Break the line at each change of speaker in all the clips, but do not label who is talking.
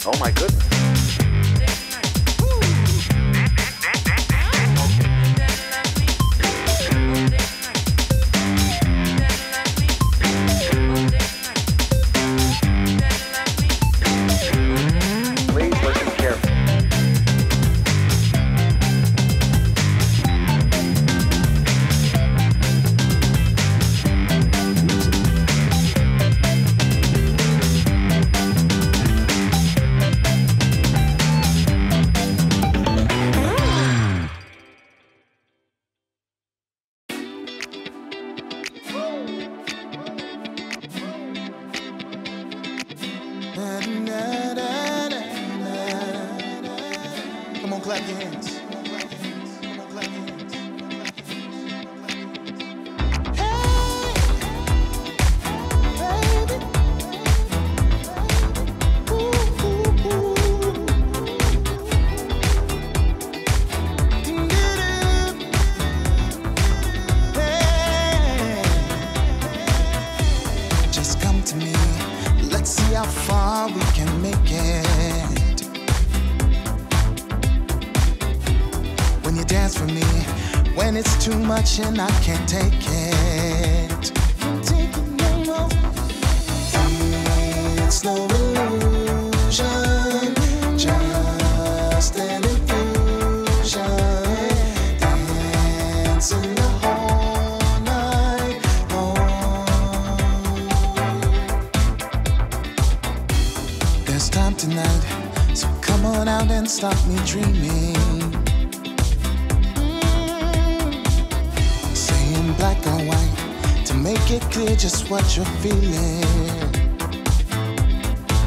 Oh my goodness. Please listen carefully.
Come on, clap your hands. Come on, clap your hands. Hey, baby. Ooh, ooh, ooh. Hey. Just come to me. Let's see how far we can make it. When you dance for me, when it's too much and I can't take it. Can't take it no more. It's no illusion, just an illusion. Dancing the whole night long. There's time tonight, so come on out and start me dreaming. Black or white, to make it clear just what you're feeling.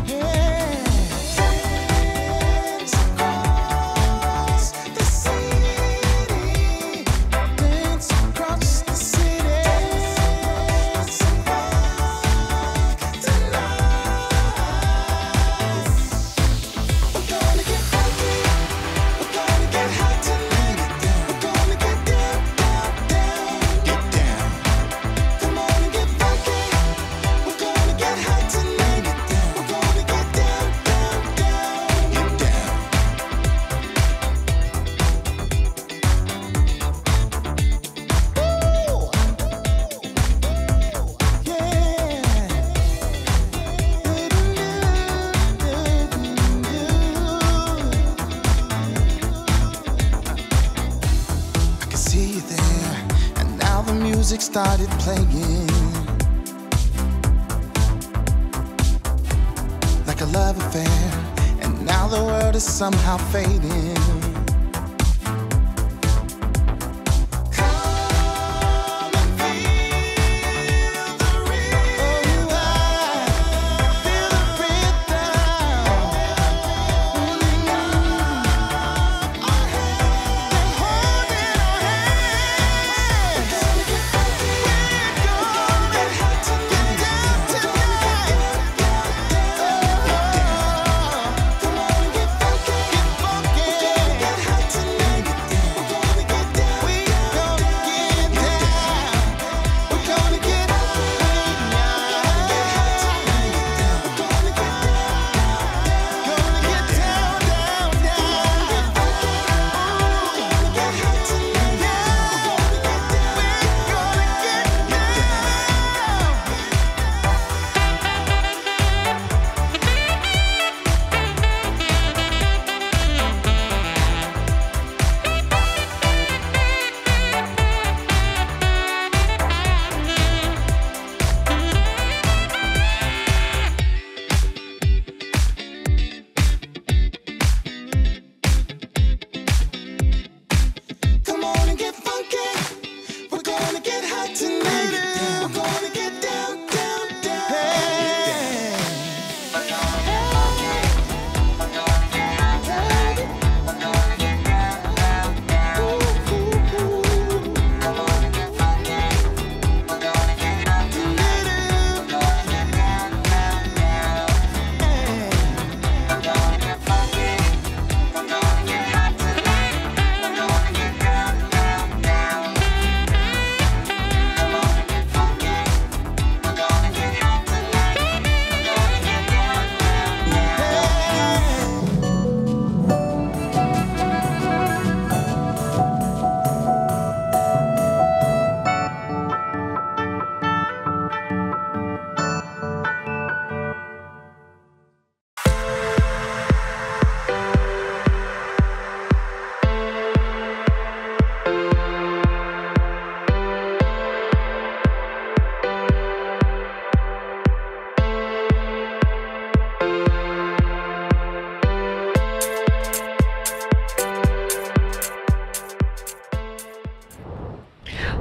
Yeah. Dance across the city. Dance across the city. Dance tonight. We're gonna get funky. We're gonna get hot tonight. We're gonna get down, down, down. Get down. Come on and get funky. We're gonna get hot tonight. We're gonna get down, down, down. Get down. Woo! I can see you there, and now the music started playing. Like a love affair, and now the world is somehow fading. Come and feel the rhythm. Feel the rhythm. Holding our hands. Holding our hands. We're gonna get hot tonight. Come on and get funky.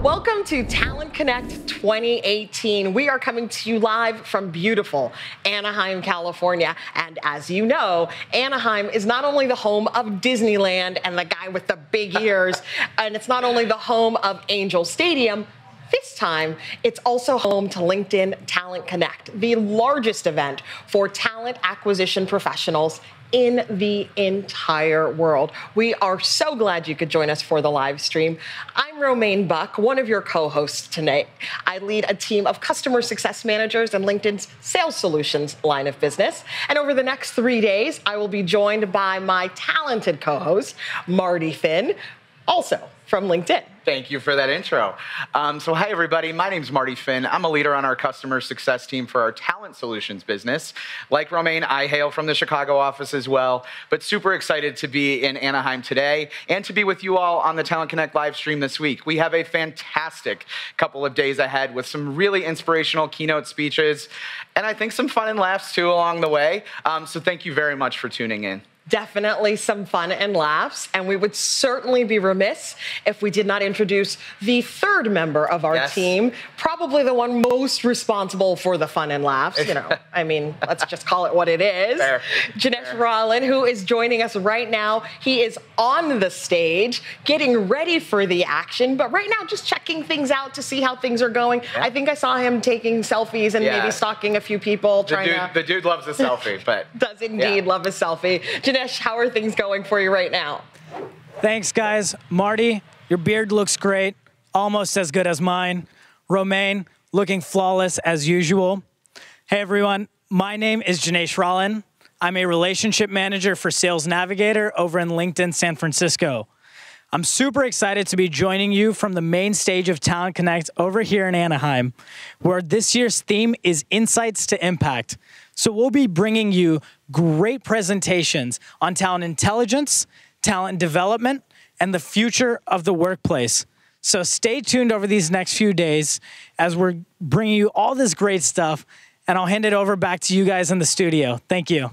Welcome to Talent Connect 2018. We are coming to you live from beautiful Anaheim, California. And as you know, Anaheim is not only the home of Disneyland and the guy with the big ears, and it's not only the home of Angel Stadium. This time, it's also home to LinkedIn Talent Connect, the largest event for talent acquisition professionals in the entire world. We are so glad you could join us for the live stream. I'm Romaine Buck, one of your co-hosts tonight. I lead a team of customer success managers in LinkedIn's sales solutions line of business. And over the next 3 days, I will be joined by my talented co-host, Marty Finn, also from LinkedIn.
Thank you for that intro. So hi, everybody. My name's Marty Finn. I'm a leader on our customer success team for our talent solutions business. Like Romaine, I hail from the Chicago office as well, but super excited to be in Anaheim today and to be with you all on the Talent Connect live stream this week. We have a fantastic couple of days ahead with some really inspirational keynote speeches and I think some fun and laughs too along the way. So thank you very much for tuning in.
Definitely some fun and laughs, and we would certainly be remiss if we did not introduce the third member of our team, probably the one most responsible for the fun and laughs. You know, I mean, let's just call it what it is.
Fair.
Janesh Rollin, who is joining us right now. He is on the stage, getting ready for the action, but right now just checking things out to see how things are going. I think I saw him taking selfies and maybe stalking a few people.
The dude loves a selfie, but
does indeed love a selfie. Janesh, how are things going for you right now?
Thanks, guys. Marty, your beard looks great, almost as good as mine. Romaine, looking flawless as usual. Hey, everyone. My name is Janesh Rollin. I'm a relationship manager for Sales Navigator over in LinkedIn San Francisco. I'm super excited to be joining you from the main stage of Talent Connect over here in Anaheim, where this year's theme is Insights to Impact. So we'll be bringing you great presentations on talent intelligence, talent development, and the future of the workplace. So stay tuned over these next few days as we're bringing you all this great stuff, and I'll hand it over back to you guys in the studio. Thank you.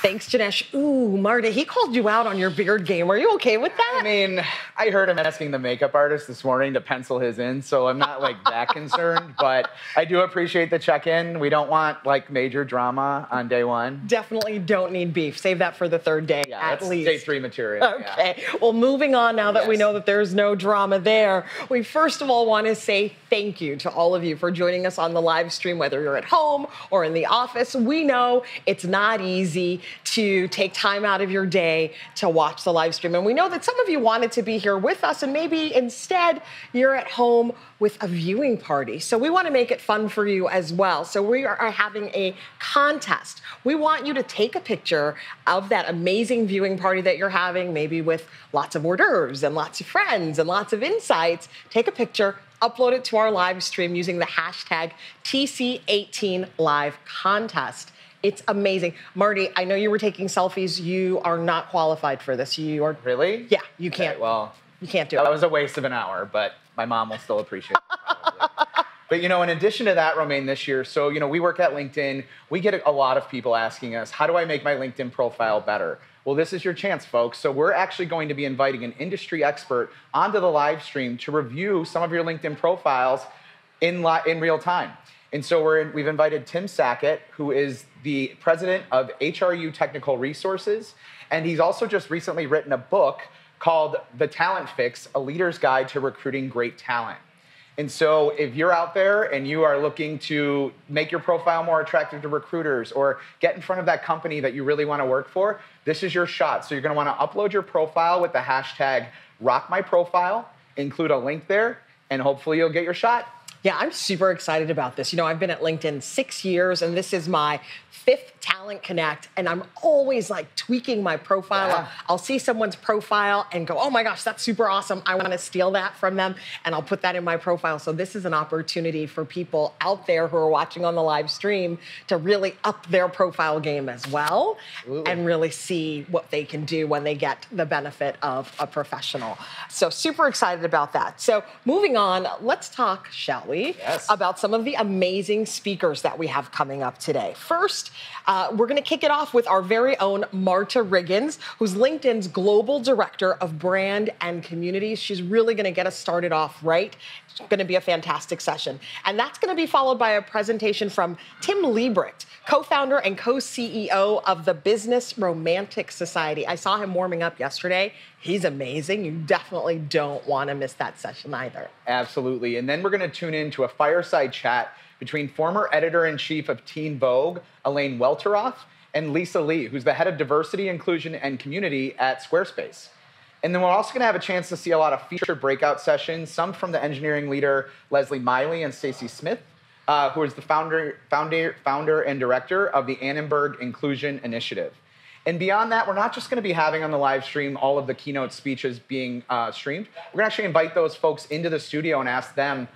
Thanks, Janesh. Ooh, Marty, he called you out on your beard game. Are you okay with that?
I mean, I heard him asking the makeup artist this morning to pencil his in, so I'm not like that concerned, but I do appreciate the check-in. We don't want like major drama on day one.
Definitely don't need beef. Save that for the third day, at least.
Day 3 material.
Okay, well, moving on now that we know that there's no drama there, we first of all want to say thank you to all of you for joining us on the live stream, whether you're at home or in the office. We know it's not easy to take time out of your day to watch the live stream. And we know that some of you wanted to be here with us, and maybe instead you're at home with a viewing party. So we want to make it fun for you as well. So we are having a contest. We want you to take a picture of that amazing viewing party that you're having, maybe with lots of hors d'oeuvres and lots of friends and lots of insights. Take a picture, upload it to our live stream using the hashtag TC18LiveContest. It's amazing. Marty, I know you were taking selfies. You are not qualified for this. You are...
Really?
Yeah, you can't.
Okay, well,
you can't do it.
That was a waste of an hour, but my mom will still appreciate it, probably. But, you know, in addition to that, Romaine, this year, so, you know, we work at LinkedIn. We get a lot of people asking us, how do I make my LinkedIn profile better? Well, this is your chance, folks. So we're actually going to be inviting an industry expert onto the live stream to review some of your LinkedIn profiles in real time. And so we've invited Tim Sackett, who is the president of HRU Technical Resources. And he's also just recently written a book called The Talent Fix, A Leader's Guide to Recruiting Great Talent. And so if you're out there and you are looking to make your profile more attractive to recruiters or get in front of that company that you really want to work for, this is your shot. So you're going to want to upload your profile with the hashtag RockMyProfile, include a link there, and hopefully you'll get your shot.
Yeah, I'm super excited about this. You know, I've been at LinkedIn 6 years, and this is my 5th Talent Connect, and I'm always like tweaking my profile.
Yeah.
I'll see someone's profile and go, oh my gosh, that's super awesome. I want to steal that from them, and I'll put that in my profile. So this is an opportunity for people out there who are watching on the live stream to really up their profile game as well. Ooh. And really see what they can do when they get the benefit of a professional. So super excited about that. So moving on, let's talk, shall we? we,
Yes.
about some of the amazing speakers that we have coming up today. First, we're going to kick it off with our very own Marta Riggins, who's LinkedIn's Global Director of Brand and Community. She's really going to get us started off right. It's going to be a fantastic session. And that's going to be followed by a presentation from Tim Liebrecht, co-founder and co-CEO of the Business Romantic Society. I saw him warming up yesterday. He's amazing. You definitely don't want to miss that session either.
Absolutely. And then we're going to tune in to a fireside chat between former editor-in-chief of Teen Vogue, Elaine Welteroth, and Lisa Lee, who's the head of diversity, inclusion, and community at Squarespace. And then we're also going to have a chance to see a lot of featured breakout sessions, some from the engineering leader Leslie Miley and Stacy Smith, who is the founder and director of the Annenberg Inclusion Initiative. And beyond that, we're not just going to be having on the live stream all of the keynote speeches being streamed. We're going to actually invite those folks into the studio and ask them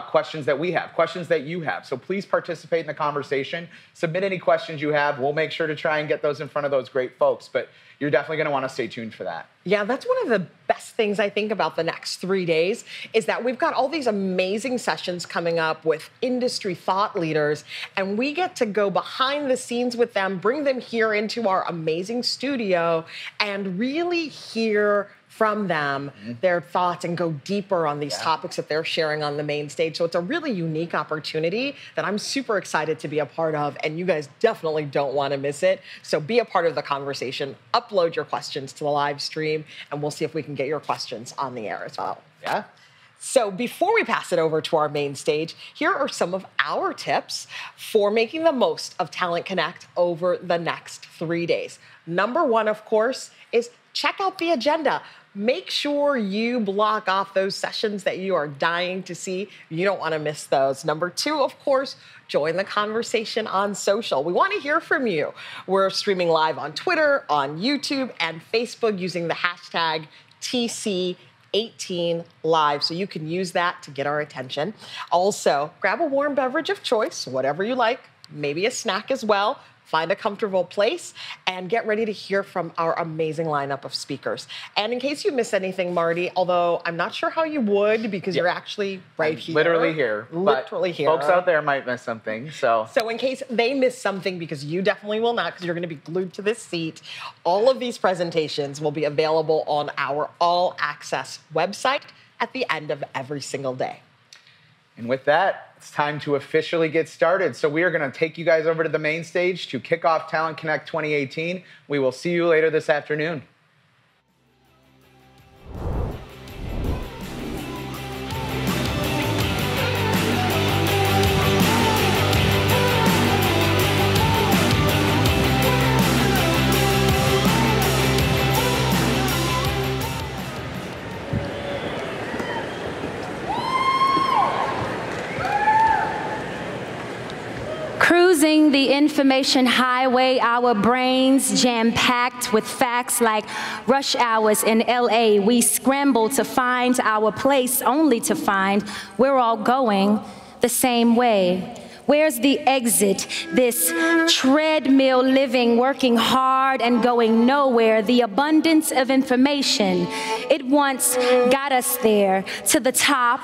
questions that we have, questions that you have. So please participate in the conversation. Submit any questions you have. We'll make sure to try and get those in front of those great folks. But you're definitely going to want to stay tuned for that.
Yeah, that's one of the best things I think about the next 3 days is that we've got all these amazing sessions coming up with industry thought leaders, and we get to go behind the scenes with them, bring them here into our amazing studio, and really hear from them their thoughts and go deeper on these topics that they're sharing on the main stage. So it's a really unique opportunity that I'm super excited to be a part of, and you guys definitely don't want to miss it. So be a part of the conversation, upload your questions to the live stream, and we'll see if we can get your questions on the air as well.
Yeah.
So before we pass it over to our main stage, here are some of our tips for making the most of Talent Connect over the next 3 days. Number one, of course, is check out the agenda. Make sure you block off those sessions that you are dying to see. You don't want to miss those. Number two, of course, join the conversation on social. We want to hear from you. We're streaming live on Twitter, on YouTube, and Facebook using the hashtag TC18Live. So you can use that to get our attention. Also, grab a warm beverage of choice, whatever you like, maybe a snack as well. Find a comfortable place and get ready to hear from our amazing lineup of speakers. And in case you miss anything, Marty, although I'm not sure how you would because you're actually right here.
Literally here.
Literally
but
here.
Folks out there might miss something, so.
So in case they miss something, because you definitely will not, because you're going to be glued to this seat, all of these presentations will be available on our All Access website at the end of every single day.
And with that, it's time to officially get started. So we are going to take you guys over to the main stage to kick off Talent Connect 2018. We will see you later this afternoon.
Cruising the information highway, our brains jam-packed with facts like rush hours in LA. We scramble to find our place, only to find we're all going the same way. Where's the exit? This treadmill living, working hard and going nowhere. The abundance of information, it once got us there to the top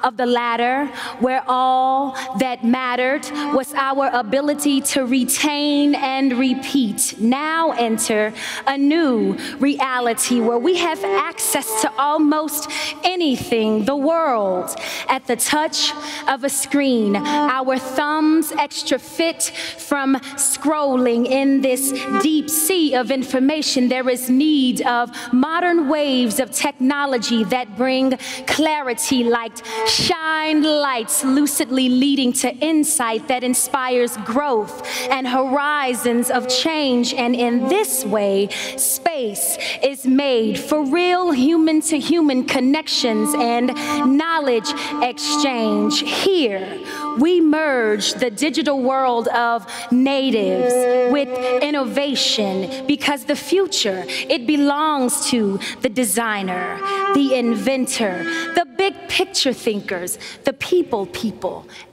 of the ladder where all that mattered was our ability to retain and repeat. Now enter a new reality where we have access to almost anything, the world, at the touch of a screen. Our thumbs extra fit from scrolling in this deep sea of information. There is need of modern waves of technology that bring clarity like shine lights, lucidly leading to insight that inspires growth and horizons of change. And in this way, space is made for real human-to-human connections and knowledge exchange. Here, we merge the digital world of natives with innovation, because the future, it belongs to the designer, the inventor, the big picture thinkers, the people,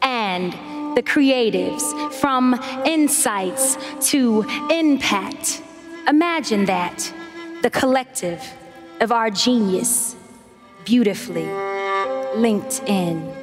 and the creatives, from insights to impact. Imagine that, the collective of our genius, beautifully linked in.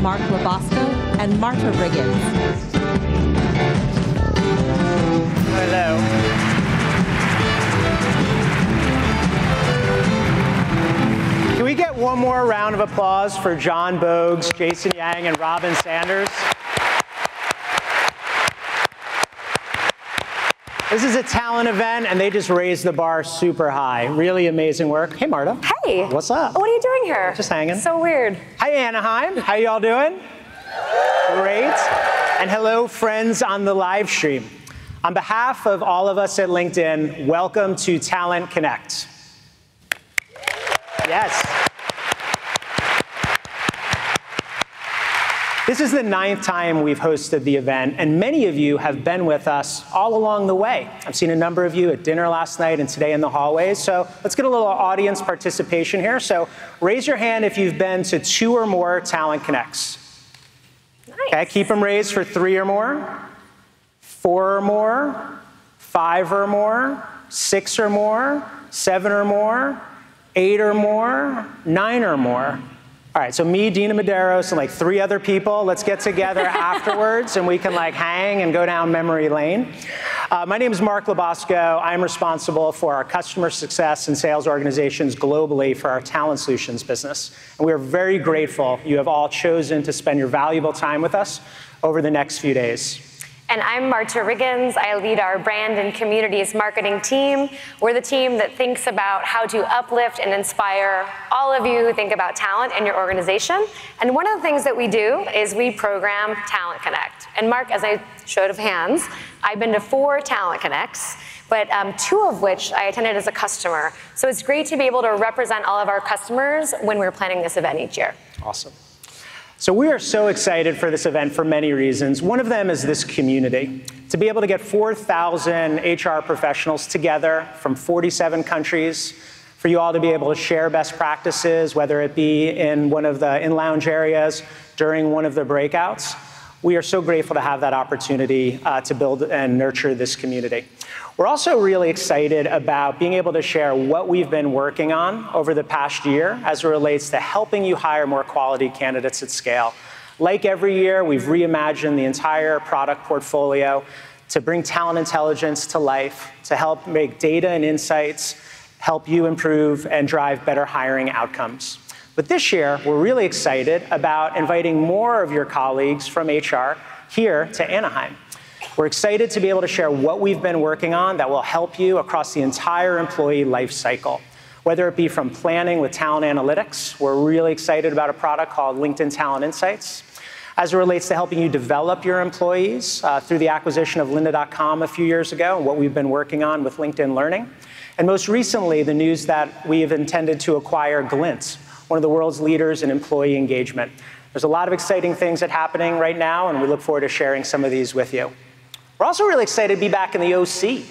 Mark Labosco, and Marta Riggins.
Hello. Can we get one more round of applause for John Bogues, Jason Yang, and Robin Sanders? This is a talent event, and they just raised the bar super high. Really amazing work. Hey, Marta.
Hey.
What's up?
What are you doing here?
Just hanging.
So weird.
Hi, Anaheim. How y'all doing? Great. And hello, friends on the live stream. On behalf of all of us at LinkedIn, welcome to Talent Connect. Yes. This is the 9th time we've hosted the event, and many of you have been with us all along the way. I've seen a number of you at dinner last night and today in the hallways, so let's get a little audience participation here. So raise your hand if you've been to 2 or more Talent Connects.
Nice.
Okay, keep them raised for 3 or more, 4 or more, 5 or more, 6 or more, 7 or more, 8 or more, 9 or more. All right, so me, Dina Medeiros, and like 3 other people, let's get together afterwards and we can like hang and go down memory lane. My name is Mark Labosco. I'm responsible for our customer success and sales organizations globally for our talent solutions business. And we are very grateful you have all chosen to spend your valuable time with us over the next few days.
And I'm Marta Riggins. I lead our brand and communities marketing team. We're the team that thinks about how to uplift and inspire all of you who think about talent in your organization. And one of the things that we do is we program Talent Connect. And Mark, as I showed of hands, I've been to 4 Talent Connects, but 2 of which I attended as a customer. So it's great to be able to represent all of our customers when we're planning this event each year.
Awesome. So we are so excited for this event for many reasons. One of them is this community. To be able to get 4,000 HR professionals together from 47 countries, for you all to be able to share best practices, whether it be in one of the in-lounge areas, during one of the breakouts. We are so grateful to have that opportunity to build and nurture this community. We're also really excited about being able to share what we've been working on over the past year as it relates to helping you hire more quality candidates at scale. Like every year, we've reimagined the entire product portfolio to bring talent intelligence to life, to help make data and insights help you improve and drive better hiring outcomes. But this year, we're really excited about inviting more of your colleagues from HR here to Anaheim. We're excited to be able to share what we've been working on that will help you across the entire employee life cycle, whether it be from planning with talent analytics. We're really excited about a product called LinkedIn Talent Insights, as it relates to helping you develop your employees through the acquisition of lynda.com a few years ago, and what we've been working on with LinkedIn Learning. And most recently, the news that we have intended to acquire Glint, one of the world's leaders in employee engagement. There's a lot of exciting things that are happening right now, and we look forward to sharing some of these with you. We're also really excited to be back in the OC.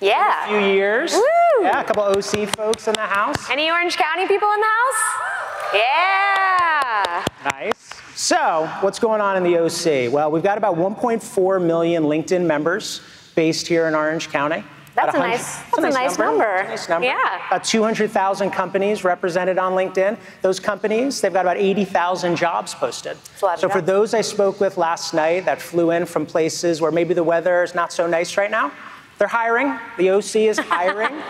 Yeah.
A few years.
Woo!
Yeah, a couple OC folks in the house.
Any Orange County people in the house? Yeah.
Nice. So, what's going on in the OC? Well, we've got about 1.4 million LinkedIn members based here in Orange County.
That's a nice number.
Nice number.
Yeah.
About 200,000 companies represented on LinkedIn. Those companies, they've got about 80,000 jobs posted. So for those I spoke with last night that flew in from places where maybe the weather is not so nice right now, they're hiring. The OC is hiring,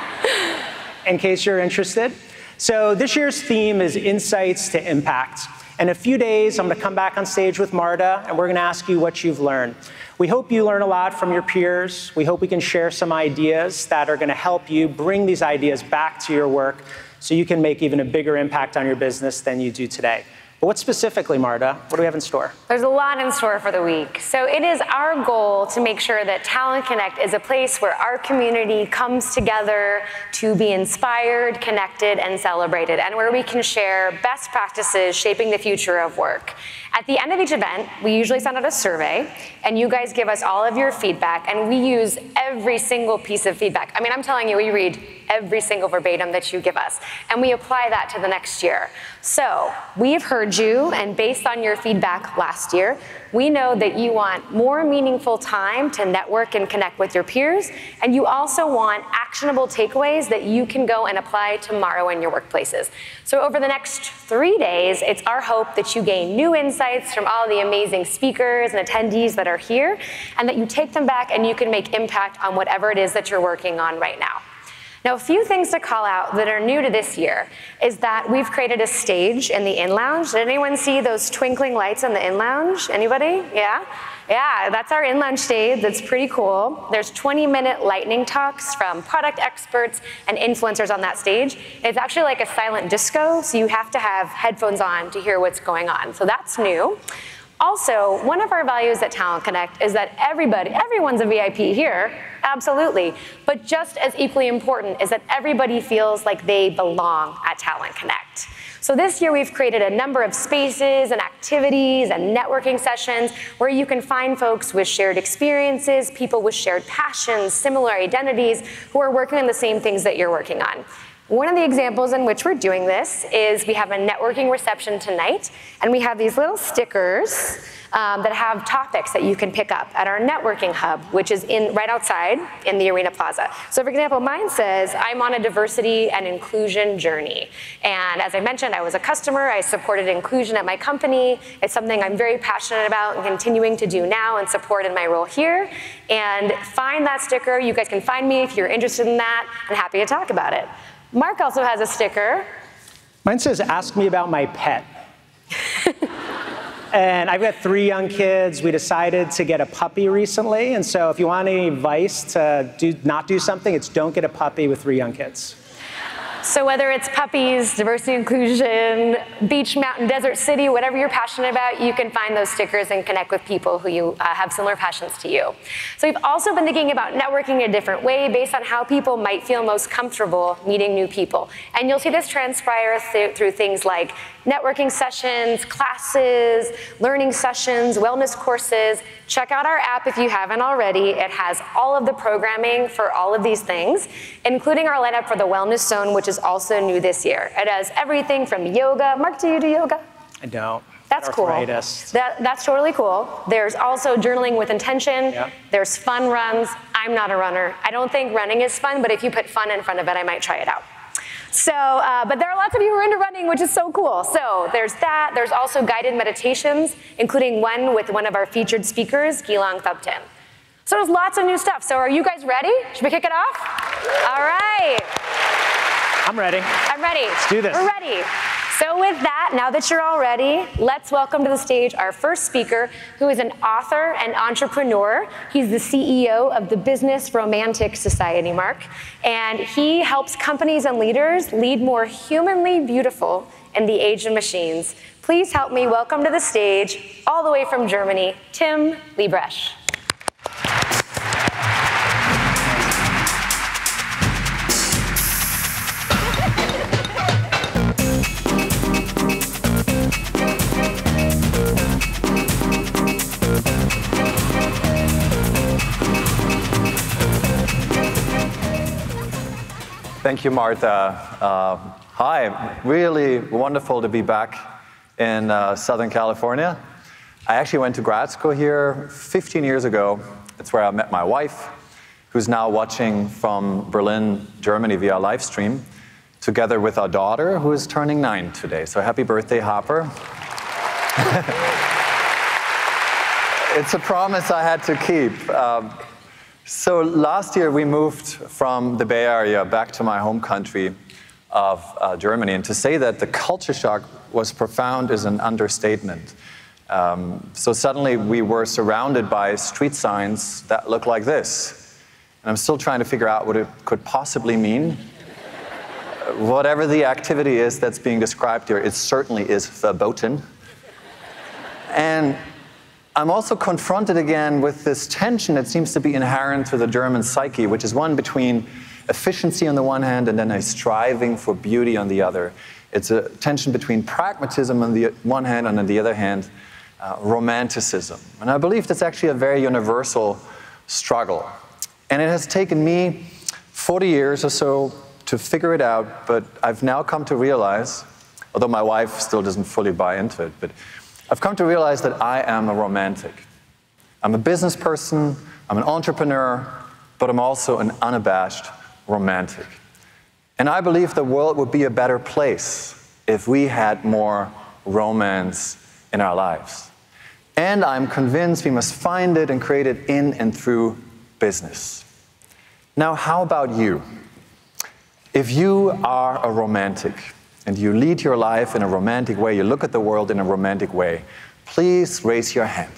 in case you're interested. So this year's theme is Insights to Impact. In a few days, I'm going to come back on stage with Marta, and we're going to ask you what you've learned. We hope you learn a lot from your peers. We hope we can share some ideas that are going to help you bring these ideas back to your work so you can make even a bigger impact on your business than you do today. But what specifically, Marta? What do we have in store?
There's a lot in store for the week. So it is our goal to make sure that Talent Connect is a place where our community comes together to be inspired, connected, and celebrated, and where we can share best practices shaping the future of work. At the end of each event, we usually send out a survey, and you guys give us all of your feedback, and we use every single piece of feedback. I mean, I'm telling you, we read every single verbatim that you give us, and we apply that to the next year. So we've heard heard you, and based on your feedback last year, we know that you want more meaningful time to network and connect with your peers, and you also want actionable takeaways that you can go and apply tomorrow in your workplaces. So over the next 3 days, it's our hope that you gain new insights from all the amazing speakers and attendees that are here, and that you take them back and you can make impact on whatever it is that you're working on right now. Now, a few things to call out that are new to this year is that we've created a stage in the in-lounge. Did anyone see those twinkling lights in the in-lounge? Anybody? Yeah? Yeah, that's our in-lounge stage. That's pretty cool. There's 20-minute lightning talks from product experts and influencers on that stage. It's actually like a silent disco, so you have to have headphones on to hear what's going on. So that's new. Also, one of our values at Talent Connect is that everyone's a VIP here, absolutely. But just as equally important is that everybody feels like they belong at Talent Connect. So this year we've created a number of spaces and activities and networking sessions where you can find folks with shared experiences, people with shared passions, similar identities, who are working on the same things that you're working on. One of the examples in which we're doing this is we have a networking reception tonight, and we have these little stickers that have topics that you can pick up at our networking hub, which is right outside in the Arena Plaza. So for example, mine says, I'm on a diversity and inclusion journey. And as I mentioned, I was a customer, I supported inclusion at my company. It's something I'm very passionate about and continuing to do now and support in my role here. And find that sticker. You guys can find me if you're interested in that. I'm happy to talk about it. Mark also has a sticker.
Mine says, ask me about my pet. And I've got 3 young kids. We decided to get a puppy recently. And so if you want any advice to not do something, it's don't get a puppy with 3 young kids.
So whether it's puppies, diversity, inclusion, beach, mountain, desert, city, whatever you're passionate about, you can find those stickers and connect with people who you have similar passions to you. So we've also been thinking about networking in a different way based on how people might feel most comfortable meeting new people. And you'll see this transpire through things like networking sessions, classes, learning sessions, wellness courses. Check out our app if you haven't already. It has all of the programming for all of these things, including our lineup for the Wellness Zone, which is also new this year. It has everything from yoga. Mark, do you do yoga?
I don't.
That's cool.
Arthritis.
That's totally cool. There's also journaling with intention.
Yep.
There's fun runs. I'm not a runner. I don't think running is fun, but if you put fun in front of it, I might try it out. So, but there are lots of you who are into running, which is so cool. So there's that. There's also guided meditations, including one with one of our featured speakers, Gilang Thubten. So there's lots of new stuff. So are you guys ready? Should we kick it off? All right.
I'm ready.
I'm ready.
Let's do this.
We're ready. So with that, now that you're all ready, let's welcome to the stage our first speaker, who is an author and entrepreneur. He's the CEO of the Business Romantic Society, Mark, and he helps companies and leaders lead more humanly beautiful in the age of machines. Please help me welcome to the stage, all the way from Germany, Tim Liebrecht.
Thank you, Martha. Hi, really wonderful to be back in Southern California. I actually went to grad school here 15 years ago. That's where I met my wife, who's now watching from Berlin, Germany via live stream, together with our daughter, who is turning 9 today. So happy birthday, Harper. It's a promise I had to keep. So last year we moved from the Bay Area back to my home country of Germany, and to say that the culture shock was profound is an understatement. So suddenly we were surrounded by street signs that look like this, and I'm still trying to figure out what it could possibly mean. Whatever the activity is that's being described here, it certainly is verboten. And I'm also confronted again with this tension that seems to be inherent to the German psyche, which is one between efficiency on the one hand and then a striving for beauty on the other. It's a tension between pragmatism on the one hand and on the other hand, romanticism. And I believe that's actually a very universal struggle. And it has taken me 40 years or so to figure it out, but I've now come to realize although my wife still doesn't fully buy into it. But I've come to realize that I am a romantic. I'm a business person, I'm an entrepreneur, but I'm also an unabashed romantic. And I believe the world would be a better place if we had more romance in our lives. And I'm convinced we must find it and create it in and through business. Now, how about you? If you are a romantic and you lead your life in a romantic way, you look at the world in a romantic way, please raise your hand.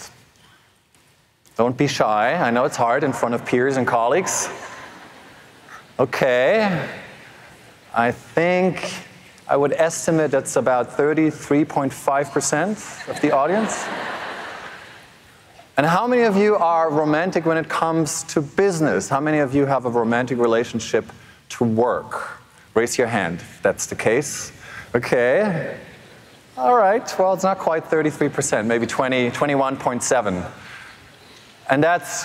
Don't be shy. I know it's hard in front of peers and colleagues. Okay. I think I would estimate that's about 33.5% of the audience. And how many of you are romantic when it comes to business? How many of you have a romantic relationship to work? Raise your hand if that's the case. Okay. All right. Well, it's not quite 33%, maybe 21.7%. And that's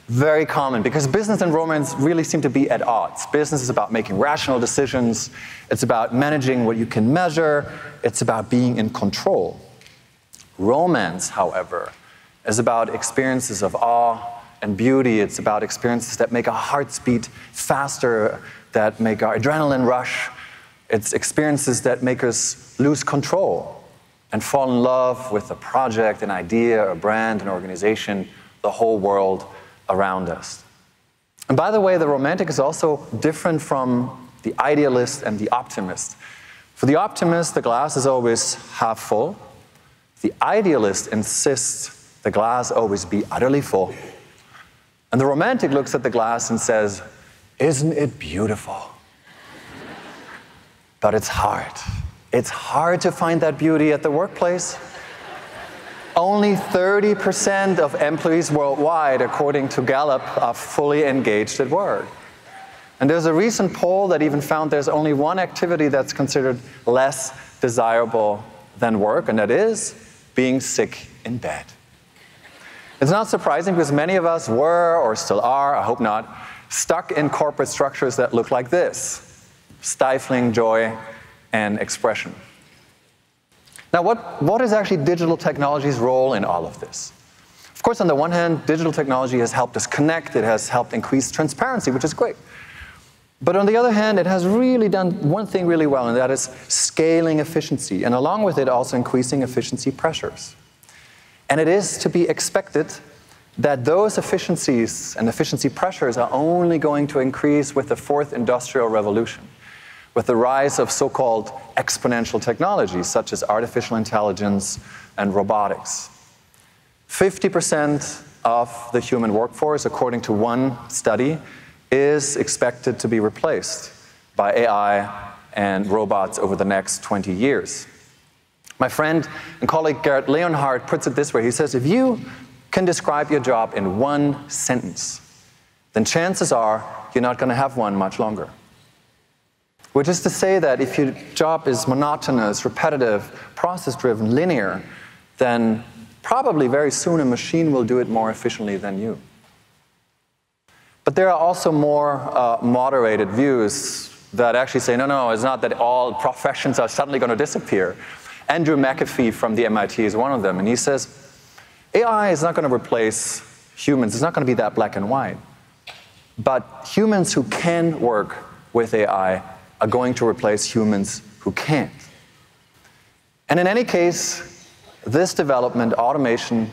very common because business and romance really seem to be at odds. Business is about making rational decisions. It's about managing what you can measure. It's about being in control. Romance, however, is about experiences of awe and beauty. It's about experiences that make our hearts beat faster, that make our adrenaline rush. It's experiences that make us lose control and fall in love with a project, an idea, a brand, an organization, the whole world around us. And by the way, the romantic is also different from the idealist and the optimist. For the optimist, the glass is always half full. The idealist insists the glass always be utterly full. And the romantic looks at the glass and says, "Isn't it beautiful?" But it's hard. It's hard to find that beauty at the workplace. Only 30% of employees worldwide, according to Gallup, are fully engaged at work. And there's a recent poll that even found there's only one activity that's considered less desirable than work, and that is being sick in bed. It's not surprising because many of us were, or still are, I hope not, stuck in corporate structures that look like this, stifling joy and expression. Now, what is actually digital technology's role in all of this? Of course, on the one hand, digital technology has helped us connect. It has helped increase transparency, which is great. But on the other hand, it has really done one thing really well, and that is scaling efficiency, and along with it, also increasing efficiency pressures. And it is to be expected that those efficiencies and efficiency pressures are only going to increase with the fourth industrial revolution, with the rise of so-called exponential technologies, such as artificial intelligence and robotics. 50% of the human workforce, according to one study, is expected to be replaced by AI and robots over the next 20 years. My friend and colleague Gerrit Leonhard puts it this way. He says, if you can describe your job in one sentence, then chances are you're not going to have one much longer. Which is to say that if your job is monotonous, repetitive, process-driven, linear, then probably very soon a machine will do it more efficiently than you. But there are also more moderated views that actually say, no, it's not that all professions are suddenly going to disappear. Andrew McAfee from the MIT is one of them, and he says, AI is not going to replace humans. It's not going to be that black and white. But humans who can work with AI are going to replace humans who can't. And in any case, this development, automation,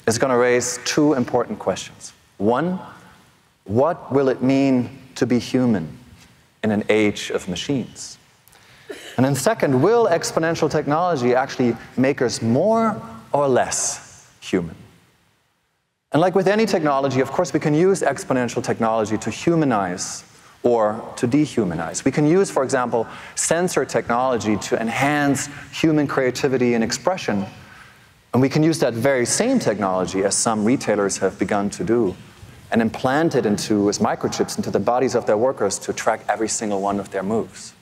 is going to raise two important questions. One, what will it mean to be human in an age of machines? And then second, will exponential technology actually make us more or less human? And like with any technology, of course, we can use exponential technology to humanize or to dehumanize. We can use, for example, sensor technology to enhance human creativity and expression. And we can use that very same technology, as some retailers have begun to do, and implant it as microchips into the bodies of their workers to track every single one of their moves.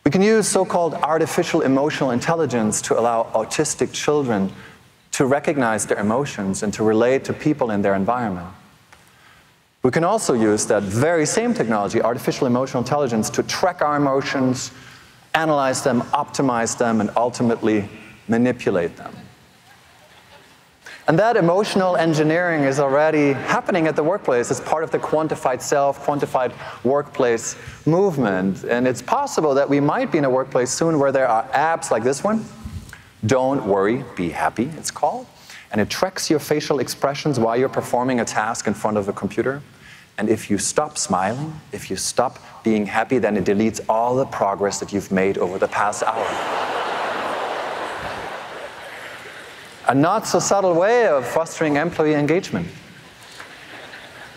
We can use so-called artificial emotional intelligence to allow autistic children to recognize their emotions and to relate to people in their environment. We can also use that very same technology, artificial emotional intelligence, to track our emotions analyze them, optimize them, and ultimately manipulate them. And that emotional engineering is already happening at the workplace as part of the quantified self, quantified workplace movement. And it's possible that we might be in a workplace soon where there are apps like this one. Don't worry, be happy, it's called. And it tracks your facial expressions while you're performing a task in front of a computer. And if you stop smiling, if you stop being happy, then it deletes all the progress that you've made over the past hour. A not so subtle way of fostering employee engagement.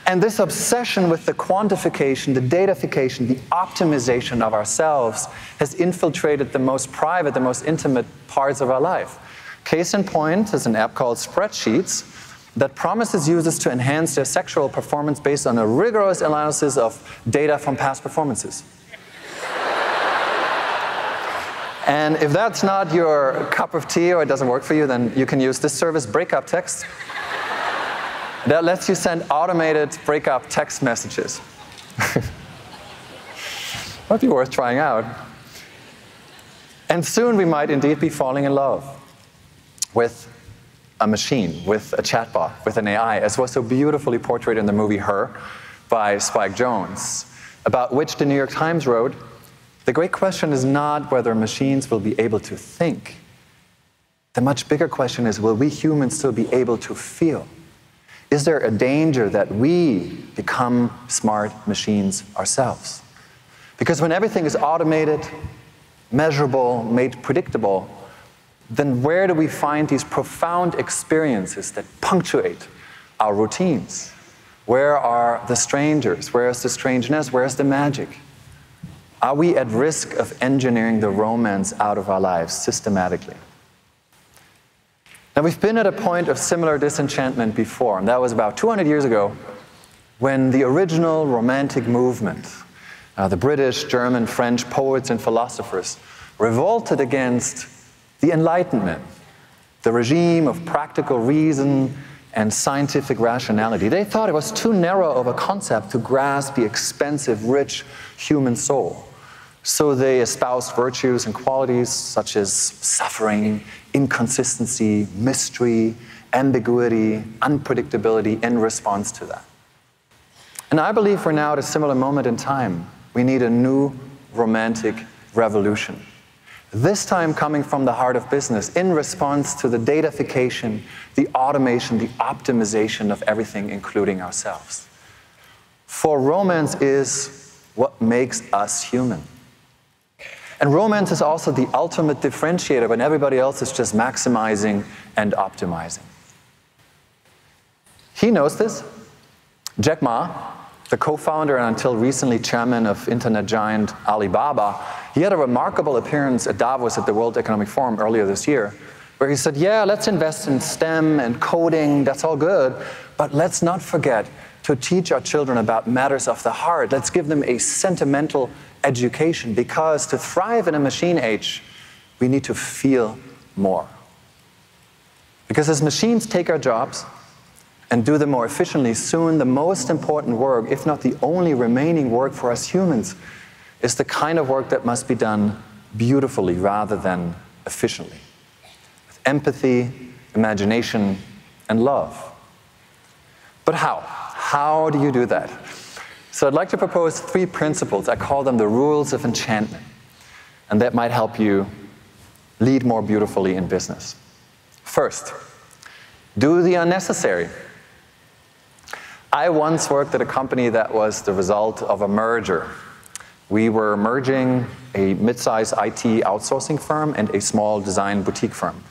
And this obsession with the quantification, the datafication, the optimization of ourselves has infiltrated the most private, the most intimate parts of our life. Case in point is an app called Spreadsheets that promises users to enhance their sexual performance based on a rigorous analysis of data from past performances. And if that's not your cup of tea or it doesn't work for you, then you can use this service, Breakup Text. That lets you send automated breakup text messages. Might be worth trying out. And soon we might indeed be falling in love with a machine, with a chatbot, with an AI, as was so beautifully portrayed in the movie Her by Spike Jonze, about which the New York Times wrote, "The great question is not whether machines will be able to think. The much bigger question is, will we humans still be able to feel? Is there a danger that we become smart machines ourselves?" Because when everything is automated, measurable, made predictable, then where do we find these profound experiences that punctuate our routines? Where are the strangers? Where is the strangeness? Where is the magic? Are we at risk of engineering the romance out of our lives systematically? Now, we've been at a point of similar disenchantment before, and that was about 200 years ago when the original romantic movement, the British, German, French poets and philosophers, revolted against the Enlightenment, the regime of practical reason and scientific rationality. They thought it was too narrow of a concept to grasp the expensive, rich human soul. So they espoused virtues and qualities such as suffering, inconsistency, mystery, ambiguity, unpredictability in response to that. And I believe we're now at a similar moment in time. We need a new romantic revolution. This time coming from the heart of business in response to the datafication, the automation, the optimization of everything, including ourselves. For romance is what makes us human. And romance is also the ultimate differentiator when everybody else is just maximizing and optimizing. He knows this. Jack Ma, the co-founder and until recently chairman of internet giant Alibaba, he had a remarkable appearance at Davos at the World Economic Forum earlier this year, where he said, yeah, let's invest in STEM and coding, that's all good, but let's not forget to teach our children about matters of the heart. Let's give them a sentimental education, because to thrive in a machine age, we need to feel more. Because as machines take our jobs and do them more efficiently, soon the most important work, if not the only remaining work for us humans, is the kind of work that must be done beautifully rather than efficiently. With empathy, imagination, and love. But how? How do you do that? So I'd like to propose 3 principles. I call them the rules of enchantment. And that might help you lead more beautifully in business. First, do the unnecessary. I once worked at a company that was the result of a merger. We were merging a mid-sized IT outsourcing firm and a small design boutique firm.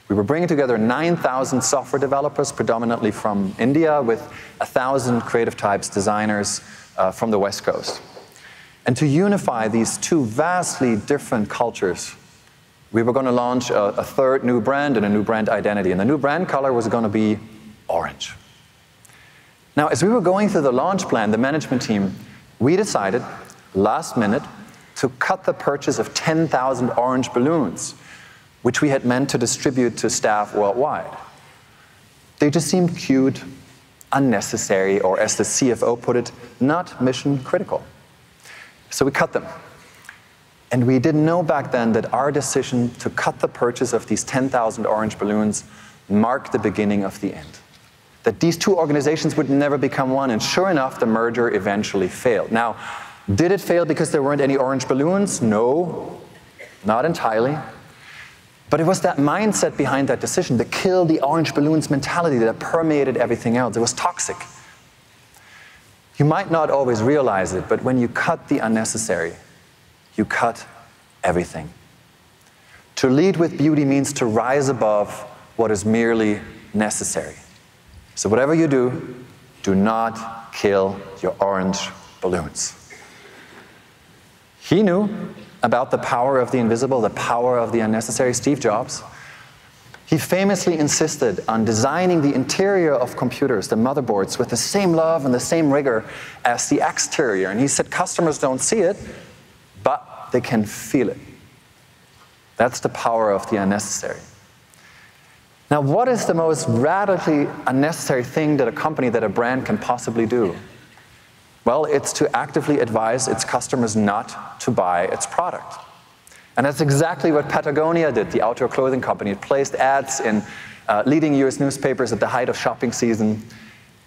We were bringing together 9,000 software developers, predominantly from India, with 1,000 creative types designers from the West Coast. And to unify these 2 vastly different cultures, we were going to launch a 3rd new brand and a new brand identity. And the new brand color was going to be orange. Now, as we were going through the launch plan, the management team, we decided, last minute, to cut the purchase of 10,000 orange balloons, which we had meant to distribute to staff worldwide. They just seemed cute, unnecessary, or as the CFO put it, not mission critical. So we cut them. And we didn't know back then that our decision to cut the purchase of these 10,000 orange balloons marked the beginning of the end. That these two organizations would never become one, and sure enough, the merger eventually failed. Now, did it fail because there weren't any orange balloons? No, not entirely. But it was that mindset behind that decision, the kill the orange balloons mentality that permeated everything else. It was toxic. You might not always realize it, but when you cut the unnecessary, you cut everything. To lead with beauty means to rise above what is merely necessary. So whatever you do, do not kill your orange balloons. He knew about the power of the invisible, the power of the unnecessary, Steve Jobs. He famously insisted on designing the interior of computers, the motherboards, with the same love and the same rigor as the exterior. And he said customers don't see it, but they can feel it. That's the power of the unnecessary. Now, what is the most radically unnecessary thing that a company, that a brand can possibly do? Well, it's to actively advise its customers not to buy its product. And that's exactly what Patagonia did, the outdoor clothing company. It placed ads in leading US newspapers at the height of shopping season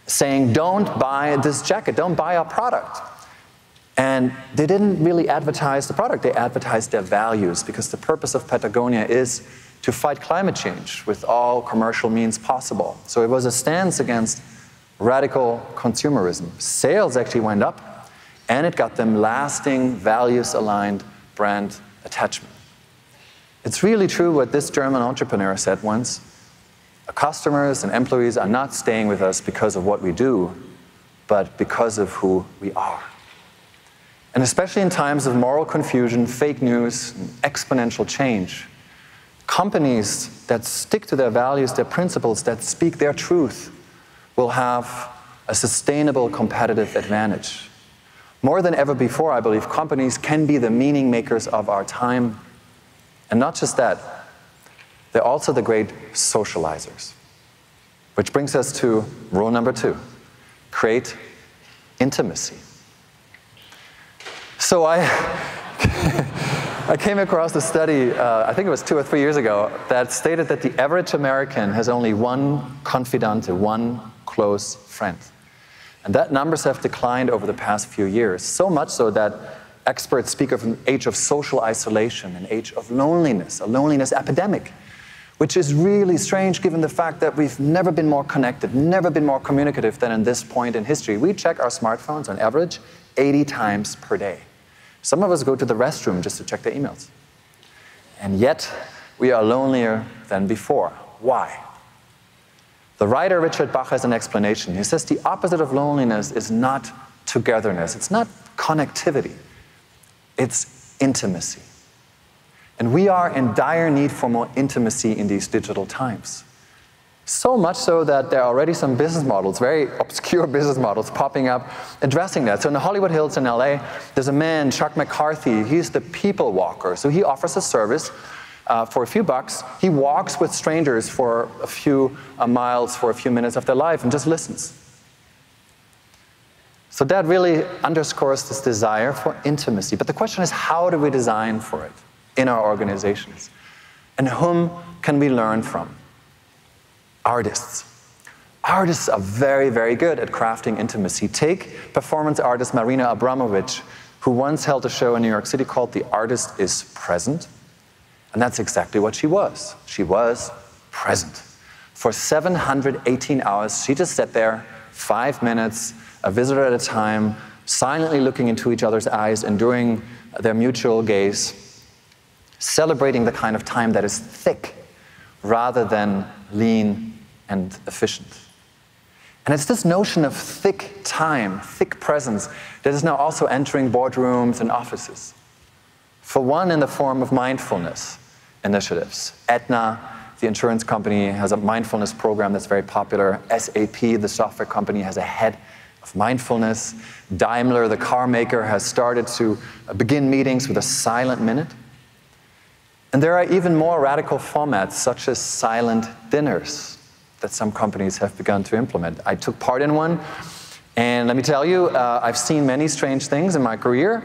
saying, don't buy this jacket, don't buy our product. And they didn't really advertise the product, they advertised their values, because the purpose of Patagonia is to fight climate change with all commercial means possible. So it was a stance against radical consumerism. Sales actually went up, and it got them lasting, values-aligned brand attachment. It's really true what this German entrepreneur said once. Customers and employees are not staying with us because of what we do, but because of who we are. And especially in times of moral confusion, fake news, and exponential change, companies that stick to their values, their principles, that speak their truth, will have a sustainable competitive advantage. More than ever before, I believe, companies can be the meaning makers of our time. And not just that, they're also the great socializers. Which brings us to rule number 2, create intimacy. So I came across a study, I think it was 2 or 3 years ago, that stated that the average American has only one confidant, one close friend. And that numbers have declined over the past few years, so much so that experts speak of an age of social isolation, an age of loneliness, a loneliness epidemic, which is really strange given the fact that we've never been more connected, never been more communicative than in this point in history. We check our smartphones on average 80 times per day. Some of us go to the restroom just to check their emails. And yet, we are lonelier than before. Why? The writer Richard Bach has an explanation. He says the opposite of loneliness is not togetherness. It's not connectivity. It's intimacy. And we are in dire need for more intimacy in these digital times. So much so that there are already some business models, very obscure business models, popping up addressing that. So in the Hollywood Hills in LA, there's a man, Chuck McCarthy. He's the people walker. So he offers a service for a few bucks. He walks with strangers for a few miles, for a few minutes of their life, and just listens. So that really underscores this desire for intimacy. But the question is, how do we design for it in our organizations? And whom can we learn from? Artists. Artists are very, very good at crafting intimacy. Take performance artist Marina Abramović, who once held a show in New York City called The Artist is Present. And that's exactly what she was. She was present. For 718 hours, she just sat there, 5 minutes, a visitor at a time, silently looking into each other's eyes, enduring their mutual gaze, celebrating the kind of time that is thick rather than lean and efficient. And it's this notion of thick time, thick presence, that is now also entering boardrooms and offices. For one, in the form of mindfulness initiatives. Aetna, the insurance company, has a mindfulness program that's very popular. SAP, the software company, has a head of mindfulness. Daimler, the car maker, has started to begin meetings with a silent minute. And there are even more radical formats, such as silent dinners, that some companies have begun to implement. I took part in one, and let me tell you, I've seen many strange things in my career,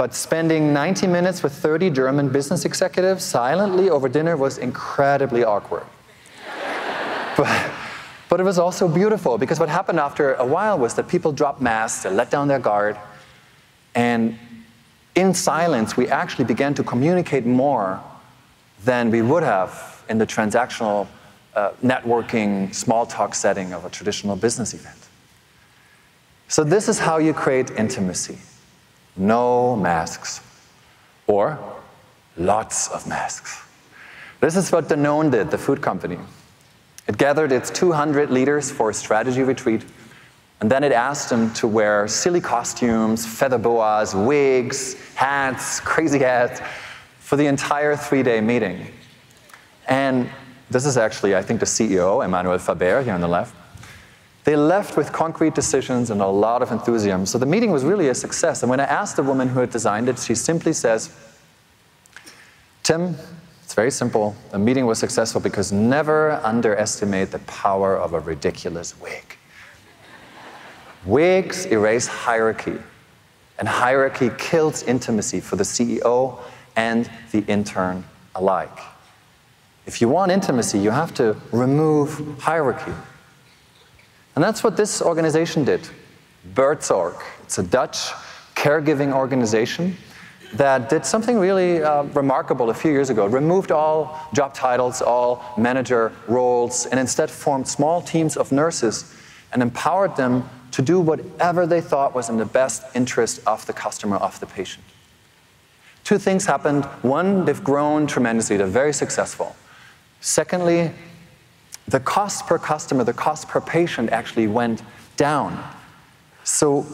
But spending 90 minutes with 30 German business executives silently over dinner was incredibly awkward. But it was also beautiful, because what happened after a while was that people dropped masks, they let down their guard, and in silence, we actually began to communicate more than we would have in the transactional networking, small talk setting of a traditional business event. So this is how you create intimacy. No masks, or lots of masks. This is what Danone did, the food company. It gathered its 200 leaders for a strategy retreat, and then it asked them to wear silly costumes, feather boas, wigs, hats, crazy hats, for the entire 3-day meeting. And this is actually, I think, the CEO, Emmanuel Faber, here on the left. They left with concrete decisions and a lot of enthusiasm. So the meeting was really a success. And when I asked the woman who had designed it, she simply says, Tim, it's very simple. The meeting was successful because never underestimate the power of a ridiculous wig. Wigs erase hierarchy, and hierarchy kills intimacy for the CEO and the intern alike. If you want intimacy, you have to remove hierarchy. And that's what this organization did. Buurtzorg. It's a Dutch caregiving organization that did something really remarkable a few years ago. It removed all job titles, all manager roles, and instead formed small teams of nurses and empowered them to do whatever they thought was in the best interest of the customer, of the patient. Two things happened. One, they've grown tremendously. They're very successful. Secondly, the cost per customer, the cost per patient actually went down. So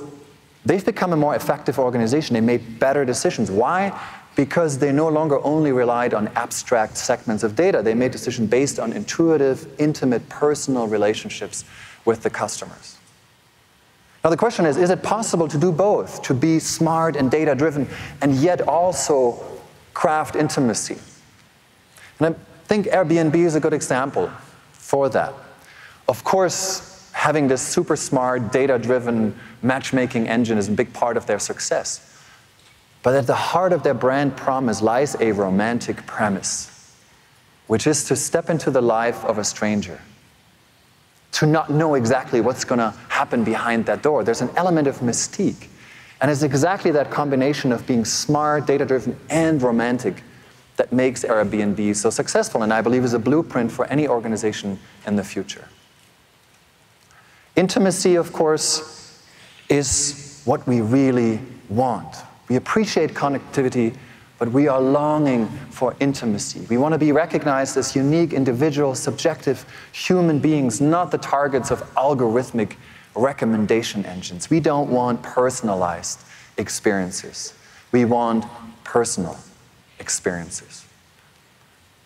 they've become a more effective organization. They made better decisions. Why? Because they no longer only relied on abstract segments of data. They made decisions based on intuitive, intimate, personal relationships with the customers. Now the question is it possible to do both, to be smart and data-driven and yet also craft intimacy? And I think Airbnb is a good example for that. Of course, having this super smart, data-driven matchmaking engine is a big part of their success. But at the heart of their brand promise lies a romantic premise, which is to step into the life of a stranger, to not know exactly what's going to happen behind that door. There's an element of mystique. And it's exactly that combination of being smart, data-driven, and romantic that makes Airbnb so successful, and I believe is a blueprint for any organization in the future. Intimacy, of course, is what we really want. We appreciate connectivity, but we are longing for intimacy. We want to be recognized as unique, individual, subjective human beings, not the targets of algorithmic recommendation engines. We don't want personalized experiences. We want personal experiences.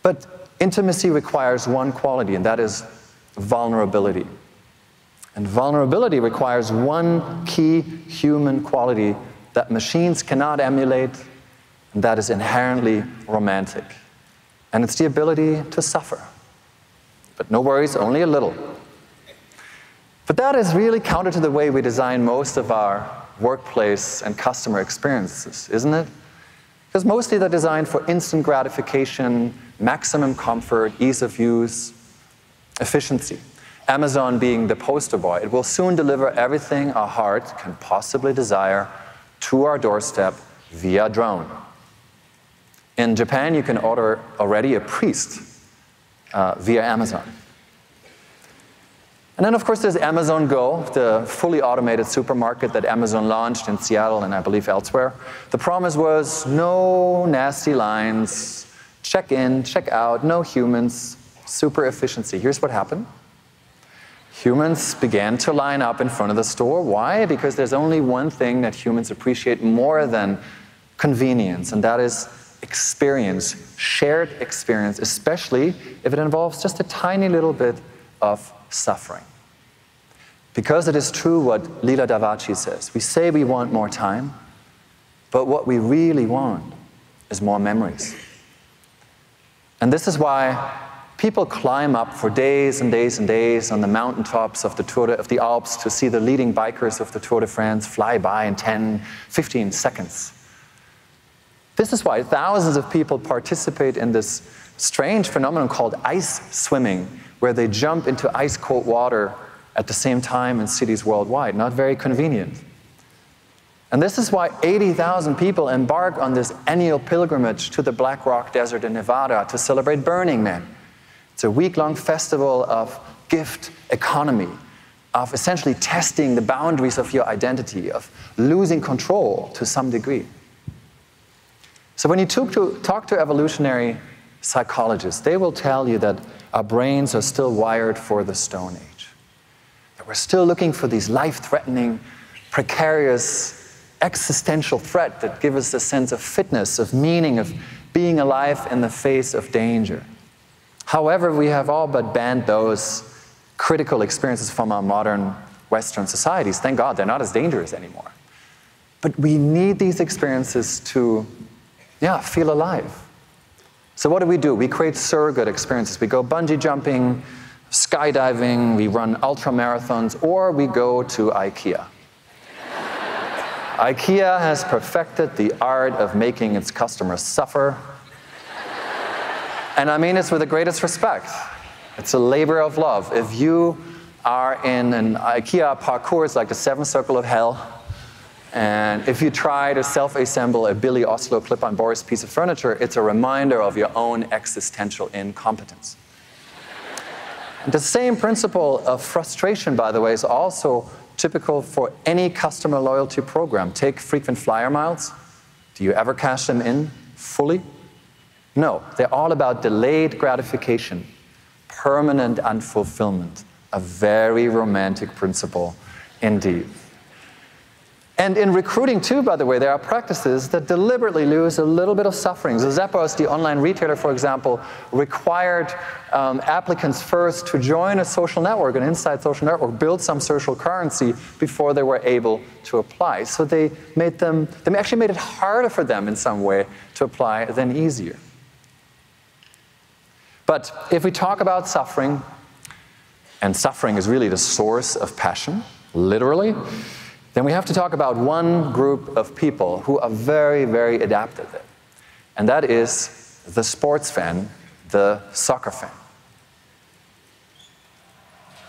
But intimacy requires one quality, and that is vulnerability. And vulnerability requires one key human quality that machines cannot emulate, and that is inherently romantic. And it's the ability to suffer. But no worries, only a little. But that is really counter to the way we design most of our workplace and customer experiences, isn't it? Because mostly they're designed for instant gratification, maximum comfort, ease of use, efficiency. Amazon being the poster boy, it will soon deliver everything our heart can possibly desire to our doorstep via drone. In Japan, you can order already a priest via Amazon. And then, of course, there's Amazon Go, the fully automated supermarket that Amazon launched in Seattle and I believe elsewhere. The promise was no nasty lines, check in, check out, no humans, super efficiency. Here's what happened. Humans began to line up in front of the store. Why? Because there's only one thing that humans appreciate more than convenience, and that is experience, shared experience, especially if it involves just a tiny little bit of suffering. Because it is true what Lila Davachi says. We say we want more time, but what we really want is more memories. And this is why people climb up for days and days and days on the mountaintops of the Alps to see the leading bikers of the Tour de France fly by in 10, 15 seconds. This is why thousands of people participate in this strange phenomenon called ice swimming, where they jump into ice-cold water at the same time in cities worldwide. Not very convenient. And this is why 80,000 people embark on this annual pilgrimage to the Black Rock Desert in Nevada to celebrate Burning Man. It's a week-long festival of gift economy, of essentially testing the boundaries of your identity, of losing control to some degree. So when you talk to evolutionary psychologists, they will tell you that our brains are still wired for the Stone Age. That we're still looking for these life-threatening, precarious, existential threat that gives us a sense of fitness, of meaning, of being alive in the face of danger. However, we have all but banned those critical experiences from our modern Western societies. Thank God they're not as dangerous anymore. But we need these experiences to, feel alive. So what do? We create surrogate experiences. We go bungee jumping, skydiving, we run ultra marathons, or we go to IKEA. IKEA has perfected the art of making its customers suffer. And I mean this with the greatest respect. It's a labor of love. If you are in an IKEA parkour, it's like the seventh circle of hell. And if you try to self-assemble a Billy Oslo clip-on Boris piece of furniture, it's a reminder of your own existential incompetence. The same principle of frustration, by the way, is also typical for any customer loyalty program. Take frequent flyer miles. Do you ever cash them in fully? No, they're all about delayed gratification, permanent unfulfillment, a very romantic principle indeed. And in recruiting too, by the way, there are practices that deliberately lose a little bit of suffering. So Zappos, the online retailer, for example, required applicants first to join a social network, an inside social network, build some social currency before they were able to apply. So they actually made it harder for them in some way to apply than easier. But if we talk about suffering, and suffering is really the source of passion, literally, then we have to talk about one group of people who are very, very adaptive. And that is the sports fan, the soccer fan.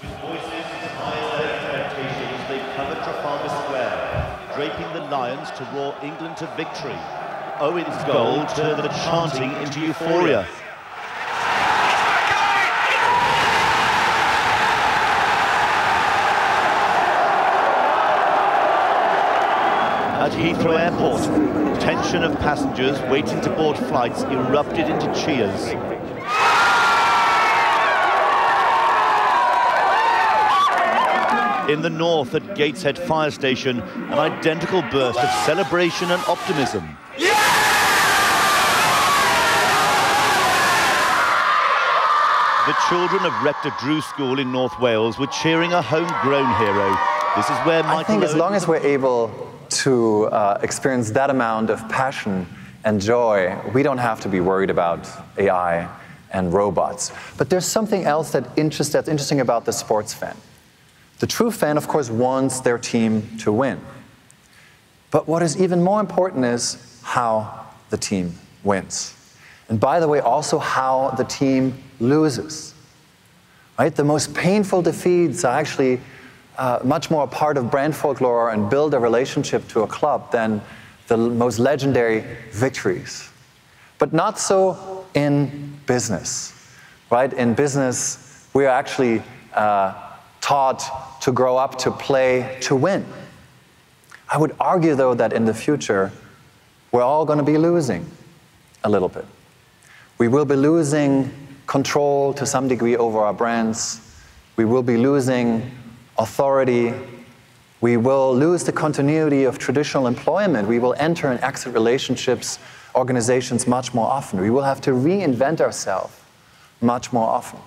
With voices and high expectations, they cover Trafalgar Square, draping the Lions to roar England to victory. Owen's goal turned the chanting into euphoria. At Heathrow Airport, tension of passengers waiting to board flights erupted into cheers. In the north at Gateshead Fire Station, an identical burst of celebration and optimism. The children of Rector Drew School in North Wales were cheering a homegrown hero. This is where Michael
I think as long as we're able to experience that amount of passion and joy, we don't have to be worried about AI and robots. But there's something else that's interesting about the sports fan. The true fan, of course, wants their team to win. But what is even more important is how the team wins. And by the way, also how the team loses. Right? The most painful defeats are actually much more a part of brand folklore and build a relationship to a club than the most legendary victories. But not so in business, right? In business, we are actually taught to grow up, to play, to win. I would argue, though, that in the future, we're all going to be losing a little bit. We will be losing control to some degree over our brands. We will be losing authority. We will lose the continuity of traditional employment. We will enter and exit relationships, organizations much more often. We will have to reinvent ourselves much more often.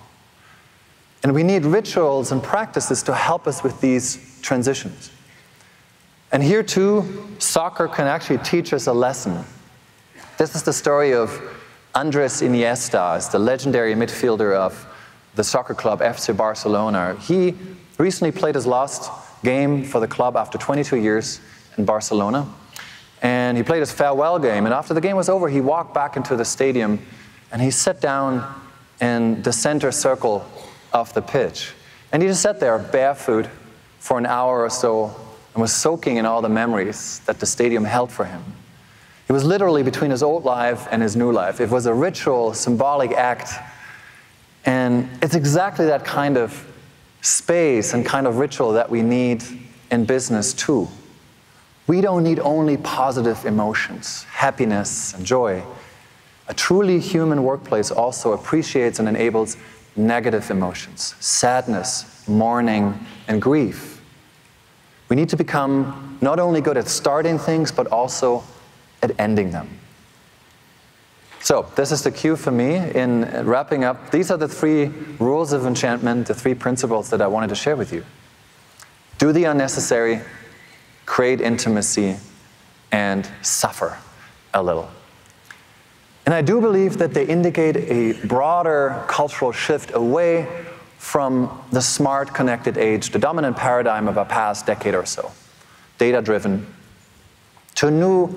And we need rituals and practices to help us with these transitions. And here too, soccer can actually teach us a lesson. This is the story of Andres Iniesta, is the legendary midfielder of the soccer club FC Barcelona. He recently played his last game for the club after 22 years in Barcelona. And he played his farewell game. And after the game was over, he walked back into the stadium and he sat down in the center circle of the pitch. And he just sat there barefoot for an hour or so and was soaking in all the memories that the stadium held for him. He was literally between his old life and his new life. It was a ritual, symbolic act. And it's exactly that kind of space and kind of ritual that we need in business too. We don't need only positive emotions, happiness and joy. A truly human workplace also appreciates and enables negative emotions, sadness, mourning, and grief. We need to become not only good at starting things, but also at ending them. So this is the cue for me in wrapping up. These are the 3 rules of enchantment, the 3 principles that I wanted to share with you. Do the unnecessary, create intimacy, and suffer a little. And I do believe that they indicate a broader cultural shift away from the smart, connected age, the dominant paradigm of our past decade or so, data-driven, to a new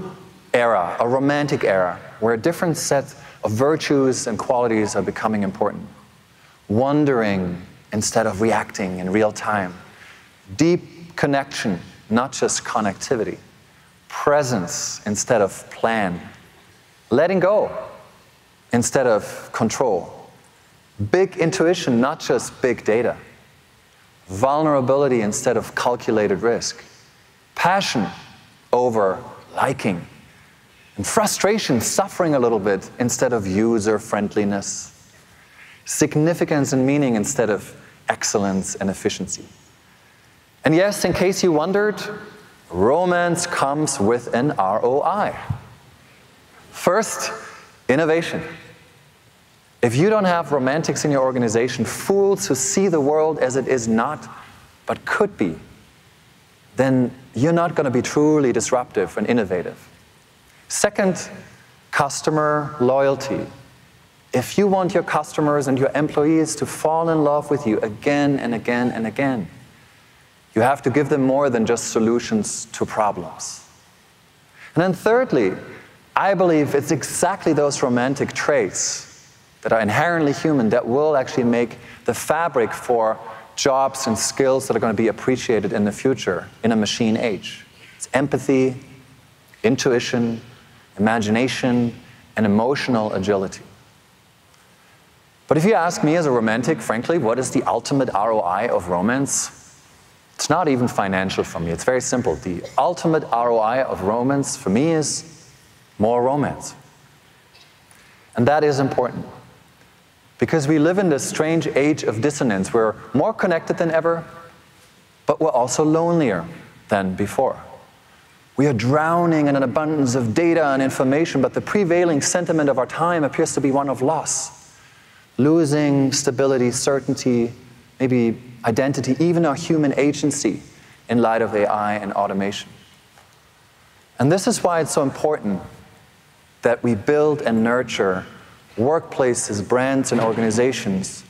era, a romantic era, where a different set of virtues and qualities are becoming important. Wondering instead of reacting in real time. Deep connection, not just connectivity. Presence instead of plan. Letting go instead of control. Big intuition, not just big data. Vulnerability instead of calculated risk. Passion over liking. And frustration, suffering a little bit instead of user-friendliness. Significance and meaning instead of excellence and efficiency. And yes, in case you wondered, romance comes with an ROI. First, innovation. If you don't have romantics in your organization, fools who see the world as it is not, but could be, then you're not going to be truly disruptive and innovative. Second, customer loyalty. If you want your customers and your employees to fall in love with you again and again and again, you have to give them more than just solutions to problems. And then thirdly, I believe it's exactly those romantic traits that are inherently human that will actually make the fabric for jobs and skills that are going to be appreciated in the future in a machine age. It's empathy, intuition, imagination, and emotional agility. But if you ask me as a romantic, frankly, what is the ultimate ROI of romance? It's not even financial for me. It's very simple. The ultimate ROI of romance for me is more romance. And that is important. Because we live in this strange age of dissonance. We're more connected than ever, but we're also lonelier than before. We are drowning in an abundance of data and information, but the prevailing sentiment of our time appears to be one of loss. Losing stability, certainty, maybe identity, even our human agency in light of AI and automation. And this is why it's so important that we build and nurture workplaces, brands, and organizations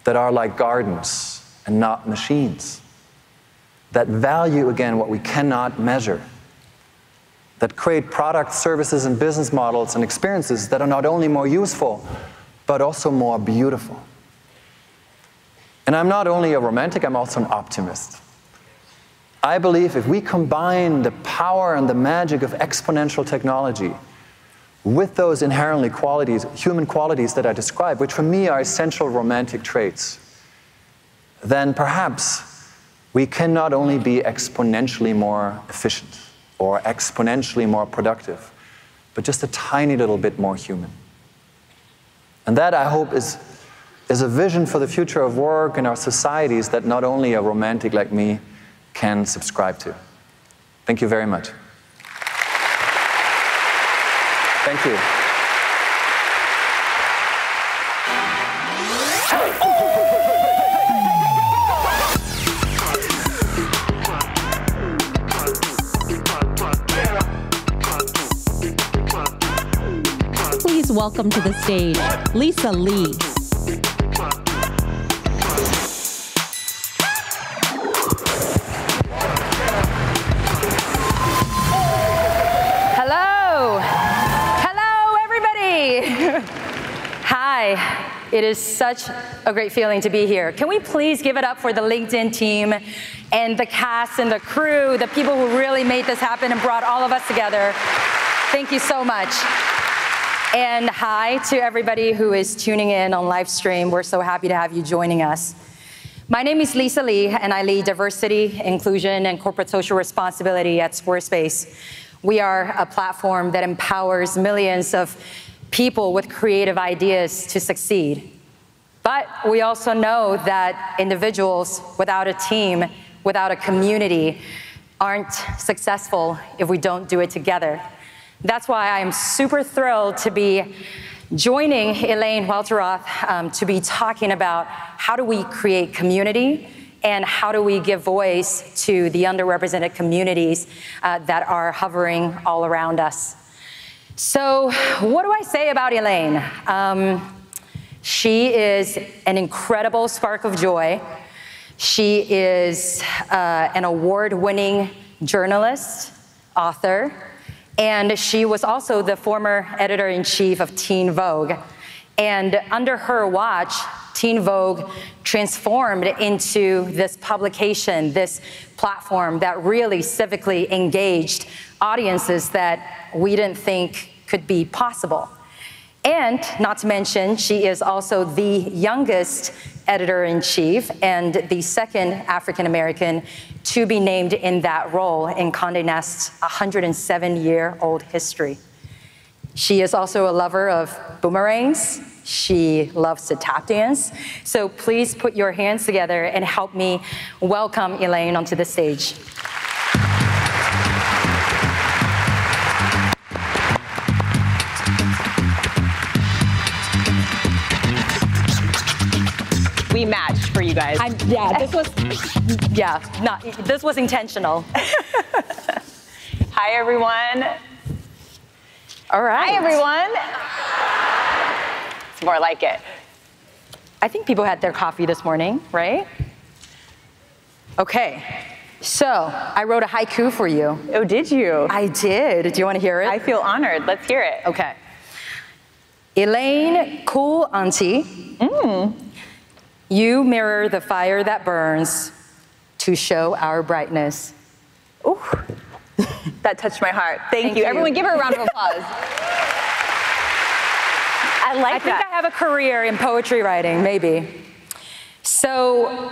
that are like gardens and not machines. That value, again, what we cannot measure. That create products, services, and business models and experiences that are not only more useful, but also more beautiful. And I'm not only a romantic, I'm also an optimist. I believe if we combine the power and the magic of exponential technology with those inherently human qualities that I described, which for me are essential romantic traits, then perhaps we can not only be exponentially more efficient or exponentially more productive, but just a tiny little bit more human. And that, I hope, is a vision for the future of work in our societies that not only a romantic like me can subscribe to. Thank you very much. Thank you.
Please welcome to the stage, Lisa Lee.
It is such a great feeling to be here. Can we please give it up for the LinkedIn team and the cast and the crew, the people who really made this happen and brought all of us together. Thank you so much. And hi to everybody who is tuning in on live stream. We're so happy to have you joining us. My name is Lisa Lee, and I lead diversity, inclusion, and corporate social responsibility at Squarespace. We are a platform that empowers millions of people with creative ideas to succeed. But we also know that individuals without a team, without a community, aren't successful if we don't do it together. That's why I am super thrilled to be joining Elaine Welteroth to be talking about how do we create community and how do we give voice to the underrepresented communities that are hovering all around us. So what do I say about Elaine? She is an incredible spark of joy. She is an award-winning journalist, author, and she was also the former editor-in-chief of Teen Vogue. And under her watch, Teen Vogue transformed into this publication, this platform that really civically engaged audiences that we didn't think could be possible. And not to mention, she is also the youngest editor-in-chief and the second African-American to be named in that role in Condé Nast's 107-year-old history. She is also a lover of boomerangs. She loves to tap dance. So please put your hands together and help me welcome Elaine onto the stage.
We matched for you guys.
This was intentional.
Hi, everyone.
All right.
Hi, everyone. It's more like it.
I think people had their coffee this morning, right? Okay. So I wrote a haiku for you.
Oh, did you?
I did. Do you want to hear it?
I feel honored. Let's hear it.
Okay. Elaine, cool auntie. You mirror the fire that burns to show our brightness.
Ooh, that touched my heart. Thank you. Everyone give her a round of applause. I
think I have a career in poetry writing, maybe. So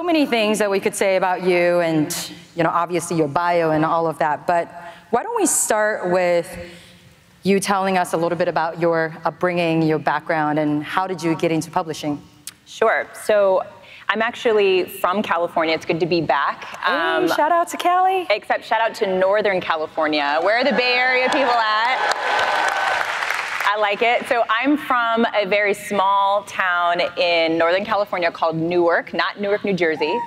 many things that we could say about you and, obviously your bio and all of that, but why don't we start with you telling us a little bit about your upbringing, your background, and how did you get into publishing?
Sure. So I'm actually from California. It's good to be back.
Hey, shout out to Cali.
Except shout out to Northern California. Where are the Bay Area people at? I like it. So I'm from a very small town in Northern California called Newark, not Newark, New Jersey.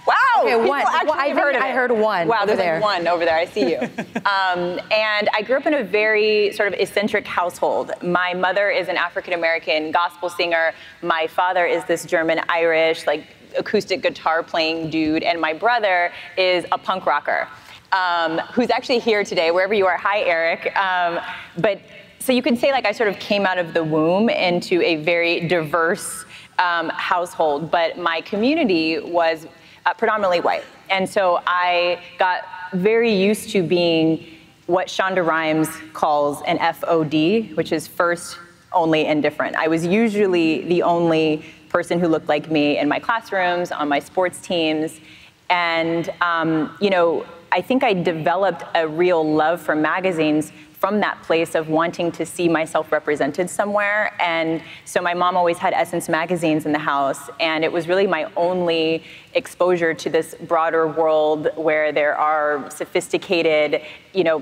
Wow.
Okay, one.
I
heard one.
Wow,
over
there's
there.
like one over there. I see you. And I grew up in a very sort of eccentric household. My mother is an African-American gospel singer. My father is this German-Irish, like acoustic guitar playing dude. And my brother is a punk rocker, who's actually here today, wherever you are. Hi, Eric. So you could say like I sort of came out of the womb into a very diverse household, but my community was predominantly white. And so I got very used to being what Shonda Rhimes calls an FOD, which is first, only, and different. I was usually the only person who looked like me in my classrooms, on my sports teams. And, I think I developed a real love for magazines from that place of wanting to see myself represented somewhere. And so my mom always had Essence magazines in the house, and it was really my only exposure to this broader world where there are sophisticated,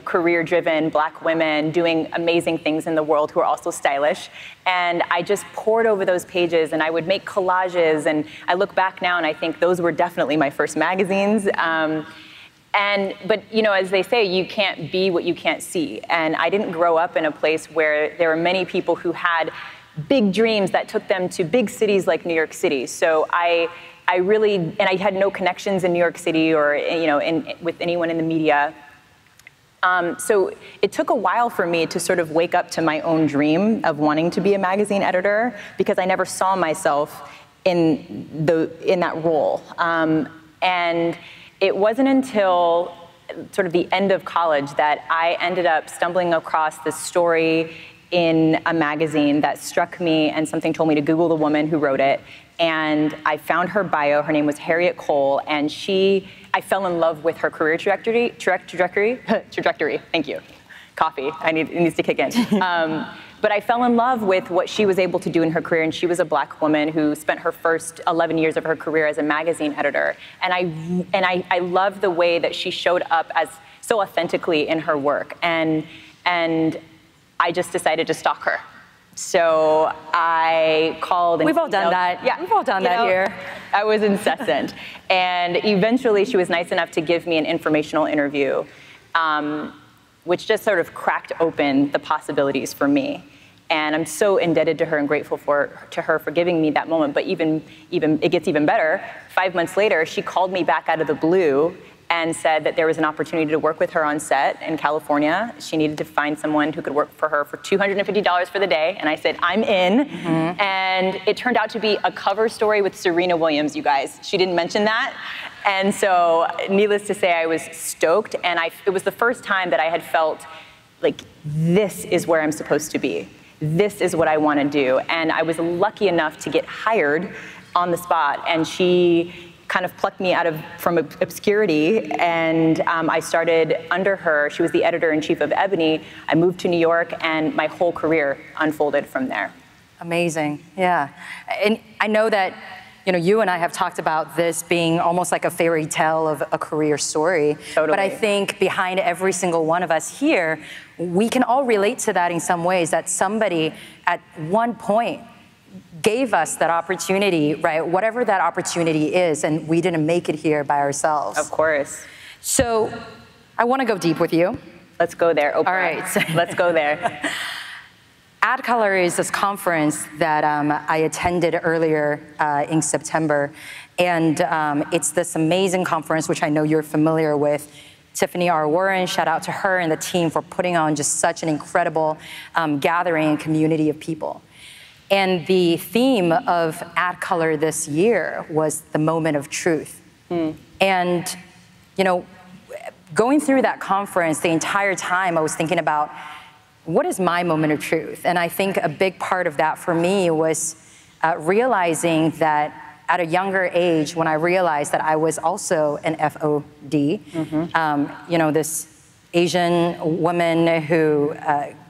career-driven Black women doing amazing things in the world who are also stylish. And I just poured over those pages, and I would make collages, and I look back now and I think those were definitely my first magazines. But as they say, you can't be what you can't see. And I didn't grow up in a place where there were many people who had big dreams that took them to big cities like New York City. So I had no connections in New York City or with anyone in the media. So it took a while for me to sort of wake up to my own dream of wanting to be a magazine editor, because I never saw myself in that role. And it wasn't until sort of the end of college that I ended up stumbling across this story in a magazine that struck me, and something told me to Google the woman who wrote it. And I found her bio. Her name was Harriet Cole, and I fell in love with her career trajectory. Thank you. Coffee. It needs to kick in. But I fell in love with what she was able to do in her career, and she was a Black woman who spent her first 11 years of her career as a magazine editor. And I loved the way that she showed up as so authentically in her work, and I just decided to stalk her. So I called and
We've all done that.
Yeah,
We've all done that here.
I was incessant, and eventually she was nice enough to give me an informational interview, which just sort of cracked open the possibilities for me. And I'm so indebted to her and grateful to her for giving me that moment. But even it gets even better. 5 months later, she called me back out of the blue and said that there was an opportunity to work with her on set in California. She needed to find someone who could work for her for $250 for the day. And I said, I'm in. Mm-hmm. And it turned out to be a cover story with Serena Williams, you guys. She didn't mention that. And so, needless to say, I was stoked. And it was the first time that I had felt like, this is where I'm supposed to be. This is what I want to do. And I was lucky enough to get hired on the spot. And she kind of plucked me from obscurity, and I started under her. She was the editor-in-chief of Ebony. I moved to New York, and my whole career unfolded from there.
Amazing, yeah. And I know that you and I have talked about this being almost like a fairy tale of a career story.
Totally.
But I think behind every single one of us here, we can all relate to that in some ways, that somebody at one point gave us that opportunity, right? Whatever that opportunity is, and we didn't make it here by ourselves.
Of course.
So I want to go deep with you.
Let's go there, Oprah.
All right.
Let's go there.
AdColor is this conference that I attended earlier in September. And it's this amazing conference, which I know you're familiar with. Tiffany R. Warren, shout out to her and the team for putting on just such an incredible gathering and community of people. And the theme of AdColor this year was the moment of truth. And, going through that conference, the entire time I was thinking about, what is my moment of truth? And I think a big part of that for me was realizing that at a younger age, when I realized that I was also an FOD, this Asian woman who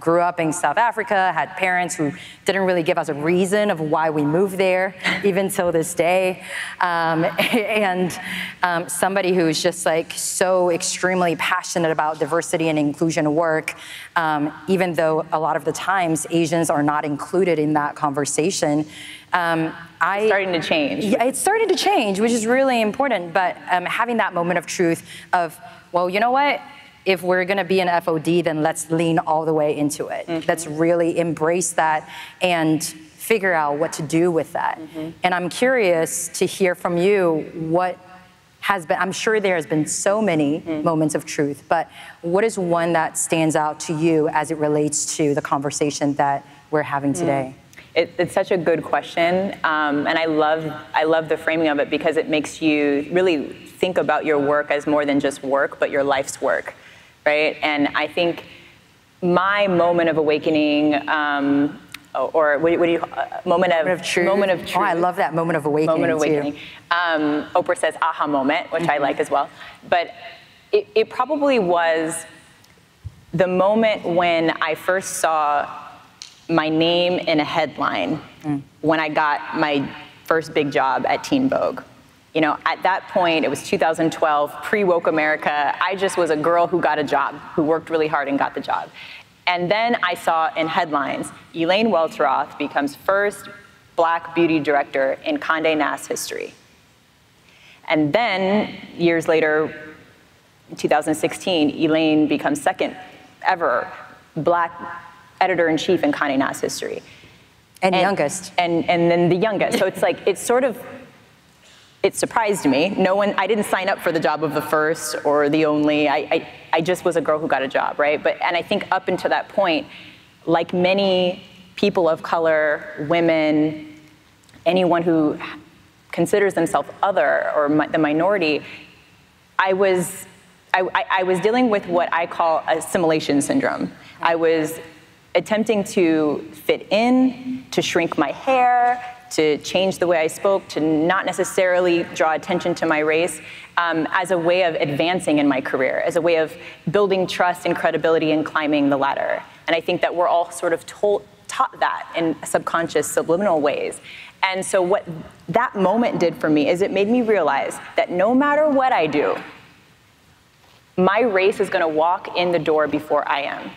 grew up in South Africa, had parents who didn't really give us a reason of why we moved there, even till this day. And somebody who's just like so extremely passionate about diversity and inclusion work, even though a lot of the times Asians are not included in that conversation.
It's starting to change.
Yeah, it's starting to change, which is really important. But having that moment of truth of, well, you know what? If we're going to be an FOD, then let's lean all the way into it. Let's really embrace that and figure out what to do with that. And I'm curious to hear from you what has been, I'm sure there has been so many moments of truth, but what is one that stands out to you as it relates to the conversation that we're having today?
It's such a good question, and I love the framing of it, because it makes you really think about your work as more than just work, but your life's work. Right? And I think my moment of awakening, or what do you moment of truth? Moment of truth.
Oh, I love that moment of awakening.
Moment of awakening.
Too.
Oprah says aha moment, which I like as well. But it probably was the moment when I first saw my name in a headline when I got my first big job at Teen Vogue. At that point, it was 2012, pre-woke America. I just was a girl who got a job, who worked really hard and got the job. And then I saw in headlines, Elaine Welteroth becomes first Black beauty director in Condé Nast history. And then, years later, in 2016, Elaine becomes second ever Black editor-in-chief in Condé Nast history.
And youngest.
And then the youngest. So it's like, it surprised me. I didn't sign up for the job of the first or the only. I I just was a girl who got a job, right? And I think up until that point, like many people of color, women, anyone who considers themselves other or the minority, I was dealing with what I call assimilation syndrome. I was attempting to fit in, to shrink my hair, to change the way I spoke, to not necessarily draw attention to my race, as a way of advancing in my career, as a way of building trust and credibility and climbing the ladder. And I think that we're all sort of taught that in subconscious, subliminal ways. And so what that moment did for me is it made me realize that no matter what I do, my race is gonna walk in the door before I am,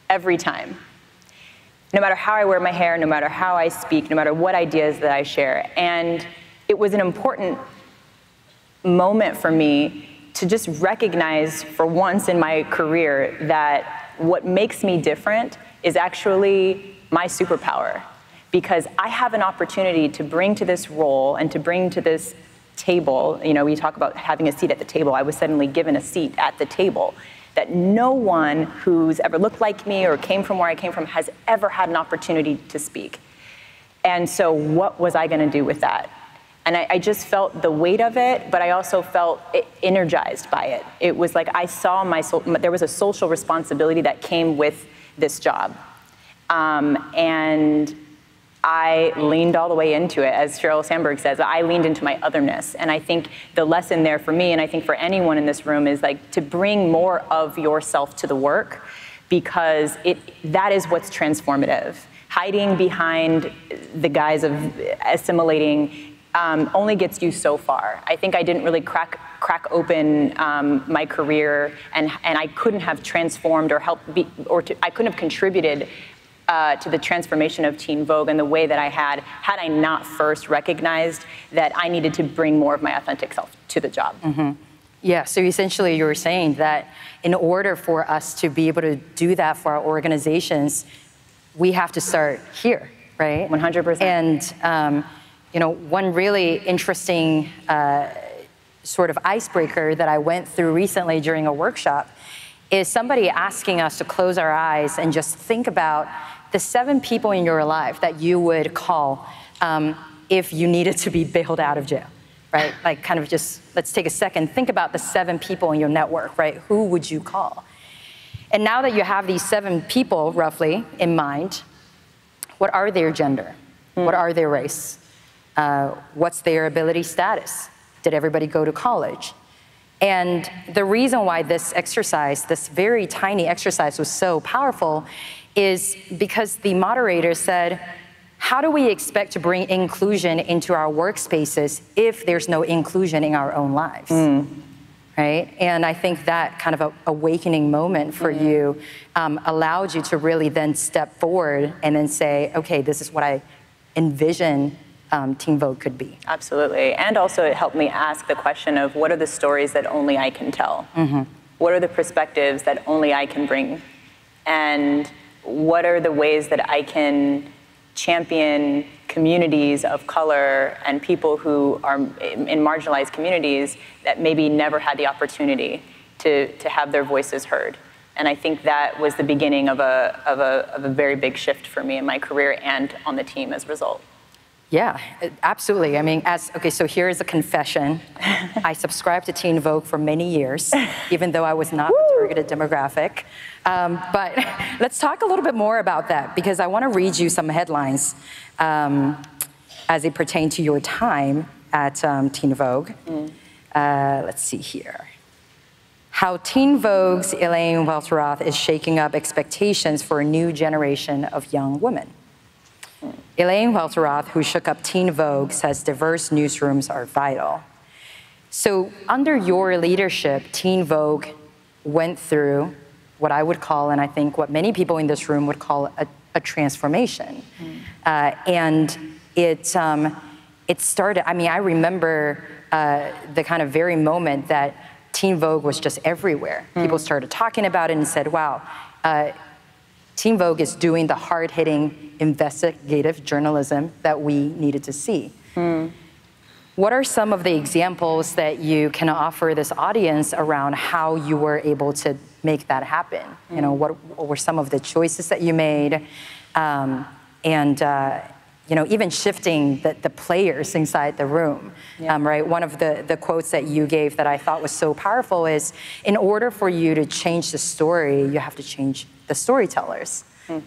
every time. No matter how I wear my hair, no matter how I speak, no matter what ideas that I share. And it was an important moment for me to just recognize for once in my career that what makes me different is actually my superpower. Because I have an opportunity to bring to this role and to bring to this table, you know, we talk about having a seat at the table. I was suddenly given a seat at the table that no one who's ever looked like me or came from where I came from has ever had an opportunity to speak. And so what was I gonna do with that? And I just felt the weight of it, but I also felt energized by it. It was like I saw there was a social responsibility that came with this job. And I leaned all the way into it. As Sheryl Sandberg says, I leaned into my otherness. And I think the lesson there for me, and I think for anyone in this room, is like to bring more of yourself to the work, because that is what's transformative. Hiding behind the guise of assimilating only gets you so far. I think I didn't really crack open my career, and I couldn't have transformed or I couldn't have contributed to the transformation of Teen Vogue in the way that I had I not first recognized that I needed to bring more of my authentic self to the job.
Mm-hmm. Yeah, so essentially you were saying that in order for us to be able to do that for our organizations, we have to start here, right?
100%.
And you know, one really interesting sort of icebreaker that I went through recently during a workshop is somebody asking us to close our eyes and just think about the 7 people in your life that you would call if you needed to be bailed out of jail, right? Like kind of just, let's take a second, think about the 7 people in your network, right? Who would you call? And now that you have these 7 people roughly in mind, what are their gender? What are their race? What's their ability status? Did everybody go to college? And the reason why this exercise, this very tiny exercise, was so powerful is because the moderator said, how do we expect to bring inclusion into our workspaces if there's no inclusion in our own lives? Right? And I think that kind of a awakening moment for you allowed you to really then step forward and then say, okay, this is what I envision Teen Vogue could be.
Absolutely. And also it helped me ask the question of what are the stories that only I can tell? What are the perspectives that only I can bring? And what are the ways that I can champion communities of color and people who are in marginalized communities that maybe never had the opportunity to have their voices heard? And I think that was the beginning of a very big shift for me in my career and on the team as a result.
Yeah, absolutely. I mean, okay, so here is a confession. I subscribed to Teen Vogue for many years, even though I was not the targeted demographic. But let's talk a little bit more about that, because I want to read you some headlines as it pertain to your time at Teen Vogue. Let's see here. How Teen Vogue's Elaine Welteroth is shaking up expectations for a new generation of young women. Elaine Welteroth, who shook up Teen Vogue, says diverse newsrooms are vital. So under your leadership, Teen Vogue went through what I would call, and I think what many people in this room would call, a transformation. And it started, I mean, I remember the kind of very moment that Teen Vogue was just everywhere. People started talking about it and said, wow, Teen Vogue is doing the hard-hitting investigative journalism that we needed to see. What are some of the examples that you can offer this audience around how you were able to make that happen? You know, what were some of the choices that you made? You know, even shifting the players inside the room, right? One of the quotes that you gave that I thought was so powerful is, in order for you to change the story, you have to change the storytellers.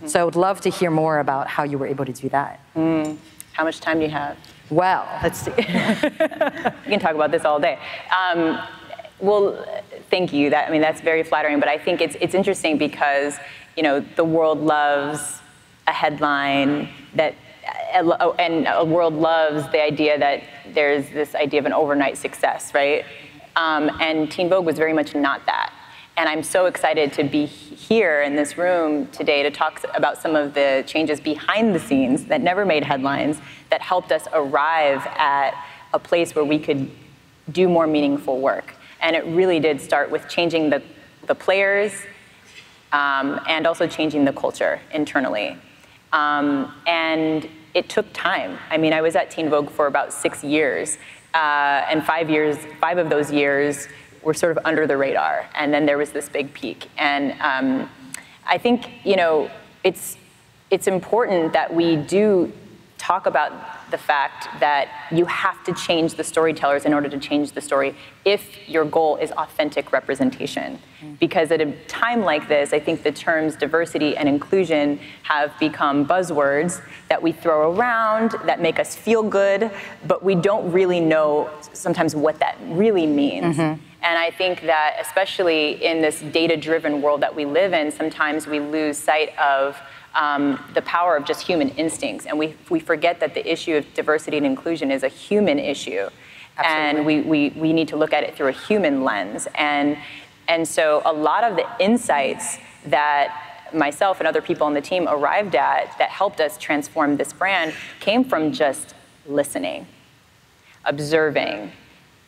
So I would love to hear more about how you were able to do that.
How much time do you have?
Well,
let's see. We can talk about this all day. Well, thank you. I mean, that's very flattering. But I think it's interesting because, you know, the world loves a headline that, and a world loves the idea that there's this idea of an overnight success, right? And Teen Vogue was very much not that. And I'm so excited to be here in this room today to talk about some of the changes behind the scenes that never made headlines, that helped us arrive at a place where we could do more meaningful work. And it really did start with changing the players and also changing the culture internally. And it took time. I mean, I was at Teen Vogue for about 6 years, and 5 of those years were sort of under the radar, and then there was this big peak. And I think, you know, it's important that we do talk about the fact that you have to change the storytellers in order to change the story if your goal is authentic representation. Because at a time like this, I think the terms diversity and inclusion have become buzzwords that we throw around, that make us feel good, but we don't really know sometimes what that really means. And I think that especially in this data-driven world that we live in, sometimes we lose sight of the power of just human instincts. And we forget that the issue of diversity and inclusion is a human issue. Absolutely. And we need to look at it through a human lens. And so a lot of the insights that myself and other people on the team arrived at that helped us transform this brand came from just listening, observing,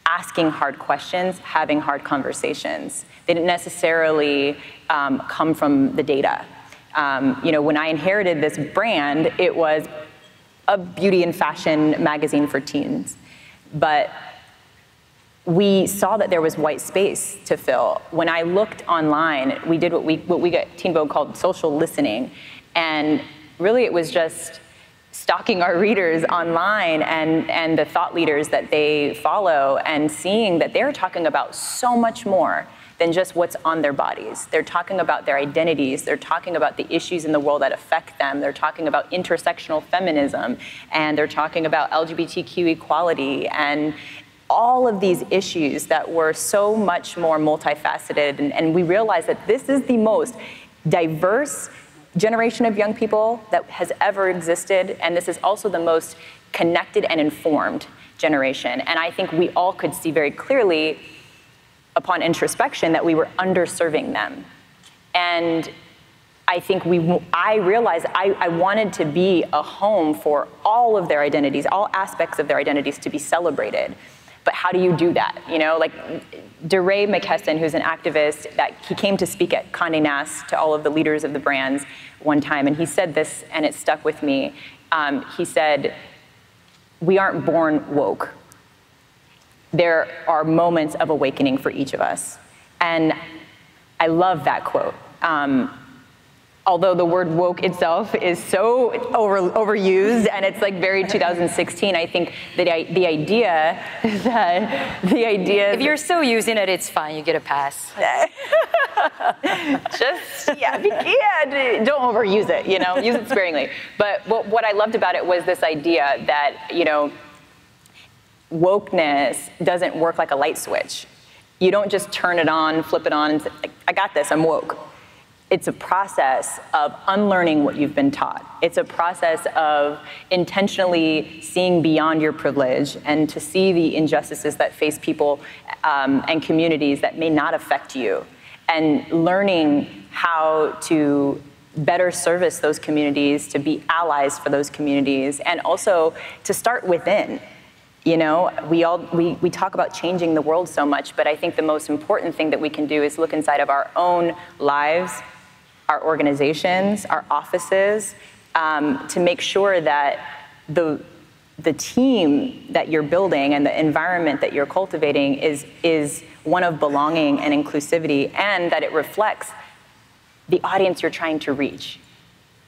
asking hard questions, having hard conversations. They didn't necessarily come from the data. You know, when I inherited this brand, it was a beauty and fashion magazine for teens. But we saw that there was white space to fill. When I looked online, we did what we at Teen Vogue called social listening. And really it was just stalking our readers online and the thought leaders that they follow and seeing that they're talking about so much more than just what's on their bodies. They're talking about their identities. They're talking about the issues in the world that affect them. They're talking about intersectional feminism, and they're talking about LGBTQ equality, and all of these issues that were so much more multifaceted. And we realized that this is the most diverse generation of young people that has ever existed, and this is also the most connected and informed generation. And I think we all could see very clearly upon introspection that we were underserving them. And I think I realized I wanted to be a home for all of their identities, all aspects of their identities to be celebrated. But how do you do that? You know, like DeRay McKesson, who's an activist, that he came to speak at Condé Nast to all of the leaders of the brands one time, and he said this, and it stuck with me. He said, "We aren't born woke. There are moments of awakening for each of us." And I love that quote. Although the word woke itself is so overused and it's like very 2016, I think that the idea
if you're still using it, it's fine. You get a pass.
Don't overuse it. You know, use it sparingly. But what I loved about it was this idea that, you know, wokeness doesn't work like a light switch. You don't just turn it on, flip it on, and say, "I got this. I'm woke." It's a process of unlearning what you've been taught. It's a process of intentionally seeing beyond your privilege and to see the injustices that face people and communities that may not affect you, and learning how to better service those communities, to be allies for those communities, and also to start within. You know, we talk about changing the world so much, but I think the most important thing that we can do is look inside of our own lives, our organizations, our offices, to make sure that the the team that you're building and the environment that you're cultivating is one of belonging and inclusivity, and that it reflects the audience you're trying to reach.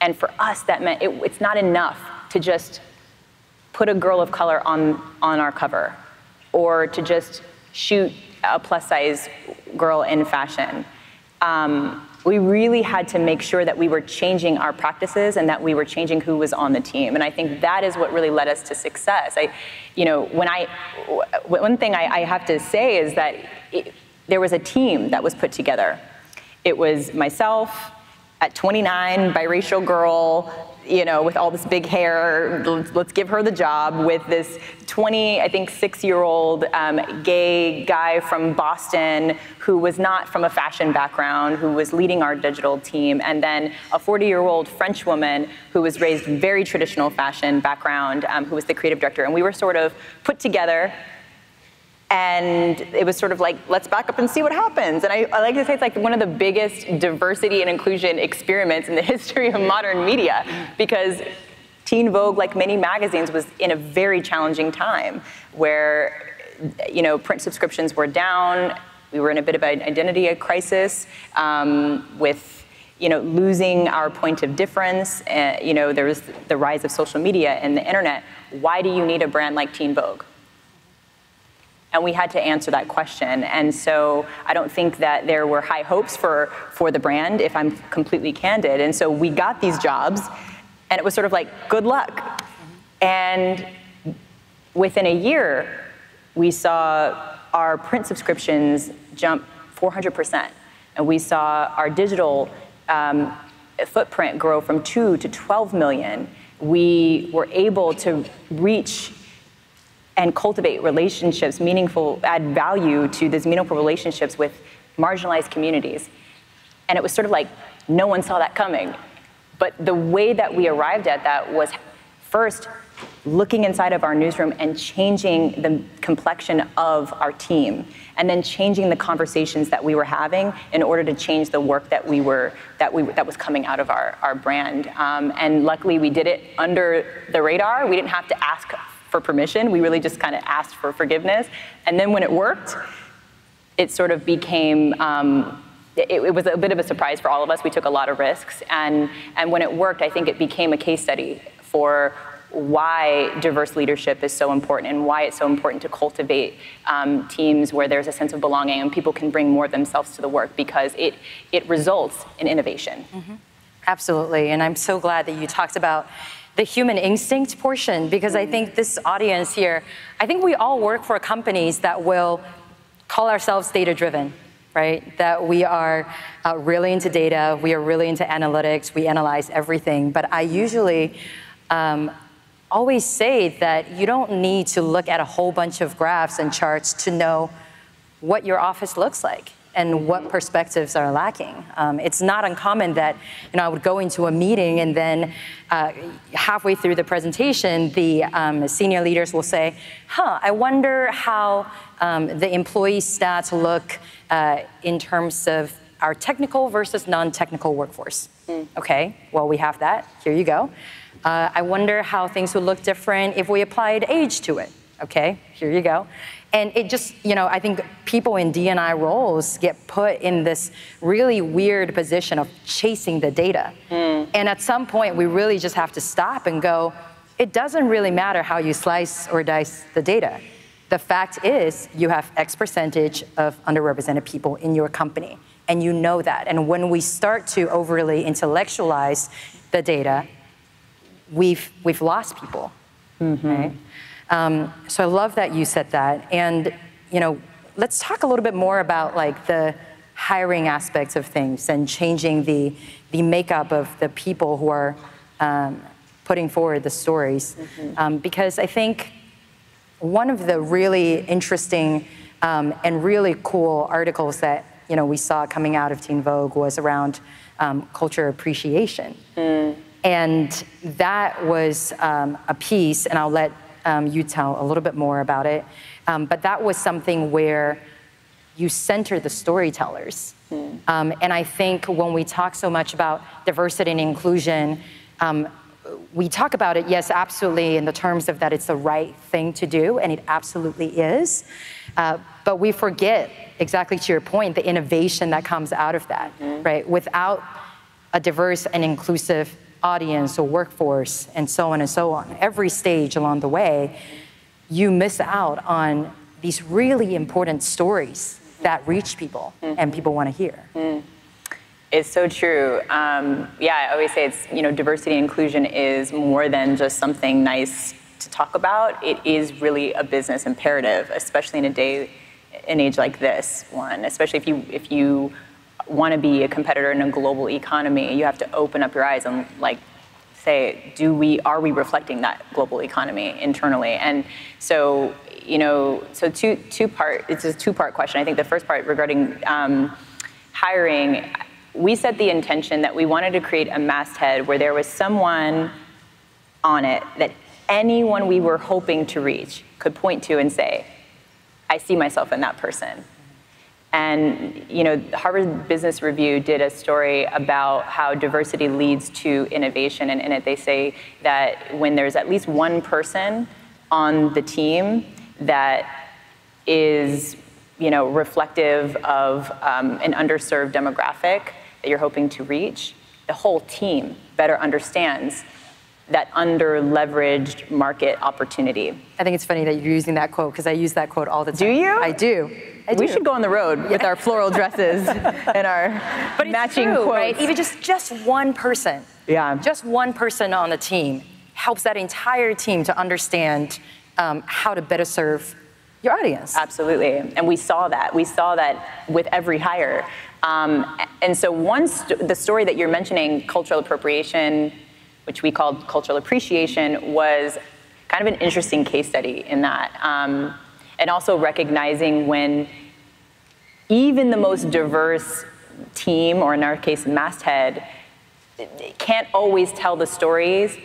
And for us, that meant it's not enough to just put a girl of color on our cover, or to just shoot a plus-size girl in fashion. We really had to make sure that we were changing our practices and that we were changing who was on the team. And I think that is what really led us to success. One thing I have to say is that there was a team that was put together. It was myself, at 29, biracial girl, with all this big hair, let's give her the job, with this 6-year-old gay guy from Boston who was not from a fashion background, who was leading our digital team, and then a 40-year-old French woman who was raised very traditional fashion background, who was the creative director. And we were sort of put together, and it was sort of like, let's back up and see what happens. And I like to say it's like one of the biggest diversity and inclusion experiments in the history of modern media, because Teen Vogue, like many magazines, was in a very challenging time where, print subscriptions were down. We were in a bit of an identity crisis with, losing our point of difference. There was the rise of social media and the internet. Why do you need a brand like Teen Vogue? And we had to answer that question. And so I don't think that there were high hopes for the brand, if I'm completely candid. And so we got these jobs, and it was sort of like, good luck. And within a year, we saw our print subscriptions jump 400%. And we saw our digital footprint grow from 2 to 12 million. We were able to reach and cultivate relationships, add value to these meaningful relationships with marginalized communities. And it was sort of like, no one saw that coming. But the way that we arrived at that was first looking inside of our newsroom and changing the complexion of our team, and then changing the conversations that we were having in order to change the work that was coming out of our brand. And luckily we did it under the radar. We didn't have to ask for permission. We really just kind of asked for forgiveness. And then when it worked, it sort of became, it was a bit of a surprise for all of us. We took a lot of risks. And when it worked, I think it became a case study for why diverse leadership is so important, and why it's so important to cultivate teams where there's a sense of belonging and people can bring more of themselves to the work, because it results in innovation.
Mm-hmm. Absolutely. And I'm so glad that you talked about the human instinct portion, because I think this audience here, I think we all work for companies that will call ourselves data-driven, right? That we are really into data, we are really into analytics, we analyze everything. But I usually always say that you don't need to look at a whole bunch of graphs and charts to know what your office looks like and what perspectives are lacking. It's not uncommon that I would go into a meeting, and then halfway through the presentation, the senior leaders will say, I wonder how the employee stats look in terms of our technical versus non-technical workforce. Okay, well, we have that. Here you go. I wonder how things would look different if we applied age to it. Okay, here you go. And it just, I think people in D&I roles get put in this really weird position of chasing the data. And at some point, we really just have to stop and go, it doesn't really matter how you slice or dice the data. The fact is, you have X percentage of underrepresented people in your company, and you know that. And when we start to overly intellectualize the data, we've lost people, right? So I love that you said that. And, let's talk a little bit more about like the hiring aspects of things and changing the makeup of the people who are putting forward the stories. Because I think one of the really interesting and really cool articles that, we saw coming out of Teen Vogue was around culture appreciation. And that was a piece, and I'll let you tell a little bit more about it. But that was something where you center the storytellers. And I think when we talk so much about diversity and inclusion, we talk about it, yes, absolutely, in the terms of that it's the right thing to do, and it absolutely is. But we forget, exactly to your point, the innovation that comes out of that, right? Without a diverse and inclusive audience or workforce and so on, every stage along the way, you miss out on these really important stories that reach people and people want to hear.
It's so true. I always say it's, diversity and inclusion is more than just something nice to talk about. It is really a business imperative, especially in an age like this one, especially if you want to be a competitor in a global economy, you have to open up your eyes and say, are we reflecting that global economy internally? And so, it's a two-part question. I think the first part regarding hiring, we set the intention that we wanted to create a masthead where there was someone on it that anyone we were hoping to reach could point to and say, I see myself in that person. And Harvard Business Review did a story about how diversity leads to innovation, and in it they say that when there's at least one person on the team that is reflective of an underserved demographic that you're hoping to reach, the whole team better understands that under-leveraged market opportunity.
I think it's funny that you're using that quote, because I use that quote all the time.
Do you?
I do.
We should go on the road with our floral dresses and our matching
true,
quotes.
Right? Even just one person.
Yeah.
Just one person on the team helps that entire team to understand how to better serve your audience.
Absolutely. And we saw that. We saw that with every hire. And so the story that you're mentioning, cultural appropriation, which we called cultural appreciation, was kind of an interesting case study in that. And also recognizing when even the most diverse team, or in our case, masthead, can't always tell the stories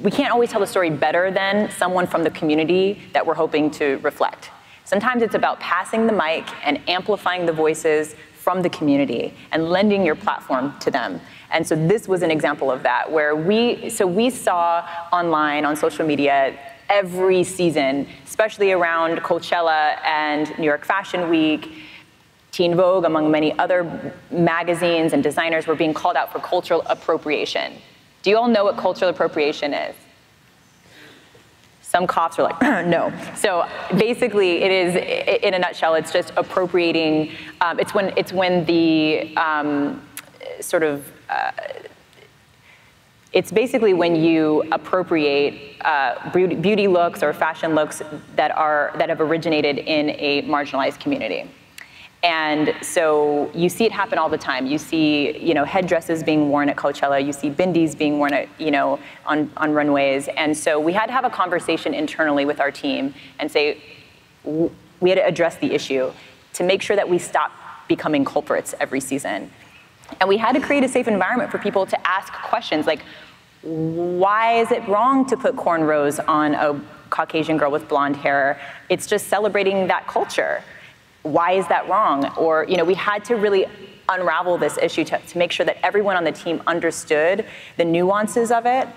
we can't always tell the story better than someone from the community that we're hoping to reflect. Sometimes it's about passing the mic and amplifying the voices from the community and lending your platform to them. And so this was an example of that, where we saw online on social media every season, especially around Coachella and New York Fashion Week, Teen Vogue, among many other magazines and designers, were being called out for cultural appropriation. Do you all know what cultural appropriation is? Some cops are like, no. So basically, it is, in a nutshell, it's just appropriating. It's when the it's basically when you appropriate beauty looks or fashion looks that have originated in a marginalized community. And so you see it happen all the time. You see, headdresses being worn at Coachella. You see bindis being worn at, on runways. And so we had to have a conversation internally with our team and say, we had to address the issue to make sure that we stop becoming culprits every season. And we had to create a safe environment for people to ask questions like, why is it wrong to put cornrows on a Caucasian girl with blonde hair? It's just celebrating that culture. Why is that wrong? Or, we had to really unravel this issue to make sure that everyone on the team understood the nuances of it,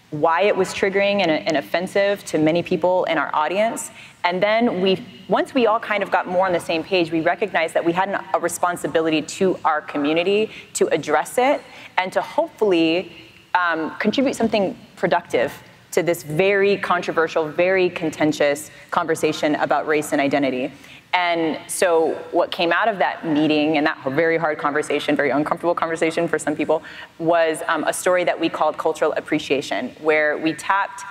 why it was triggering and offensive to many people in our audience. And then once we all kind of got more on the same page, we recognized that we had a responsibility to our community to address it and to hopefully contribute something productive to this very controversial, very contentious conversation about race and identity. And so what came out of that meeting and that very hard conversation, very uncomfortable conversation for some people, was a story that we called cultural appreciation, where we tapped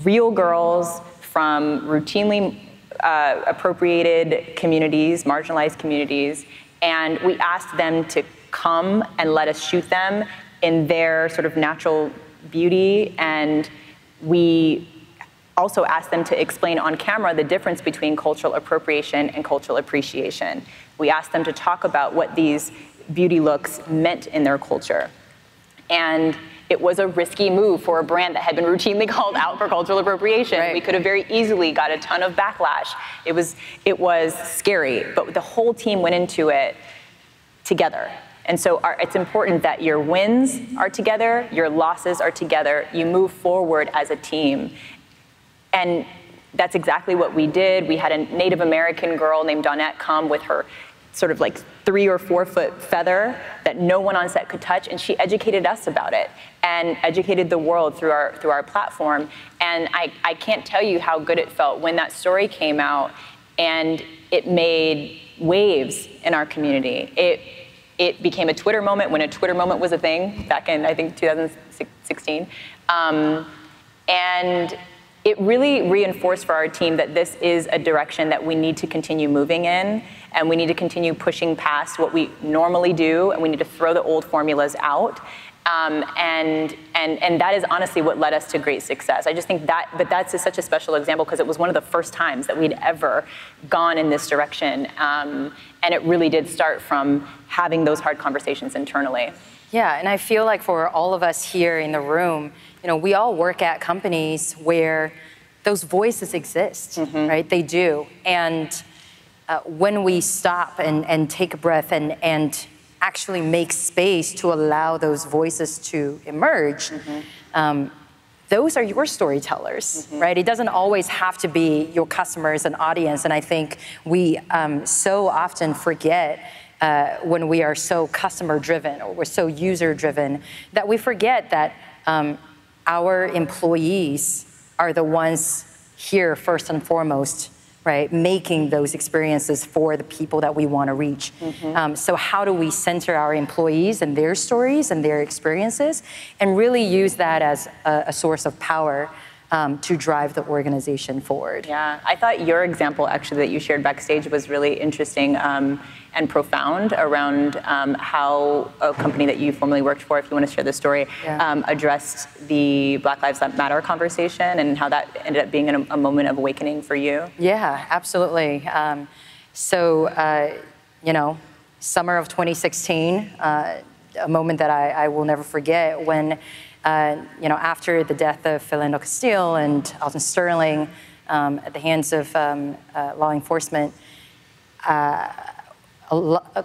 real girls from routinely appropriated communities, marginalized communities, and we asked them to come and let us shoot them in their sort of natural beauty, and we also asked them to explain on camera the difference between cultural appropriation and cultural appreciation. We asked them to talk about what these beauty looks meant in their culture. And it was a risky move for a brand that had been routinely called out for cultural appropriation. Right. We could have very easily got a ton of backlash. It was scary, but the whole team went into it together. And so it's important that your wins are together, your losses are together, you move forward as a team. And that's exactly what we did. We had a Native American girl named Dawnette come with her sort of like 3 or 4 foot feather that no one on set could touch, and she educated us about it and educated the world through our platform. And I can't tell you how good it felt when that story came out and it made waves in our community. It became a Twitter moment when a Twitter moment was a thing back in, I think, 2016. And it really reinforced for our team that this is a direction that we need to continue moving in, and we need to continue pushing past what we normally do, and we need to throw the old formulas out. And that is honestly what led us to great success. I just think but that's such a special example because it was one of the first times that we'd ever gone in this direction. And it really did start from having those hard conversations internally.
Yeah, and I feel like for all of us here in the room, we all work at companies where those voices exist, right? They do. And when we stop and take a breath and actually make space to allow those voices to emerge, those are your storytellers, right? It doesn't always have to be your customers and audience. And I think we so often forget when we are so customer driven or we're so user driven that we forget that our employees are the ones here first and foremost, right, making those experiences for the people that we want to reach. So how do we center our employees and their stories and their experiences and really use that as a source of power to drive the organization forward?
Yeah, I thought your example actually that you shared backstage was really interesting and profound around how a company that you formerly worked for, if you want to share the story, addressed the Black Lives Matter conversation and how that ended up being a moment of awakening for you.
Yeah, absolutely. Summer of 2016, a moment that I will never forget when, after the death of Philando Castile and Alton Sterling at the hands of law enforcement,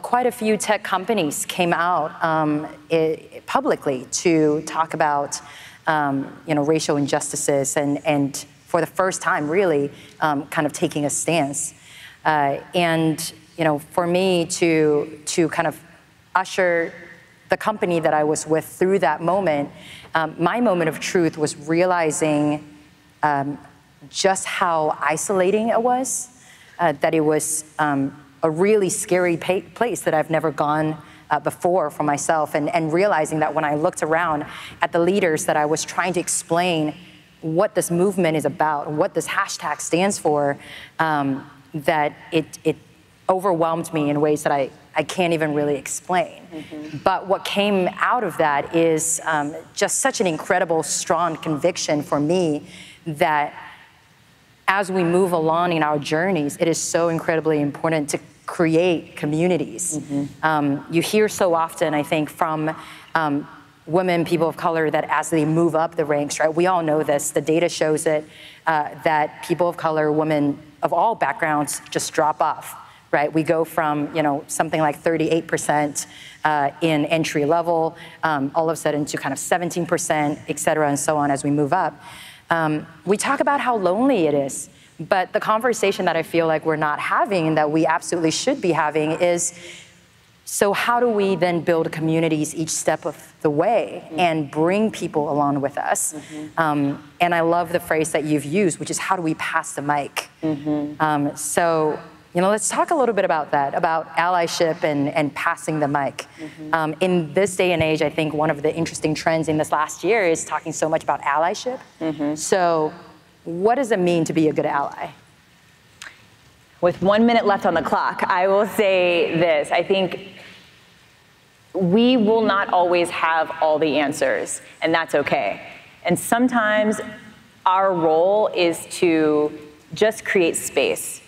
quite a few tech companies came out publicly to talk about racial injustices and for the first time really kind of taking a stance. For me to kind of usher the company that I was with through that moment, my moment of truth was realizing just how isolating it was, that it was a really scary place that I've never gone before for myself, and realizing that when I looked around at the leaders that I was trying to explain what this movement is about, what this hashtag stands for, that it overwhelmed me in ways that I can't even really explain. But what came out of that is just such an incredible, strong conviction for me that as we move along in our journeys, it is so incredibly important to create communities. You hear so often, I think, from women, people of color, that as they move up the ranks, right? We all know this. The data shows it, that people of color, women of all backgrounds, just drop off, right? We go from, something like 38% in entry level, all of a sudden to kind of 17%, et cetera, and so on as we move up. We talk about how lonely it is, but the conversation that I feel like we're not having and that we absolutely should be having is, so how do we then build communities each step of the way and bring people along with us? And I love the phrase that you've used, which is how do we pass the mic? Let's talk a little bit about that, about allyship and passing the mic. In this day and age, I think one of the interesting trends in this last year is talking so much about allyship. So what does it mean to be a good ally?
With 1 minute left on the clock, I will say this. I think we will not always have all the answers, and that's okay. And sometimes our role is to just create space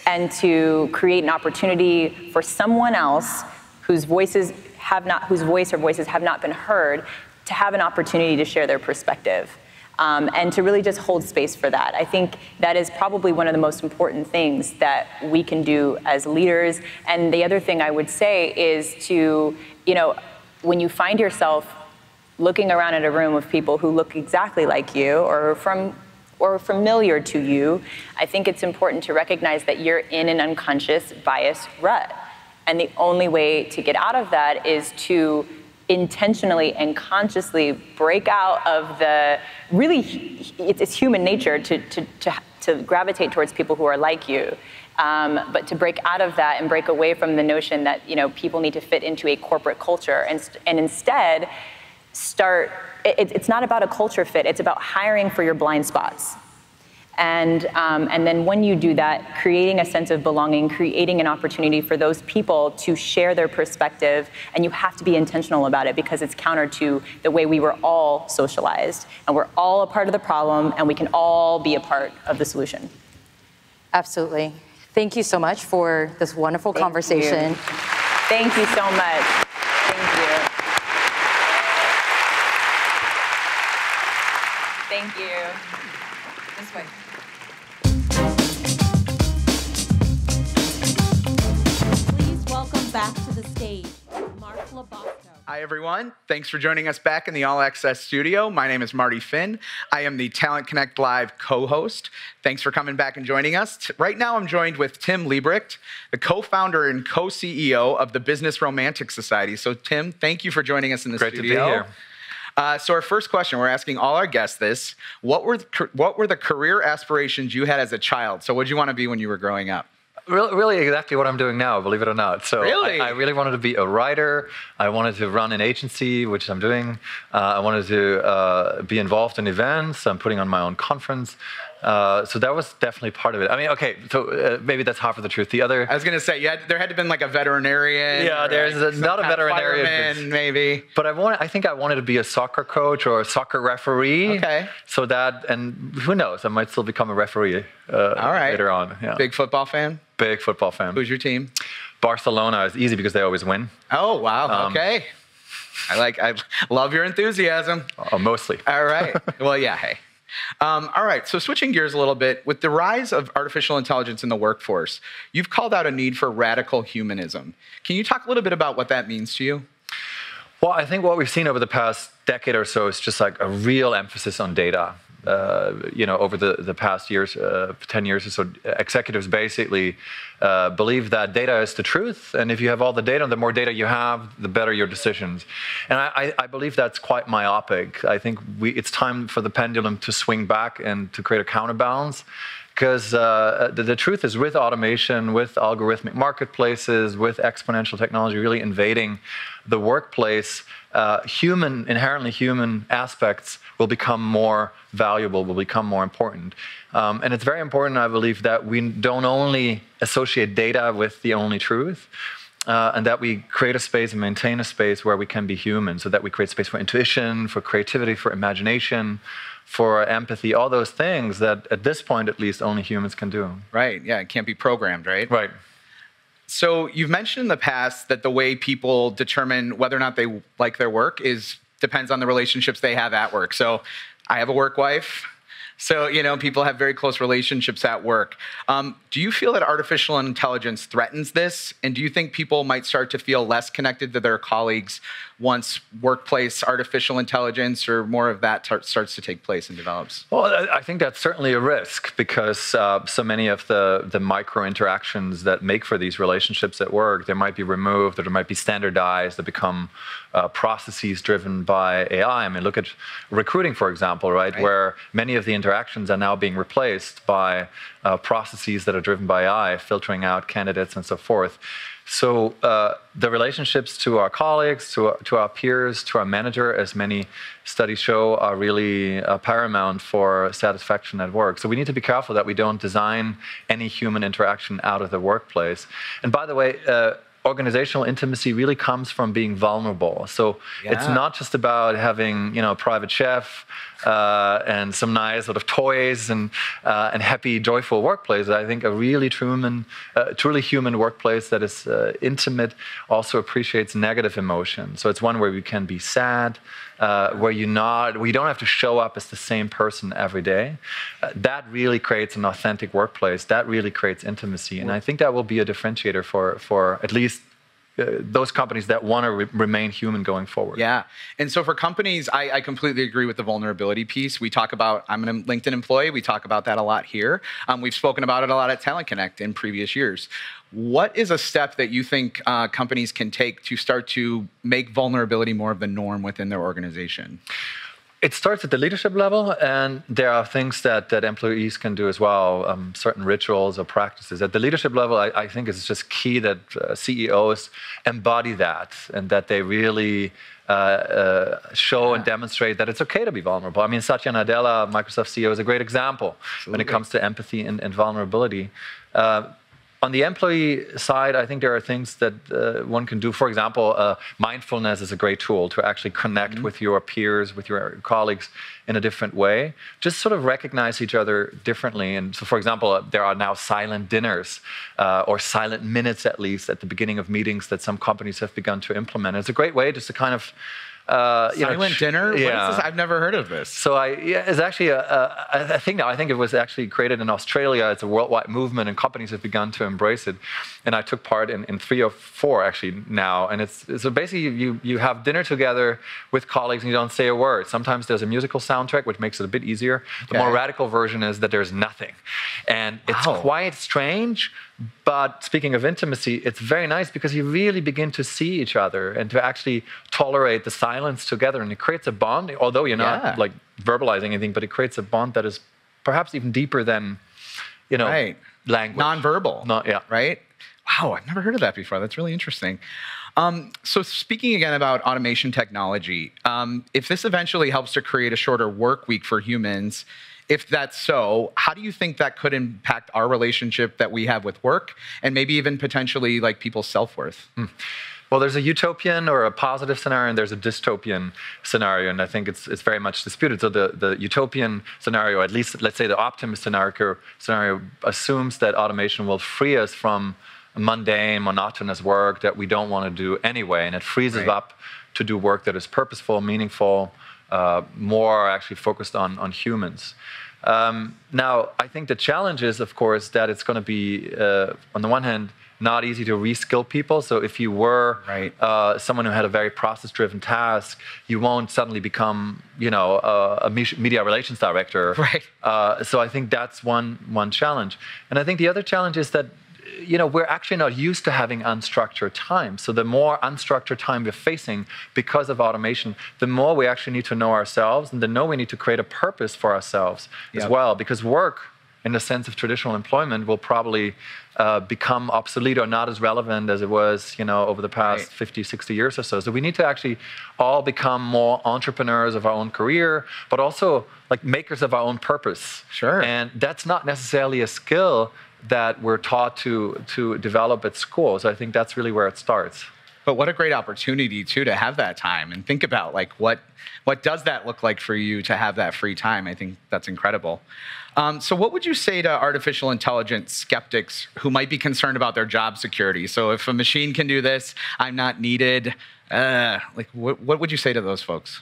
and to create an opportunity for someone else whose voice or voices have not been heard to have an opportunity to share their perspective. and to really just hold space for that. I think that is probably one of the most important things that we can do as leaders. And the other thing I would say is to, when you find yourself looking around at a room of people who look exactly like you or familiar to you, I think it's important to recognize that you're in an unconscious bias rut. And the only way to get out of that is to intentionally and consciously break out of the it's human nature to gravitate towards people who are like you. But to break out of that and break away from the notion that people need to fit into a corporate culture and instead start, it's not about a culture fit, it's about hiring for your blind spots. And then when you do that, creating a sense of belonging, creating an opportunity for those people to share their perspective, and you have to be intentional about it because it's counter to the way we were all socialized. And we're all a part of the problem, and we can all be a part of the solution.
Absolutely. Thank you so much for this wonderful conversation.
Thank you so much. Thank you. Thank you. This way.
Please welcome back to the stage, Mark Labasto.
Hi, everyone. Thanks for joining us back in the All Access studio. My name is Marty Finn. I am the Talent Connect Live co-host. Thanks for coming back and joining us. Right now, I'm joined with Tim Liebrecht, the co-founder and co-CEO of the Business Romantic Society. So, Tim, thank you for joining us in the studio.
Great to be here.
So our first question, we're asking all our guests this. What were the career aspirations you had as a child? So what did you want to be when you were growing up?
Really exactly what I'm doing now, believe it or not. So
really?
I really wanted to be a writer. I wanted to run an agency, which I'm doing. I wanted to be involved in events. I'm putting on my own conference. So that was definitely part of it. I mean, okay, so maybe that's half of the truth. The other...
I was going to say, there had to have been like a veterinarian.
Yeah, there's not a veterinarian.
Fireman, maybe.
But I think I wanted to be a soccer coach or a soccer referee.
Okay.
So that, and who knows, I might still become a referee later on. Yeah.
Big football fan?
Big football fan.
Who's your team?
Barcelona is easy because they always win.
Oh, wow. Okay. I love your enthusiasm.
Mostly.
All right. Well, yeah, hey. All right, so switching gears a little bit, with the rise of artificial intelligence in the workforce, you've called out a need for radical humanism. Can you talk a little bit about what that means to you?
Well, I think what we've seen over the past decade or so is just like a real emphasis on data. Over the past years, 10 years or so, executives basically believe that data is the truth. And if you have all the data, the more data you have, the better your decisions. And I believe that's quite myopic. I think it's time for the pendulum to swing back and to create a counterbalance. Because the truth is, with automation, with algorithmic marketplaces, with exponential technology really invading the workplace, inherently human aspects will become more valuable, will become more important. And it's very important, I believe, that we don't only associate data with the only truth, and that we create a space and maintain a space where we can be human, so that we create space for intuition, for creativity, for imagination, for empathy, all those things that at this point, at least, only humans can do.
Right, yeah, it can't be programmed, right?
Right.
So you've mentioned in the past that the way people determine whether or not they like their work depends on the relationships they have at work. So I have a work wife. So, people have very close relationships at work. Do you feel that artificial intelligence threatens this? And do you think people might start to feel less connected to their colleagues once workplace artificial intelligence or more of that starts to take place and develops?
Well, I think that's certainly a risk because so many of the micro interactions that make for these relationships at work, they might be removed or they might be standardized, they become processes driven by AI. I mean, look at recruiting, for example, right? Where many of the interactions are now being replaced by processes that are driven by AI, filtering out candidates and so forth. So the relationships to our colleagues, to our peers, to our manager, as many studies show, are really paramount for satisfaction at work. So we need to be careful that we don't design any human interaction out of the workplace. And by the way, organizational intimacy really comes from being vulnerable. So it's not just about having, a private chef and some nice sort of toys and happy, joyful workplace. I think a really truly human workplace that is intimate also appreciates negative emotion. So it's one where we can be sad, where you don't have to show up as the same person every day. That really creates an authentic workplace. That really creates intimacy. And I think that will be a differentiator for at least those companies that want to remain human going forward.
Yeah. And so for companies, I completely agree with the vulnerability piece. We talk about, I'm a LinkedIn employee. We talk about that a lot here. We've spoken about it a lot at Talent Connect in previous years. What is a step that you think companies can take to start to make vulnerability more of the norm within their organization?
It starts at the leadership level, and there are things that employees can do as well, certain rituals or practices. At the leadership level, I think it's just key that CEOs embody that and that they really show and demonstrate that it's okay to be vulnerable. I mean, Satya Nadella, Microsoft CEO, is a great example when it comes to empathy and vulnerability. On the employee side, I think there are things that one can do. For example, mindfulness is a great tool to actually connect with your peers, with your colleagues in a different way. Just sort of recognize each other differently. And so, for example, there are now silent dinners or silent minutes, at least, at the beginning of meetings that some companies have begun to implement. It's a great way just to kind of
silent dinner? What is this? I've never heard of this.
So it's actually a thing now. I think it was actually created in Australia. It's a worldwide movement, and companies have begun to embrace it. And I took part in 3 or 4 actually now. And it's so basically you have dinner together with colleagues and you don't say a word. Sometimes there's a musical soundtrack, which makes it a bit easier. The more radical version is that there's nothing. And it's quite strange. But speaking of intimacy, it's very nice because you really begin to see each other and to actually tolerate the silence together. And it creates a bond, although you're not like verbalizing anything, but it creates a bond that is perhaps even deeper than, language.
Nonverbal. Right? Wow, I've never heard of that before. That's really interesting. So speaking again about automation technology, if this eventually helps to create a shorter work week for humans, if that's so, how do you think that could impact our relationship that we have with work and maybe even potentially like people's self-worth?
Well, there's a utopian or a positive scenario, and there's a dystopian scenario, and I think it's very much disputed. So the utopian scenario, at least let's say the optimist scenario assumes that automation will free us from mundane, monotonous work that we don't want to do anyway, and it frees us up to do work that is purposeful, meaningful, more actually focused on humans. Now, I think the challenge is, of course, that it's going to be, on the one hand, not easy to reskill people. So if you were someone who had a very process-driven task, you won't suddenly become, a media relations director. So I think that's one challenge. And I think the other challenge is that we're actually not used to having unstructured time. So the more unstructured time we're facing because of automation, the more we actually need to know ourselves, and the more we need to create a purpose for ourselves as well. Because work, in the sense of traditional employment, will probably become obsolete or not as relevant as it was, over the past 50, 60 years or so. So we need to actually all become more entrepreneurs of our own career, but also like makers of our own purpose. And that's not necessarily a skill that we're taught to develop at school. So I think that's really where it starts.
But what a great opportunity too to have that time and think about like what does that look like for you to have that free time? I think that's incredible. So what would you say to artificial intelligence skeptics who might be concerned about their job security? So if a machine can do this, I'm not needed. What would you say to those folks?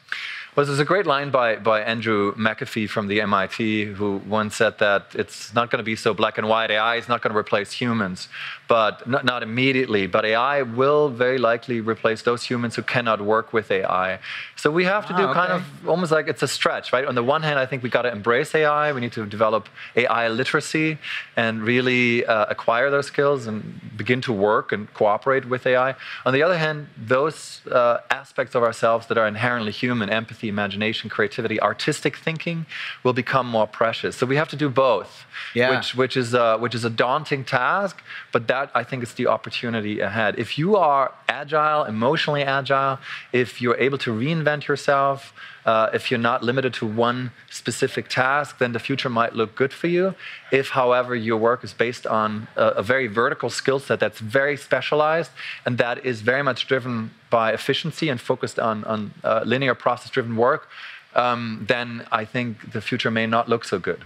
Well, there's a great line by Andrew McAfee from the MIT, who once said that it's not going to be so black and white. AI is not going to replace humans, but not immediately. But AI will very likely replace those humans who cannot work with AI. So we have to do kind of almost like it's a stretch, right? On the one hand, I think we got to embrace AI. We need to develop AI literacy and really acquire those skills and begin to work and cooperate with AI. On the other hand, those aspects of ourselves that are inherently human, empathy, imagination, creativity, artistic thinking, will become more precious. So we have to do both, which is a daunting task, but that I think is the opportunity ahead. If you are agile, emotionally agile, if you're able to reinvent yourself, If you're not limited to one specific task, then the future might look good for you. If, however, your work is based on a very vertical skill set that's very specialized and that is very much driven by efficiency and focused on linear process-driven work, then I think the future may not look so good.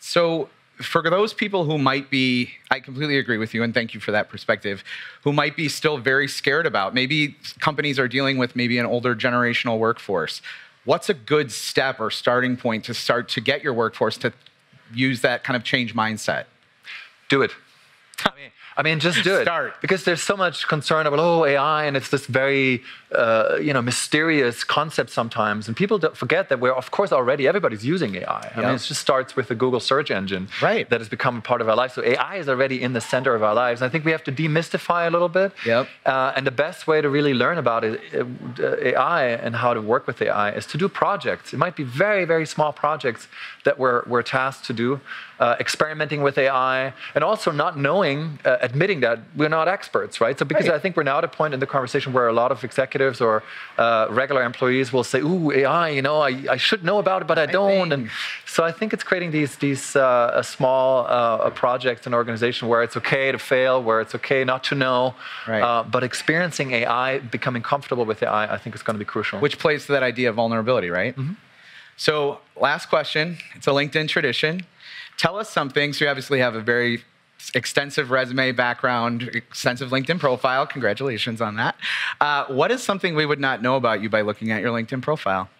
So for those people who might be, I completely agree with you, and thank you for that perspective, who might be still very scared about, maybe companies are dealing with maybe an older generational workforce. What's a good step or starting point to start to get your workforce to use that kind of change mindset?
Do it. I mean, just do it.
Start.
Because there's so much concern about, oh, AI, and it's this very, mysterious concept sometimes. And people don't forget that we're, of course, already, everybody's using AI. I mean, it just starts with the Google search engine that has become a part of our life. So AI is already in the center of our lives. And I think we have to demystify a little bit. And the best way to really learn about AI and how to work with AI is to do projects. It might be very, very small projects that we're tasked to do. Experimenting with AI, and also not knowing, admitting that we're not experts, right? So because I think we're now at a point in the conversation where a lot of executives or regular employees will say, ooh, AI, I should know about it, but I don't. And so I think it's creating these small projects and organization where it's okay to fail, where it's okay not to know, but experiencing AI, becoming comfortable with AI, I think is going to be crucial.
Which plays to that idea of vulnerability, right? So last question, it's a LinkedIn tradition. Tell us something. So you obviously have a very extensive resume background, extensive LinkedIn profile. Congratulations on that. What is something we would not know about you by looking at your LinkedIn profile?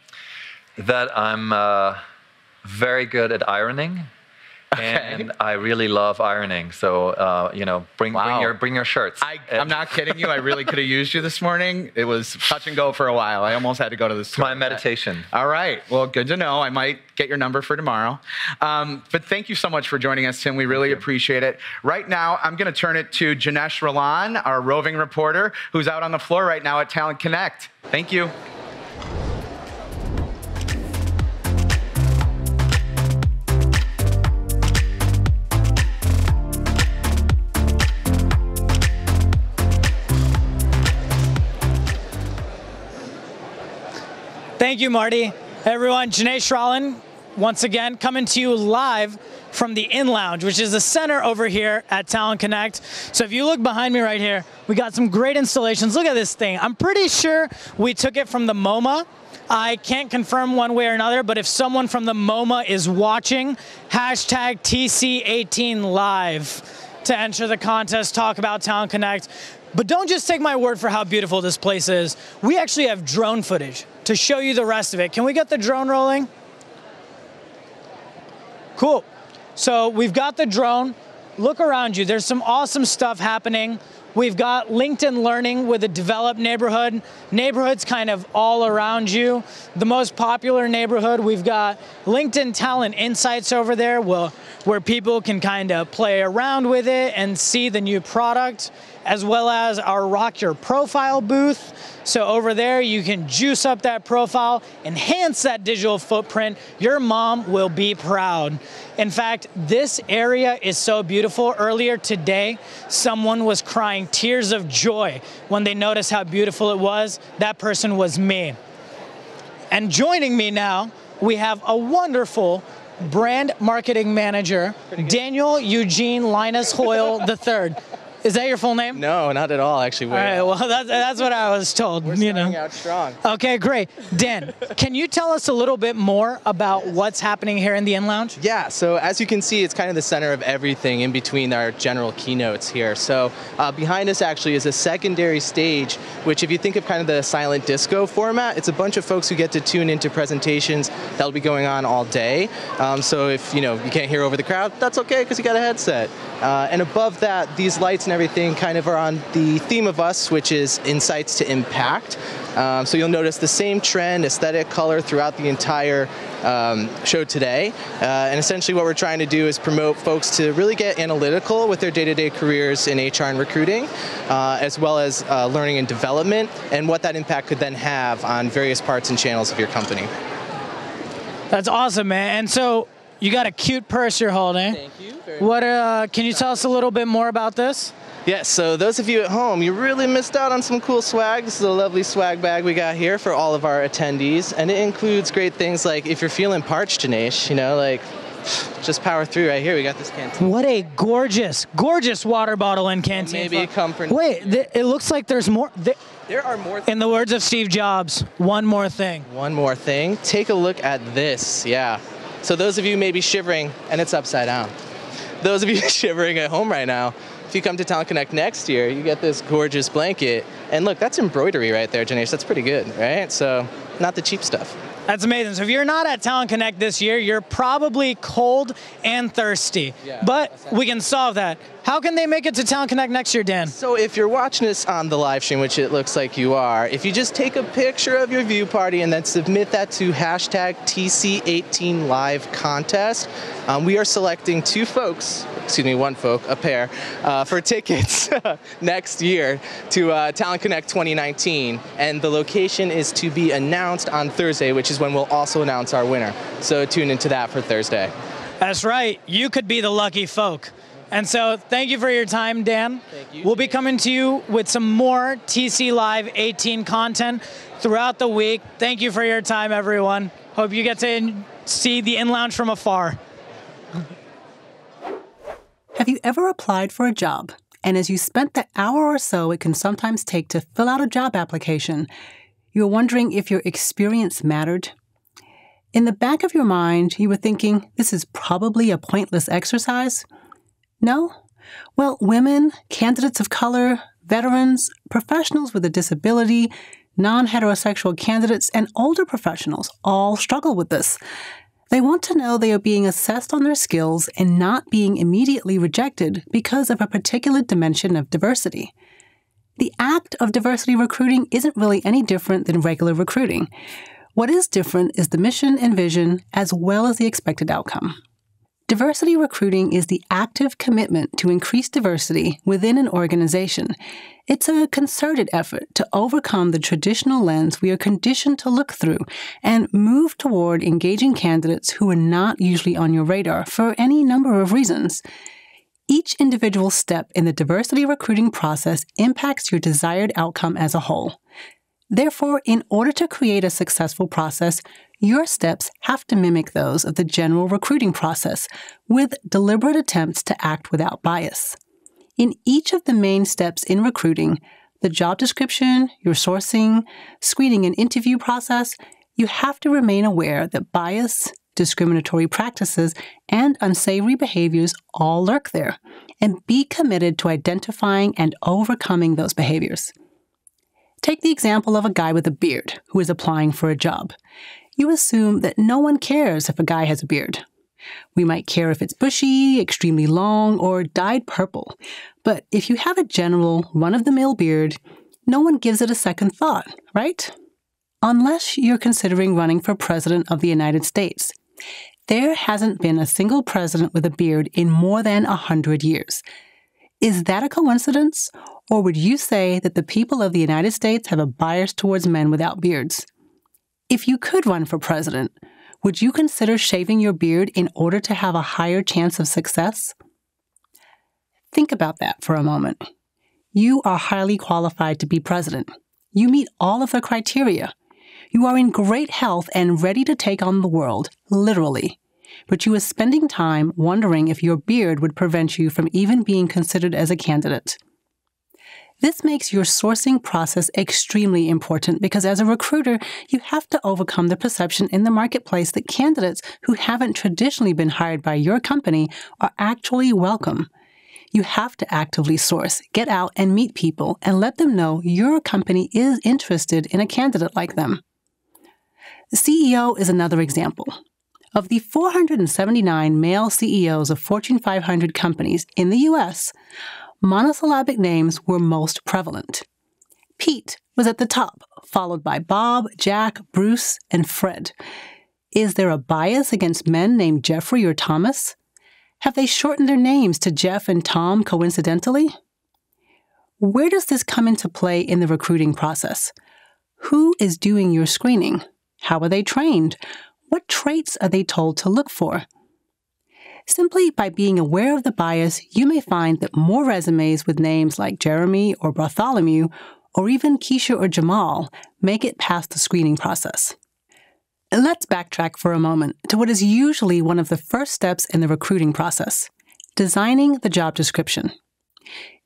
That I'm very good at ironing. And I really love ironing. So, bring your shirts.
I'm not kidding you. I really could have used you this morning. It was touch and go for a while. I almost had to go to the store.
My meditation.
All right. Well, good to know. I might get your number for tomorrow. But thank you so much for joining us, Tim. We really appreciate it. Right now, I'm going to turn it to Janesh Ralan, our roving reporter, who's out on the floor right now at Talent Connect. Thank you.
Thank you, Marty. Hey, everyone, Janesh Ralan, once again, coming to you live from the In Lounge, which is the center over here at Talent Connect. So if you look behind me right here, we got some great installations. Look at this thing. I'm pretty sure we took it from the MoMA. I can't confirm one way or another, but if someone from the MoMA is watching, hashtag TC18Live to enter the contest, talk about Talent Connect. But don't just take my word for how beautiful this place is. We actually have drone footage to show you the rest of it. Can we get the drone rolling? Cool. So we've got the drone. Look around you. There's some awesome stuff happening. We've got LinkedIn Learning with a developed neighborhood. Neighborhoods kind of all around you. The most popular neighborhood, we've got LinkedIn Talent Insights over there where people can kind of play around with it and see the new product, as well as our Rock Your Profile booth. So over there, you can juice up that profile, enhance that digital footprint. Your mom will be proud. In fact, this area is so beautiful. Earlier today, someone was crying tears of joy when they noticed how beautiful it was. That person was me. And joining me now, we have a wonderful brand marketing manager, Daniel Eugene Linus Hoyle III. Is that your full name?
No, not at all, actually.
All right, well, that's what I was told.
We're starting out strong.
Okay, great. Dan, can you tell us a little bit more about what's happening here in the In Lounge?
Yeah, so as you can see, it's kind of the center of everything in between our general keynotes here. So behind us actually is a secondary stage, which if you think of kind of the silent disco format, it's a bunch of folks who get to tune into presentations that'll be going on all day. So if you can't hear over the crowd, that's okay because you got a headset. And above that, these lights and everything kind of are on the theme of us, which is insights to impact. So you'll notice the same trend, aesthetic, color throughout the entire show today. And essentially what we're trying to do is promote folks to really get analytical with their day-to-day careers in HR and recruiting, as well as learning and development, and what that impact could then have on various parts and channels of your company.
That's awesome, man. And so you got a cute purse you're holding.
Thank you.
What can you tell us a little bit more about this?
Yes, so those of you at home, you really missed out on some cool swag. This is a lovely swag bag we got here for all of our attendees. And it includes great things like if you're feeling parched, Janesh, you know, like just power through right here. We got this canteen.
What a gorgeous, gorgeous water bottle and canteen.
Maybe come for...
Wait, it looks like there's more.
There are more.
In the words of Steve Jobs, one more thing.
One more thing. Take a look at this. Yeah. So those of you maybe shivering, and it's upside down. Those of you shivering at home right now, if you come to Talent Connect next year, you get this gorgeous blanket. And look, that's embroidery right there, Janesh. That's pretty good, right? So not the cheap stuff.
That's amazing. So if you're not at Talent Connect this year, you're probably cold and thirsty.
Yeah,
but we can solve that. How can they make it to Talent Connect next year, Dan?
So if you're watching this on the live stream, which it looks like you are, if you just take a picture of your view party and then submit that to hashtag TC18Live contest, we are selecting one folk, a pair, for tickets next year to Talent Connect 2019. And the location is to be announced on Thursday, which is when we'll also announce our winner. So tune into that for Thursday.
That's right. You could be the lucky folk. And so thank you for your time, Dan.
Thank you.
We'll be coming to you with some more TC Live 18 content throughout the week. Thank you for your time, everyone. Hope you get to see the in-lounge from afar.
Have you ever applied for a job? And as you spent the hour or so it can sometimes take to fill out a job application, you're wondering if your experience mattered? In the back of your mind, you were thinking, this is probably a pointless exercise? No? Well, women, candidates of color, veterans, professionals with a disability, non-heterosexual candidates, and older professionals all struggle with this. They want to know they are being assessed on their skills and not being immediately rejected because of a particular dimension of diversity. The act of diversity recruiting isn't really any different than regular recruiting. What is different is the mission and vision as well as the expected outcome. Diversity recruiting is the active commitment to increase diversity within an organization. It's a concerted effort to overcome the traditional lens we are conditioned to look through and move toward engaging candidates who are not usually on your radar for any number of reasons. Each individual step in the diversity recruiting process impacts your desired outcome as a whole. Therefore, in order to create a successful process, your steps have to mimic those of the general recruiting process, with deliberate attempts to act without bias. In each of the main steps in recruiting, the job description, your sourcing, screening and interview process, you have to remain aware that bias, discriminatory practices, and unsavory behaviors all lurk there, and be committed to identifying and overcoming those behaviors. Take the example of a guy with a beard who is applying for a job. You assume that no one cares if a guy has a beard. We might care if it's bushy, extremely long, or dyed purple. But if you have a general, run-of-the-mill beard, no one gives it a second thought, right? Unless you're considering running for president of the United States. There hasn't been a single president with a beard in more than 100 years. Is that a coincidence? Or would you say that the people of the United States have a bias towards men without beards? If you could run for president, would you consider shaving your beard in order to have a higher chance of success? Think about that for a moment. You are highly qualified to be president. You meet all of the criteria. You are in great health and ready to take on the world, literally. But you are spending time wondering if your beard would prevent you from even being considered as a candidate. This makes your sourcing process extremely important because as a recruiter, you have to overcome the perception in the marketplace that candidates who haven't traditionally been hired by your company are actually welcome. You have to actively source, get out and meet people and let them know your company is interested in a candidate like them. The CEO is another example. Of the 479 male CEOs of Fortune 500 companies in the U.S., monosyllabic names were most prevalent. Pete was at the top, followed by Bob, Jack, Bruce, and Fred. Is there a bias against men named Jeffrey or Thomas? Have they shortened their names to Jeff and Tom coincidentally? Where does this come into play in the recruiting process? Who is doing your screening? How are they trained? What traits are they told to look for? Simply by being aware of the bias, you may find that more resumes with names like Jeremy or Bartholomew, or even Keisha or Jamal, make it past the screening process. Let's backtrack for a moment to what is usually one of the first steps in the recruiting process: designing the job description.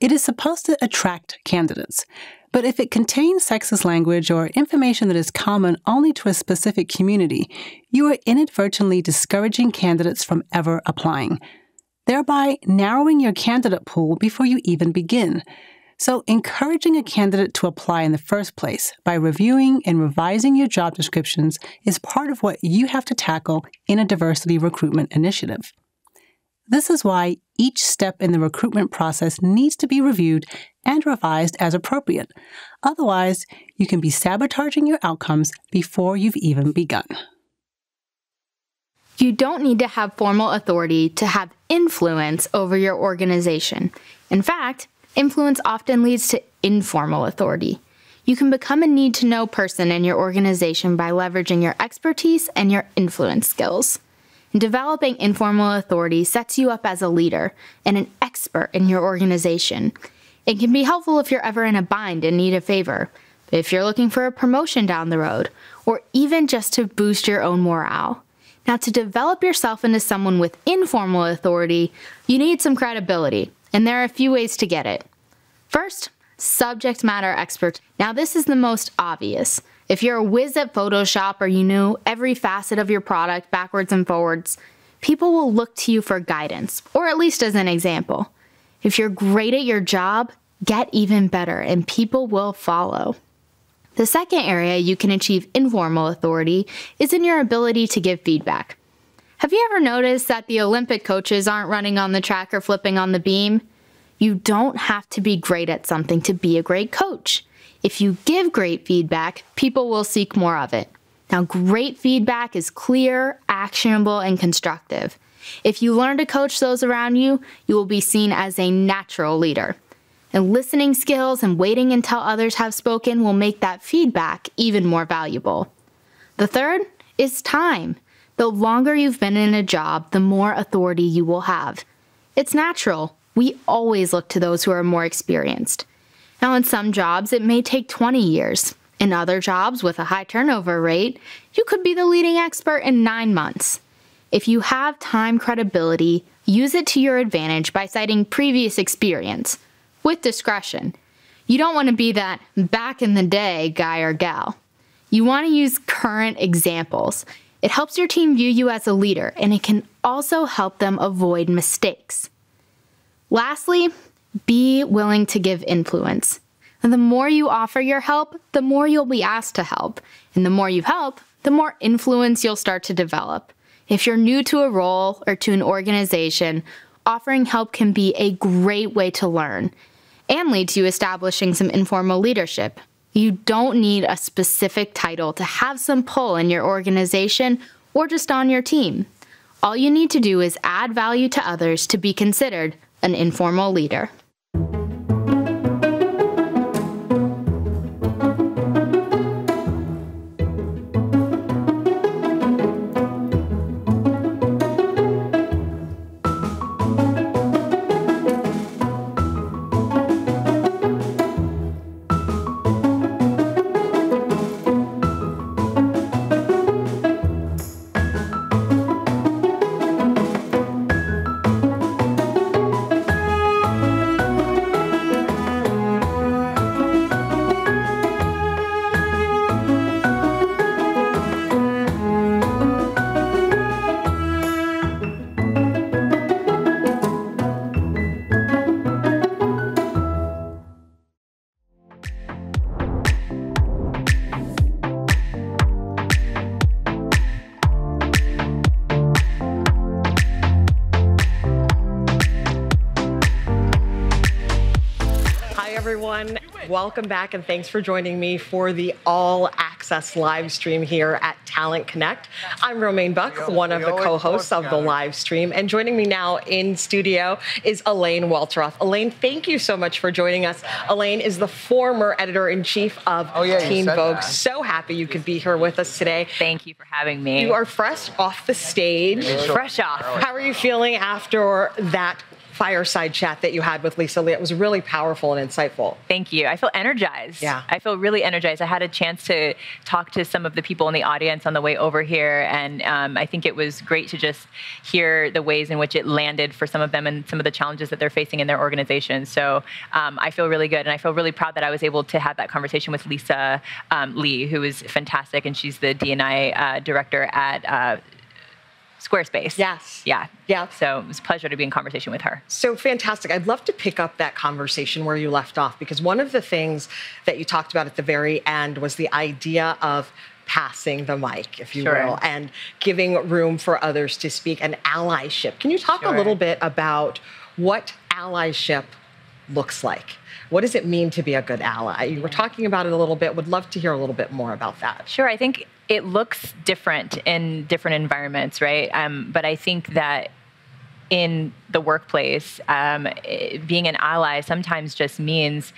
It is supposed to attract candidates, but if it contains sexist language or information that is common only to a specific community, you are inadvertently discouraging candidates from ever applying, thereby narrowing your candidate pool before you even begin. So encouraging a candidate to apply in the first place by reviewing and revising your job descriptions is part of what you have to tackle in a diversity recruitment initiative. This is why each step in the recruitment process needs to be reviewed and revised as appropriate. Otherwise, you can be sabotaging your outcomes before you've even begun.
You don't need to have formal authority to have influence over your organization. In fact, influence often leads to informal authority. You can become a need-to-know person in your organization by leveraging your expertise and your influence skills. Developing informal authority sets you up as a leader and an expert in your organization. It can be helpful if you're ever in a bind and need a favor, but if you're looking for a promotion down the road, or even just to boost your own morale. Now, to develop yourself into someone with informal authority, you need some credibility, and there are a few ways to get it. First, subject matter expert. Now, this is the most obvious. If you're a whiz at Photoshop or you know every facet of your product backwards and forwards, people will look to you for guidance, or at least as an example. If you're great at your job, get even better and people will follow. The second area you can achieve informal authority is in your ability to give feedback. Have you ever noticed that the Olympic coaches aren't running on the track or flipping on the beam? You don't have to be great at something to be a great coach. If you give great feedback, people will seek more of it. Now, great feedback is clear, actionable, and constructive. If you learn to coach those around you, you will be seen as a natural leader. And listening skills and waiting until others have spoken will make that feedback even more valuable. The third is time. The longer you've been in a job, the more authority you will have. It's natural. We always look to those who are more experienced. Now, in some jobs, it may take 20 years. In other jobs with a high turnover rate, you could be the leading expert in 9 months. If you have time credibility, use it to your advantage by citing previous experience, with discretion. You don't want to be that back in the day guy or gal. You want to use current examples. It helps your team view you as a leader, and it can also help them avoid mistakes. Lastly, be willing to give influence. And the more you offer your help, the more you'll be asked to help. And the more you help, the more influence you'll start to develop. If you're new to a role or to an organization, offering help can be a great way to learn and lead to establishing some informal leadership. You don't need a specific title to have some pull in your organization or just on your team. All you need to do is add value to others to be considered an informal leader.
Welcome back, and thanks for joining me for the All Access access live stream here at Talent Connect. I'm Romaine Buck, one of the co-hosts of the live stream. And joining me now in studio is Elaine Welteroth. Elaine, thank you so much for joining us. Elaine is the former editor-in-chief of Teen Vogue. So happy you could be here with us today.
Thank you for having me.
You are fresh off the stage.
Fresh off.
How are you feeling after that fireside chat that you had with Lisa Lee? It was really powerful and insightful.
Thank you. I feel energized.
Yeah.
I feel really energized. I had a chance to talk to some of the people in the audience on the way over here, and I think it was great to just hear the ways in which it landed for some of them and some of the challenges that they're facing in their organizations. So I feel really good, and I feel really proud that I was able to have that conversation with Lisa Lee, who is fantastic, and she's the D&I director at Squarespace.
Yes.
Yeah.
Yeah.
So it was a pleasure to be in conversation with her.
So fantastic. I'd love to pick up that conversation where you left off, because one of the things that you talked about at the very end was the idea of passing the mic, if you will, and giving room for others to speak, and allyship. Can you talk a little bit about what allyship looks like? What does it mean to be a good ally? You were talking about it a little bit. Would love to hear a little bit more about that.
Sure. I think it looks different in different environments, right? But I think that in the workplace, being an ally sometimes just means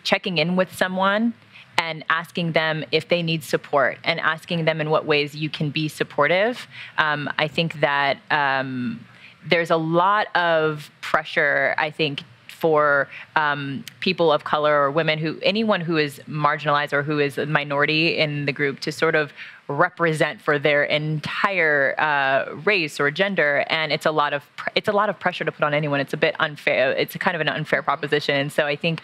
checking in with someone and asking them if they need support, and asking them in what ways you can be supportive. I think that there's a lot of pressure, I think, for people of color or women, anyone who is marginalized or who is a minority in the group, to sort of represent for their entire race or gender, and it's a lot of pressure to put on anyone. It's a bit unfair. It's kind of an unfair proposition. And so I think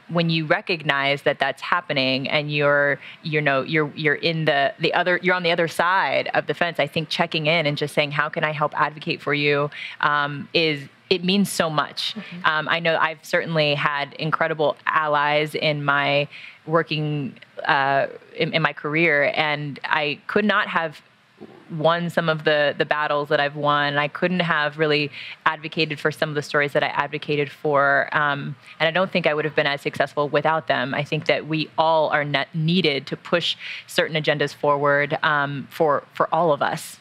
when you recognize that that's happening, and you're in you're on the other side of the fence, I think checking in and just saying, how can I help advocate for you, it means so much. I know I've certainly had incredible allies in my working in my career, and I could not have won some of the battles that I've won. I couldn't have really advocated for some of the stories that I advocated for, and I don't think I would have been as successful without them. I think that we all are needed to push certain agendas forward for all of us.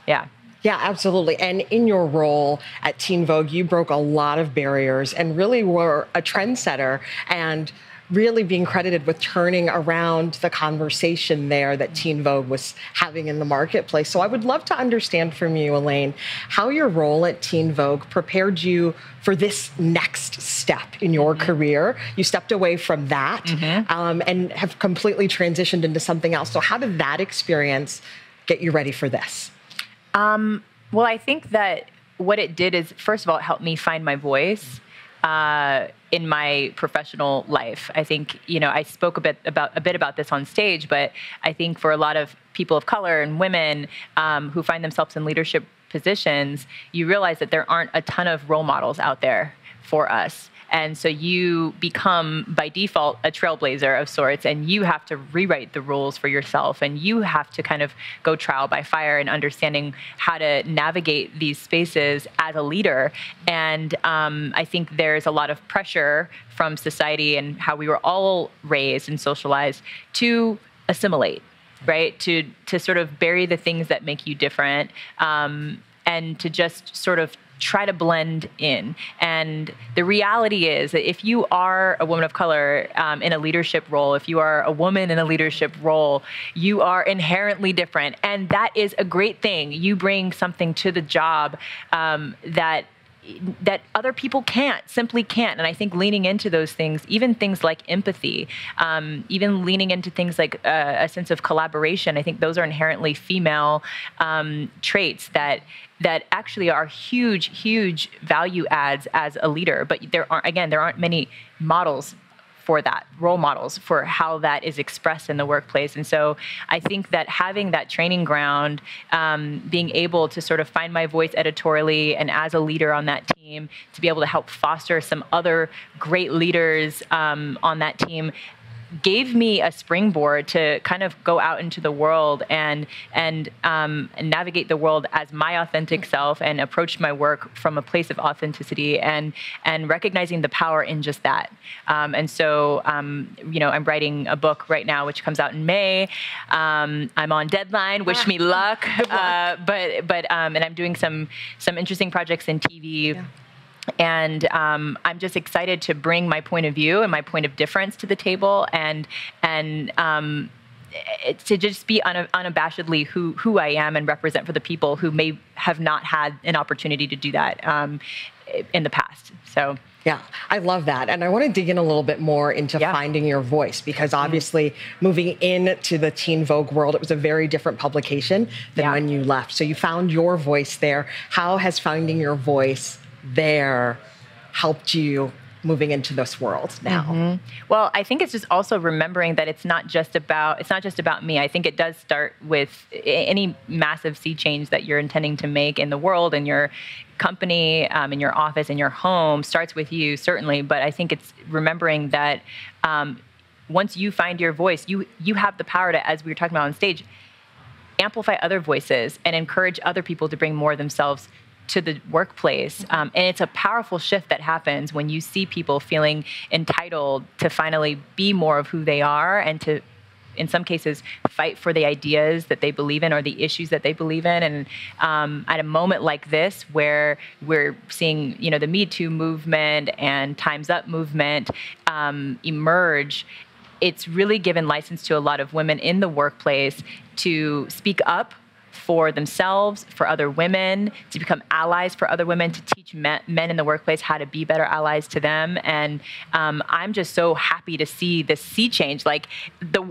Yeah.
Yeah, absolutely. And in your role at Teen Vogue, you broke a lot of barriers and really were a trendsetter, and really being credited with turning around the conversation there that Teen Vogue was having in the marketplace. So I would love to understand from you, Elaine, how your role at Teen Vogue prepared you for this next step in your career. You stepped away from that and have completely transitioned into something else. So how did that experience get you ready for this?
Well, I think that what it did is, first of all, it helped me find my voice in my professional life. I think, I spoke a bit about this on stage, but I think for a lot of people of color and women who find themselves in leadership positions, you realize that there aren't a ton of role models out there for us. And so you become, by default, a trailblazer of sorts, and you have to rewrite the rules for yourself, and you have to kind of go trial by fire in understanding how to navigate these spaces as a leader. And I think there's a lot of pressure from society and how we were all raised and socialized to assimilate, right? To sort of bury the things that make you different, and to just sort of try to blend in. And the reality is that if you are a woman of color in a leadership role, if you are a woman in a leadership role, you are inherently different. And that is a great thing. You bring something to the job that other people simply can't. And I think leaning into those things, even things like empathy, even leaning into things like a sense of collaboration, I think those are inherently female traits that actually are huge value adds as a leader. But there aren't many models for that, role models for how that is expressed in the workplace. And so I think that having that training ground, being able to sort of find my voice editorially and as a leader on that team, to be able to help foster some other great leaders on that team, gave me a springboard to kind of go out into the world and navigate the world as my authentic self and approach my work from a place of authenticity and recognizing the power in just that. And so, you know, I'm writing a book right now, which comes out in May. I'm on deadline. Wish me luck. And I'm doing some interesting projects in TV. Yeah. And I'm just excited to bring my point of view and my point of difference to the table, and to just be unabashedly who I am and represent for the people who may have not had an opportunity to do that in the past. So.
Yeah, I love that. And I want to dig in a little bit more into finding your voice, because obviously moving into the Teen Vogue world, it was a very different publication than when you left. So you found your voice there. How has finding your voice there helped you moving into this world now?
Mm-hmm. Well, I think it's just also remembering that it's not just about me. I think it does start with any massive sea change that you're intending to make in the world, in your company, in your office, in your home, starts with you, certainly. But I think it's remembering that once you find your voice, you have the power to, as we were talking about on stage, amplify other voices and encourage other people to bring more of themselves to the workplace. And it's a powerful shift that happens when you see people feeling entitled to finally be more of who they are and to, in some cases, fight for the ideas that they believe in or the issues that they believe in. And at a moment like this, where we're seeing, you know, the Me Too movement and Time's Up movement emerge, it's really given license to a lot of women in the workplace to speak up for themselves, for other women, to become allies for other women, to teach men in the workplace how to be better allies to them. And I'm just so happy to see this sea change. Like,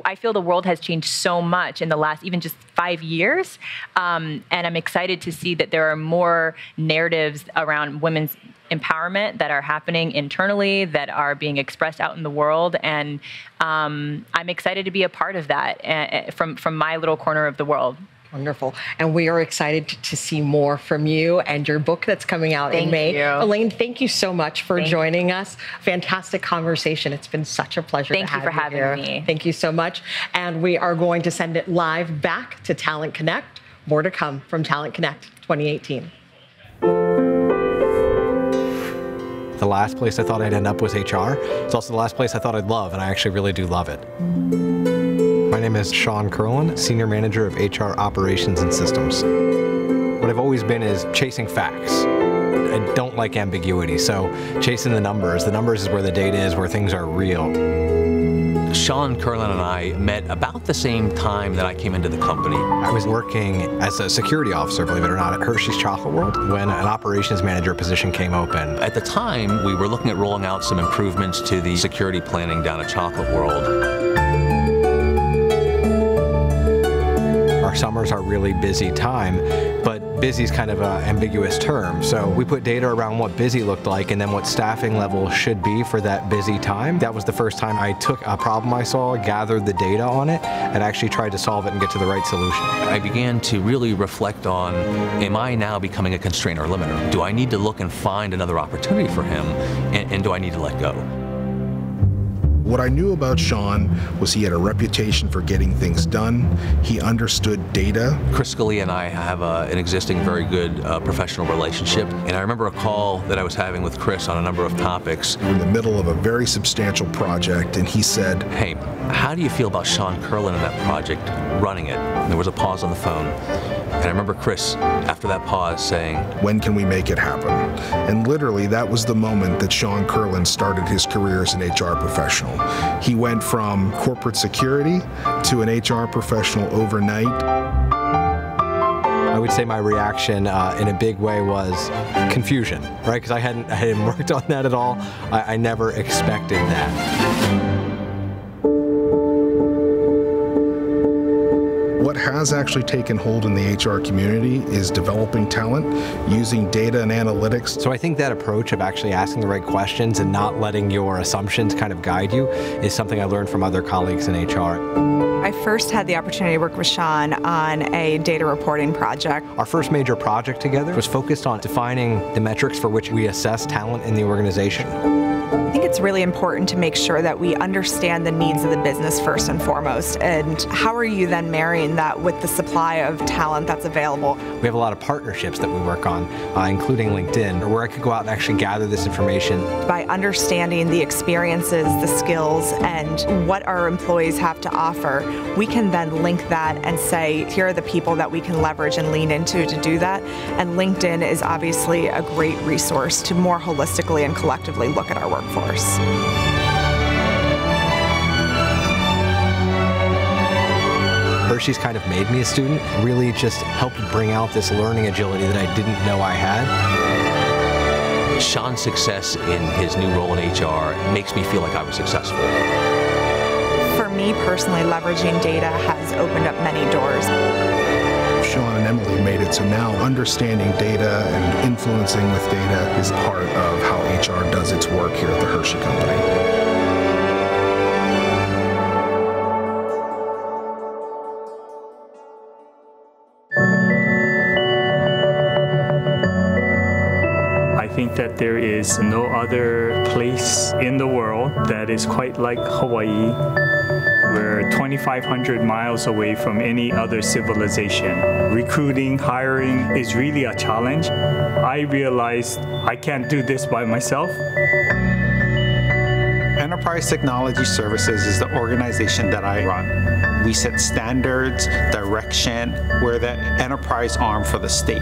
I feel the world has changed so much in the last even just 5 years. And I'm excited to see that there are more narratives around women's empowerment that are happening internally, that are being expressed out in the world. And I'm excited to be a part of that from my little corner of the world.
Wonderful. And we are excited to see more from you and your book that's coming out in May. Elaine, thank you so much for joining us. Fantastic conversation. It's been such a pleasure to have you.
Thank you for having me.
Thank you so much. And we are going to send it live back to Talent Connect. More to come from Talent Connect 2018.
The last place I thought I'd end up was HR. It's also the last place I thought I'd love, and I actually really do love it. My name is Sean Curlin, Senior Manager of HR Operations and Systems. What I've always been is chasing facts. I don't like ambiguity, so chasing the numbers. The numbers is where the data is, where things are real.
Sean Curlin and I met about the same time that I came into the company.
I was working as a security officer, believe it or not, at Hershey's Chocolate World when an operations manager position came open.
At the time, we were looking at rolling out some improvements to the security planning down at Chocolate World.
Our summers are a really busy time, but busy is kind of an ambiguous term. So we put data around what busy looked like and then what staffing level should be for that busy time. That was the first time I took a problem I saw, gathered the data on it, and actually tried to solve it and get to the right solution.
I began to really reflect on, am I now becoming a constraint or limiter? Do I need to look and find another opportunity for him, and do I need to let go?
What I knew about Sean was he had a reputation for getting things done. He understood data.
Chris Scalia and I have an existing very good professional relationship. And I remember a call that I was having with Chris on a number of topics.
We were in the middle of a very substantial project, and he said,
"Hey, how do you feel about Sean Curlin and that project, running it?" And there was a pause on the phone. And I remember Chris, after that pause, saying,
"When can we make it happen?" And literally, that was the moment that Sean Curlin started his career as an HR professional. He went from corporate security to an HR professional overnight.
I would say my reaction in a big way was confusion, right? Because I hadn't worked on that at all. I never expected that.
What has actually taken hold in the HR community is developing talent, using data and analytics.
So I think that approach of actually asking the right questions and not letting your assumptions kind of guide you is something I learned from other colleagues in HR.
I first had the opportunity to work with Sean on a data reporting project.
Our first major project together was focused on defining the metrics for which we assess talent in the organization.
I think it's really important to make sure that we understand the needs of the business first and foremost, and how are you then marrying that with the supply of talent that's available?
We have a lot of partnerships that we work on, including LinkedIn, where I could go out and actually gather this information.
By understanding the experiences, the skills, and what our employees have to offer, we can then link that and say, here are the people that we can leverage and lean into to do that. And LinkedIn is obviously a great resource to more holistically and collectively look at our workforce.
Hershey's kind of made me a student, really just helped bring out this learning agility that I didn't know I had.
Sean's success in his new role in HR makes me feel like I was successful.
For me personally, leveraging data has opened up many doors.
Sean and Emily made it so now understanding data and influencing with data is part of how HR does its work here at the Hershey Company.
I think that there is no other place in the world that is quite like Hawaii. We're 2,500 miles away from any other civilization. Recruiting, hiring is really a challenge. I realized I can't do this by myself.
Enterprise Technology Services is the organization that I run. We set standards, direction, we're the enterprise arm for the state.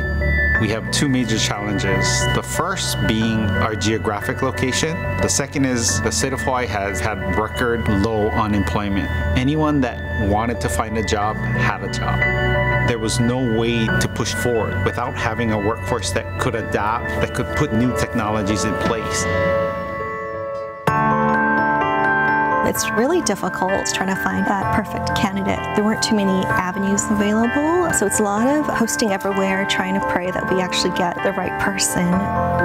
We have two major challenges. The first being our geographic location. The second is the state of Hawaii has had record low unemployment. Anyone that wanted to find a job had a job. There was no way to push forward without having a workforce that could adapt, that could put new technologies in place.
It's really difficult trying to find that perfect candidate. There weren't too many avenues available, so it's a lot of posting everywhere, trying to pray that we actually get the right person.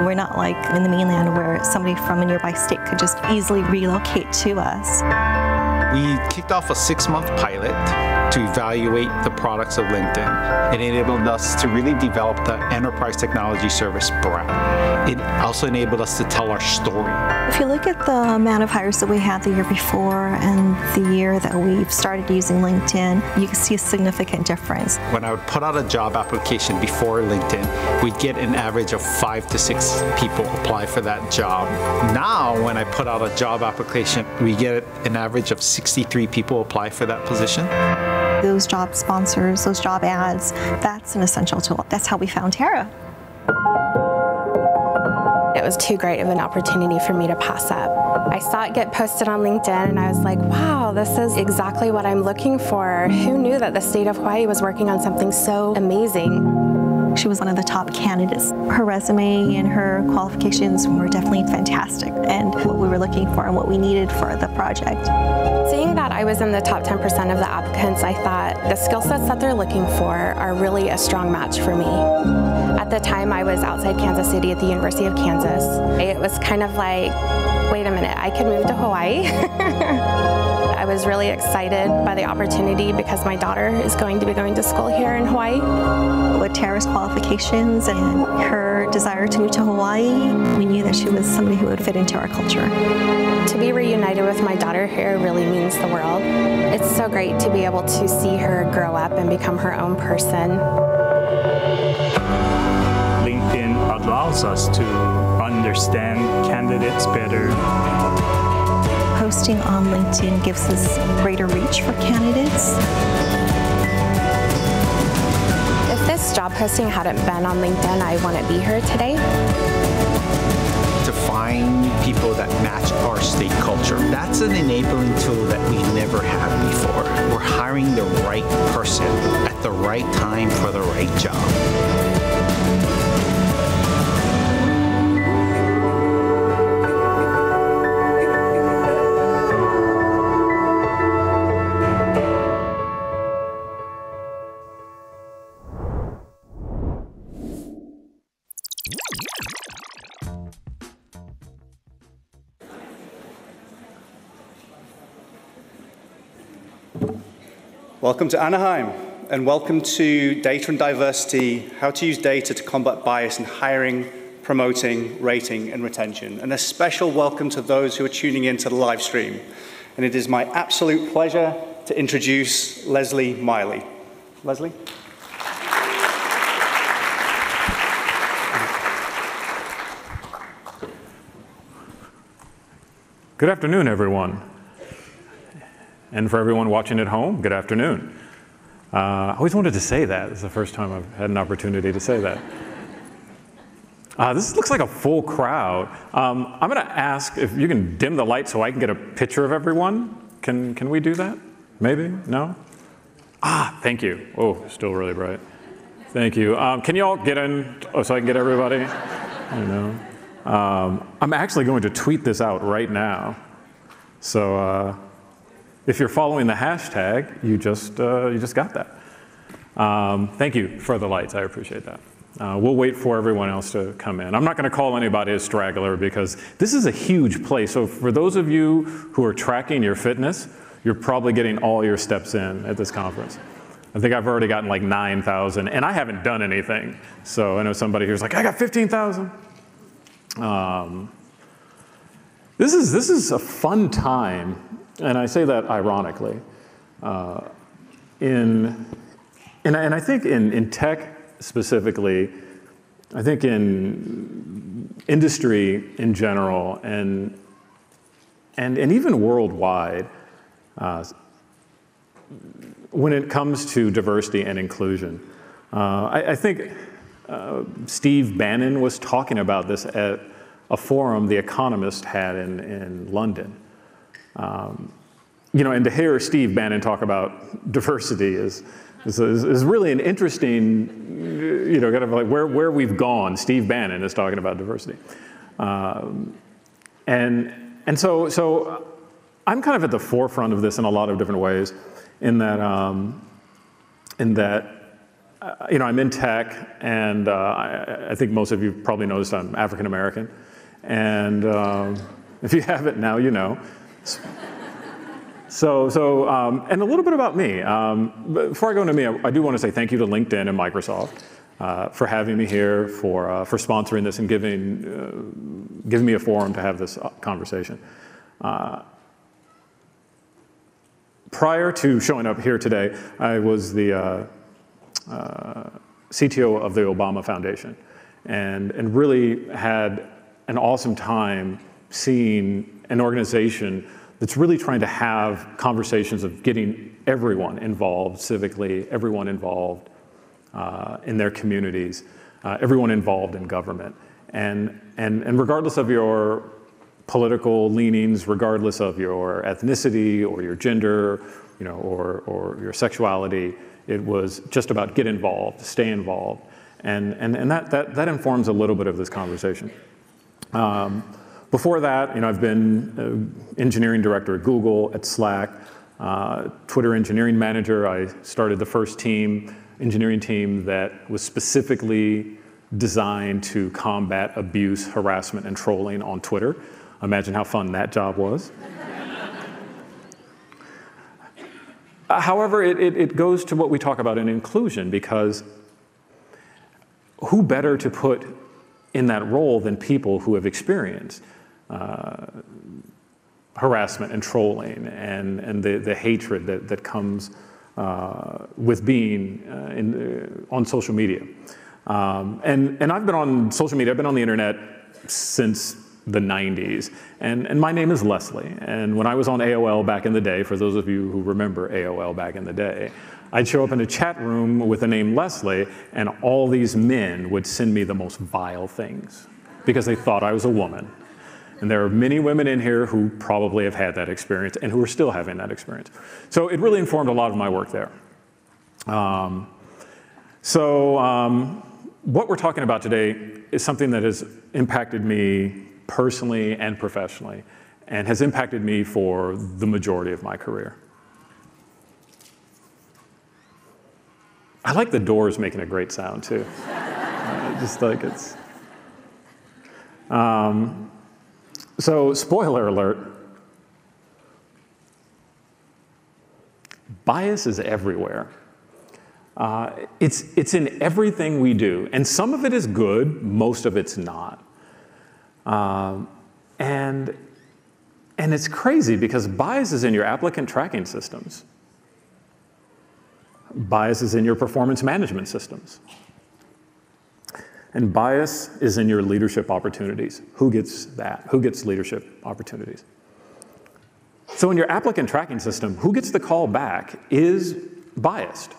We're not like in the mainland where somebody from a nearby state could just easily relocate to us.
We kicked off a 6-month pilot to evaluate the products of LinkedIn. It enabled us to really develop the enterprise technology service brand. It also enabled us to tell our story.
If you look at the amount of hires that we had the year before and the year that we've started using LinkedIn, you can see a significant difference.
When I would put out a job application before LinkedIn, we'd get an average of 5 to 6 people apply for that job. Now, when I put out a job application, we get an average of 63 people apply for that position.
Those job sponsors, those job ads, that's an essential tool. That's how we found Tara.
It was too great of an opportunity for me to pass up. I saw it get posted on LinkedIn and I was like, wow, this is exactly what I'm looking for. Who knew that the state of Hawaii was working on something so amazing?
She was one of the top candidates. Her resume and her qualifications were definitely fantastic, and what we were looking for and what we needed for the project.
Seeing that I was in the top 10% of the applicants, I thought the skill sets that they're looking for are really a strong match for me. At the time, I was outside Kansas City at the University of Kansas. It was kind of like, wait a minute, I could move to Hawaii? I was really excited by the opportunity because my daughter is going to be going to school here in Hawaii.
With Tara's qualifications and her desire to move to Hawaii, we knew that she was somebody who would fit into our culture.
To be reunited with my daughter here really means the world. It's so great to be able to see her grow up and become her own person.
LinkedIn allows us to understand candidates better.
Posting on LinkedIn gives us greater reach for candidates.
If this job posting hadn't been on LinkedIn, I wouldn't be here today.
To find people that match our state culture, that's an enabling tool that we never had before. We're hiring the right person at the right time for the right job.
Welcome to Anaheim, and welcome to Data and Diversity, how to use data to combat bias in hiring, promoting, rating, and retention. And a special welcome to those who are tuning in to the live stream. And it is my absolute pleasure to introduce Leslie Miley. Leslie?
Good afternoon, everyone. And for everyone watching at home, good afternoon. I always wanted to say that. It's the first time I've had an opportunity to say that. This looks like a full crowd. I'm going to ask if you can dim the light so I can get a picture of everyone. Can we do that? Maybe? No? Thank you. Oh, still really bright. Thank you. Can you all get in so I can get everybody? I know. I'm actually going to tweet this out right now. So if you're following the hashtag, you just got that. Thank you for the lights. I appreciate that. We'll wait for everyone else to come in. I'm not going to call anybody a straggler because this is a huge place. So for those of you who are tracking your fitness, you're probably getting all your steps in at this conference. I think I've already gotten like 9,000, and I haven't done anything. So I know somebody here's like, I got 15,000. This is a fun time, and I say that ironically. And I think in tech specifically, I think in industry in general, and even worldwide, when it comes to diversity and inclusion, I think Steve Bannon was talking about this at a forum The Economist had in London. And to hear Steve Bannon talk about diversity is really an interesting, kind of like where we've gone. Steve Bannon is talking about diversity. And so I'm kind of at the forefront of this in a lot of different ways, in that I'm in tech, and I think most of you probably noticed I'm African American. And if you haven't now, you know. And a little bit about me. But before I go into me, I do want to say thank you to LinkedIn and Microsoft for having me here, for sponsoring this and giving me a forum to have this conversation. Prior to showing up here today, I was the CTO of the Obama Foundation, and really had an awesome time seeing an organization that's really trying to have conversations of getting everyone involved civically, everyone involved in their communities, everyone involved in government. And regardless of your political leanings, regardless of your ethnicity or your gender, or your sexuality, it was just about get involved, stay involved. And that informs a little bit of this conversation. Before that, I've been engineering director at Google, at Slack, Twitter engineering manager. I started the first engineering team that was specifically designed to combat abuse, harassment, and trolling on Twitter. Imagine how fun that job was. However, it goes to what we talk about in inclusion, because who better to put in that role than people who have experienced harassment and trolling and the hatred that comes with being on social media. And I've been on social media, I've been on the internet since the 90s, and my name is Leslie. And when I was on AOL back in the day, for those of you who remember AOL back in the day, I'd show up in a chat room with the name Leslie, and all these men would send me the most vile things because they thought I was a woman. And there are many women in here who probably have had that experience and who are still having that experience. So it really informed a lot of my work there. What we're talking about today is something that has impacted me personally and professionally, and has impacted me for the majority of my career. I like the doors making a great sound too. Just like it's. So, spoiler alert, bias is everywhere. It's in everything we do, and some of it is good, most of it's not. And it's crazy because bias is in your applicant tracking systems. Bias is in your performance management systems. And bias is in your leadership opportunities. Who gets that? Who gets leadership opportunities? So in your applicant tracking system, who gets the call back is biased.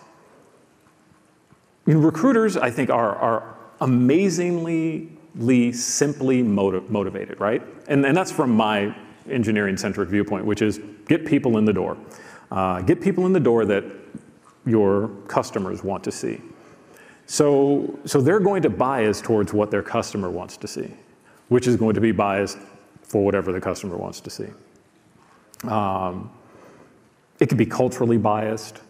Recruiters, I think, are amazingly simply motivated, right? And that's from my engineering-centric viewpoint, which is get people in the door. Get people in the door that your customers want to see. So they're going to bias towards what their customer wants to see, which is going to be biased for whatever the customer wants to see. It could be culturally biased.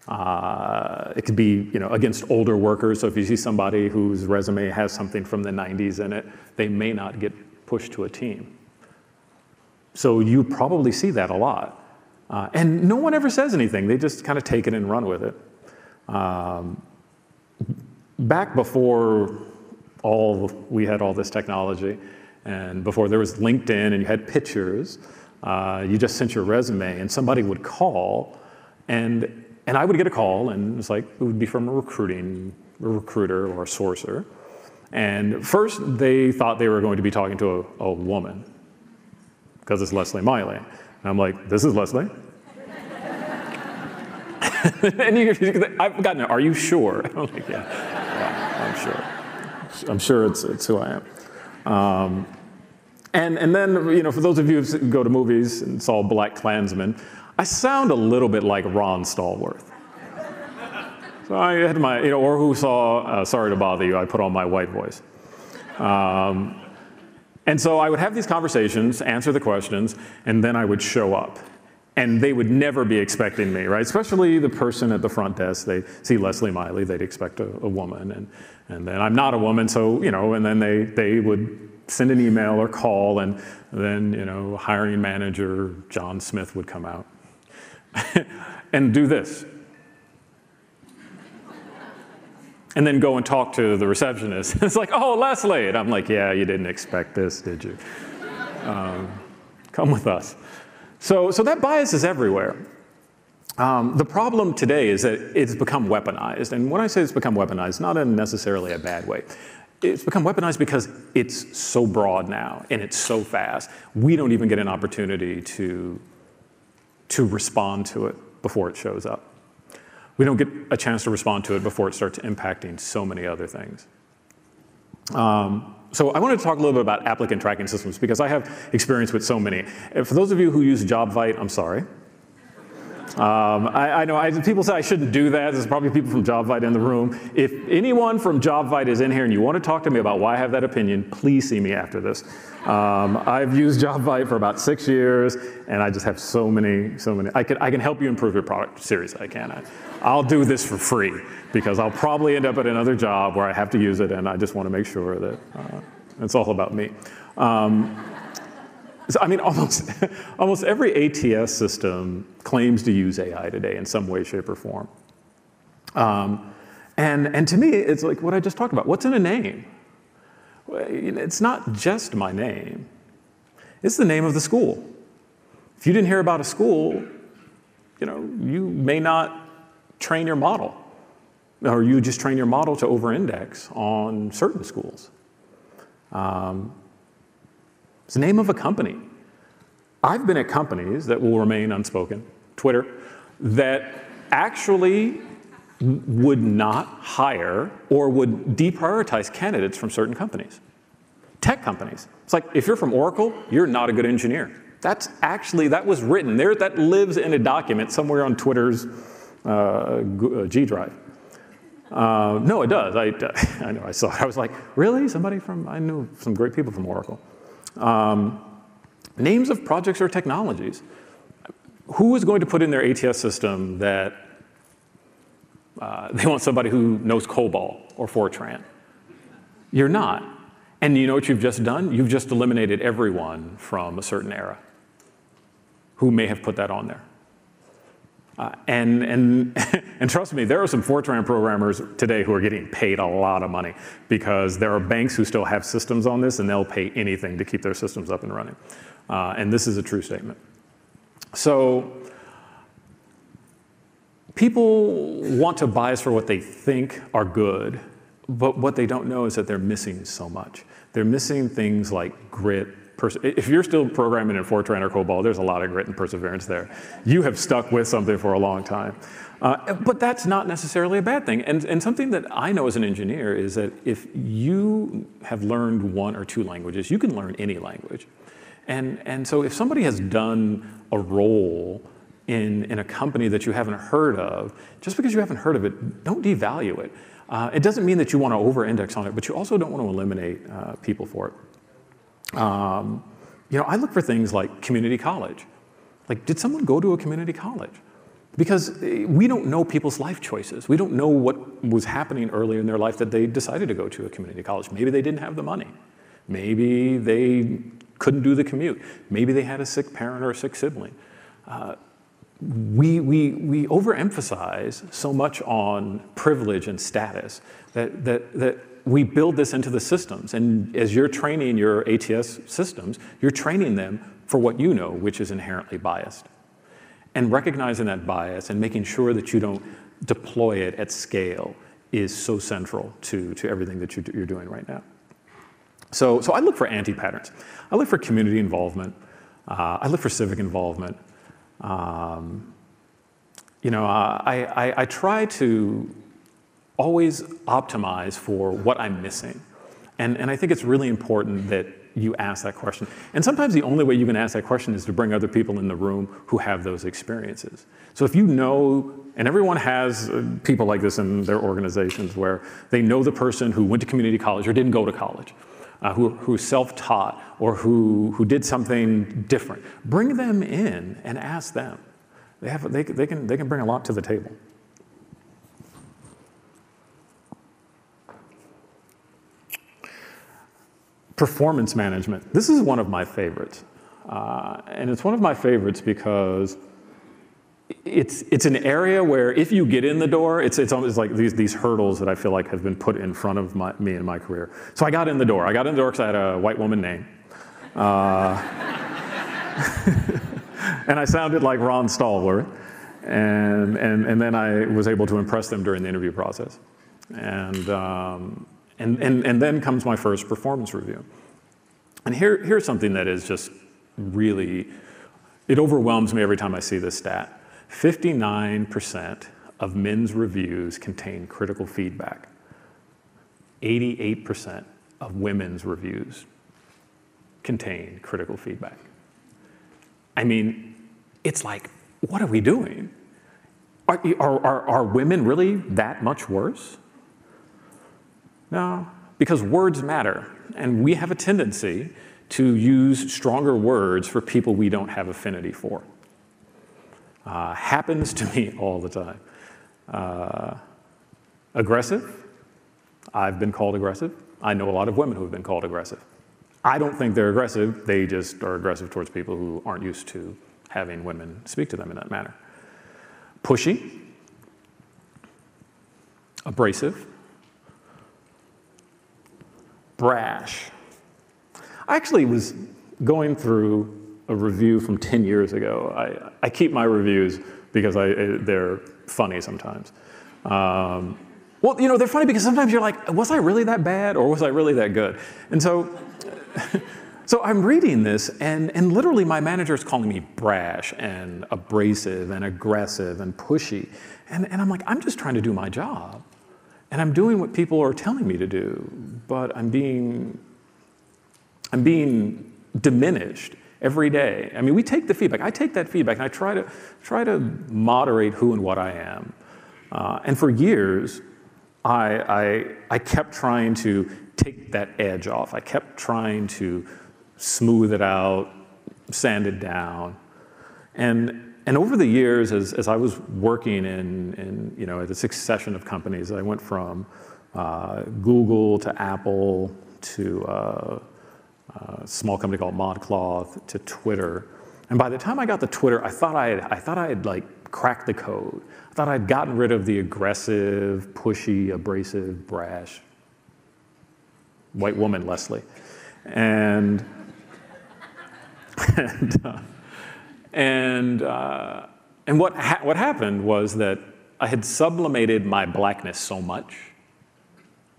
It could be, against older workers. So if you see somebody whose resume has something from the 90s in it, they may not get pushed to a team. So you probably see that a lot. And no one ever says anything. They just kind of take it and run with it. Back before we had all this technology, and before there was LinkedIn and you had pictures, you just sent your resume and somebody would call, and I would get a call, and it's like, it would be from a recruiter or a sourcer. And first they thought they were going to be talking to a woman, because it's Leslie Miley. And I'm like, this is Leslie? And I've gotten it, are you sure? I'm like, yeah, I'm sure. I'm sure it's who I am. And then, for those of you who go to movies and saw Black Klansman, I sound a little bit like Ron Stallworth. So I had my, or who saw Sorry to Bother You, I put on my white voice. And so I would have these conversations, answer the questions, and then I would show up. And they would never be expecting me, right? Especially the person at the front desk. They see Leslie Miley, they'd expect a woman. And then I'm not a woman, so, and then they would send an email or call, and then, hiring manager John Smith would come out and do this. And then go and talk to the receptionist. It's like, oh, Leslie. And I'm like, yeah, you didn't expect this, did you? Come with us. So that bias is everywhere. The problem today is that it's become weaponized. And when I say it's become weaponized, not in necessarily a bad way. It's become weaponized because it's so broad now, and it's so fast. We don't even get an opportunity to respond to it before it shows up. We don't get a chance to respond to it before it starts impacting so many other things. So I wanted to talk a little bit about applicant tracking systems because I have experience with so many. And for those of you who use JobVite, I'm sorry. I know people say I shouldn't do that. There's probably people from JobVite in the room. If anyone from JobVite is in here and you want to talk to me about why I have that opinion, please see me after this. I've used JobVite for about 6 years, and I just have so many. I can help you improve your product. Seriously, I can. I'll do this for free because I'll probably end up at another job where I have to use it, and I just want to make sure that it's all about me. So, I mean, almost every ATS system claims to use AI today in some way, shape, or form. And to me, it's like what I just talked about. What's in a name? It's not just my name. It's the name of the school. If you didn't hear about a school, you may not train your model, or you just train your model to over-index on certain schools. It's the name of a company. I've been at companies that will remain unspoken, Twitter, that actually would not hire or would deprioritize candidates from certain companies. Tech companies. It's like, if you're from Oracle, you're not a good engineer. That was written there, that lives in a document somewhere on Twitter's G Drive. No, it does. I know, I saw it. I was like, really? I knew some great people from Oracle. Names of projects or technologies. Who is going to put in their ATS system that they want somebody who knows COBOL or Fortran? You're not. And you know what you've just done? You've just eliminated everyone from a certain era who may have put that on there. And trust me, there are some Fortran programmers today who are getting paid a lot of money because there are banks who still have systems on this and they'll pay anything to keep their systems up and running. And this is a true statement. So people want to buy us for what they think are good, but what they don't know is that they're missing so much. They're missing things like grit. If you're still programming in Fortran or COBOL, there's a lot of grit and perseverance there. You have stuck with something for a long time. But that's not necessarily a bad thing. And something that I know as an engineer is that if you have learned 1 or 2 languages, you can learn any language. And so if somebody has done a role in a company that you haven't heard of, just because you haven't heard of it, don't devalue it. It doesn't mean that you want to over-index on it, but you also don't want to eliminate people for it. You know, I look for things like community college. Like, did someone go to a community college? Because we don't know people's life choices. We don't know what was happening earlier in their life that they decided to go to a community college. Maybe they didn't have the money. Maybe they couldn't do the commute. Maybe they had a sick parent or a sick sibling. We overemphasize so much on privilege and status that we build this into the systems. And as you're training your ATS systems, you're training them for what you know, which is inherently biased. And recognizing that bias and making sure that you don't deploy it at scale is so central to everything that you're doing right now. So I look for anti-patterns. I look for community involvement. I look for civic involvement. You know, I try to always optimize for what I'm missing. And I think it's really important that you ask that question. And sometimes the only way you can ask that question is to bring other people in the room who have those experiences. So if you know, and everyone has people like this in their organizations where they know the person who went to community college or didn't go to college, who's self-taught or who did something different. Bring them in and ask them. They can bring a lot to the table. Performance management. This is one of my favorites. And it's one of my favorites because it's an area where if you get in the door, it's almost like these hurdles that I feel like have been put in front of me in my career. So I got in the door. I got in the door because I had a white woman name. And I sounded like Ron Stallworth. And then I was able to impress them during the interview process. And then comes my first performance review. And here's something that is just really, it overwhelms me every time I see this stat. 59% of men's reviews contain critical feedback. 88% of women's reviews contain critical feedback. I mean, it's like, what are we doing? Are women really that much worse? No, because words matter, and we have a tendency to use stronger words for people we don't have affinity for. Happens to me all the time. Aggressive? I've been called aggressive. I know a lot of women who have been called aggressive. I don't think they're aggressive. They just are aggressive towards people who aren't used to having women speak to them in that manner. Pushy? Abrasive? Brash. I actually was going through a review from 10 years ago. I keep my reviews because they're funny sometimes. Well, you know, they're funny because sometimes you're like, was I really that bad or was I really that good? And so I'm reading this and literally my manager is calling me brash and abrasive and aggressive and pushy. And I'm like, I'm just trying to do my job. And I'm doing what people are telling me to do, but I'm being diminished every day. I mean, we take the feedback. I take that feedback, and I try to moderate who and what I am. And for years, I kept trying to take that edge off. I kept trying to smooth it out, sand it down, and over the years, as I was working in you know, at a succession of companies, I went from Google to Apple to a small company called ModCloth to Twitter. And by the time I got to Twitter, I thought I had like cracked the code. I thought I'd gotten rid of the aggressive, pushy, abrasive, brash white woman, Leslie. And what happened was that I had sublimated my blackness so much,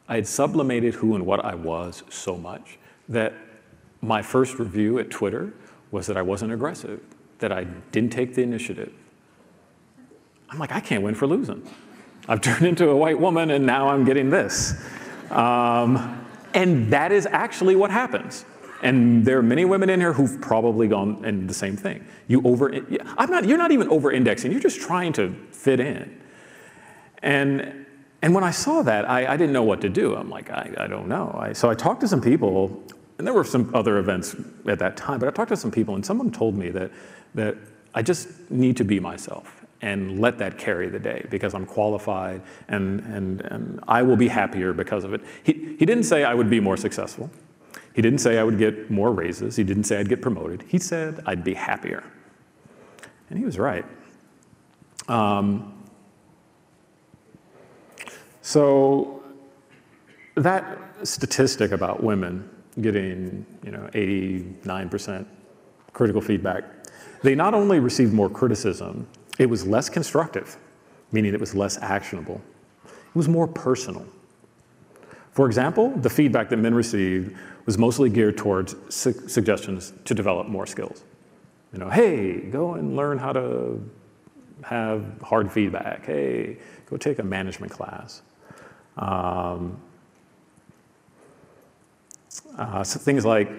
I had sublimated who and what I was so much, that my first review at Twitter was that I wasn't aggressive, that I didn't take the initiative. I'm like, I can't win for losing. I've turned into a white woman and now I'm getting this. And that is actually what happens. And there are many women in here who've probably gone and the same thing. You're not even over-indexing, you're just trying to fit in. And when I saw that, I didn't know what to do. I'm like, I don't know. So I talked to some people, and there were some other events at that time, but I talked to some people, and someone told me that I just need to be myself and let that carry the day because I'm qualified and I will be happier because of it. He didn't say I would be more successful. He didn't say I would get more raises. He didn't say I'd get promoted. He said I'd be happier. And he was right. So that statistic about women getting 89% critical feedback, they not only received more criticism, it was less constructive, meaning it was less actionable. It was more personal. For example, the feedback that men received was mostly geared towards suggestions to develop more skills. Hey, go and learn how to have hard feedback. Hey, go take a management class. So things like,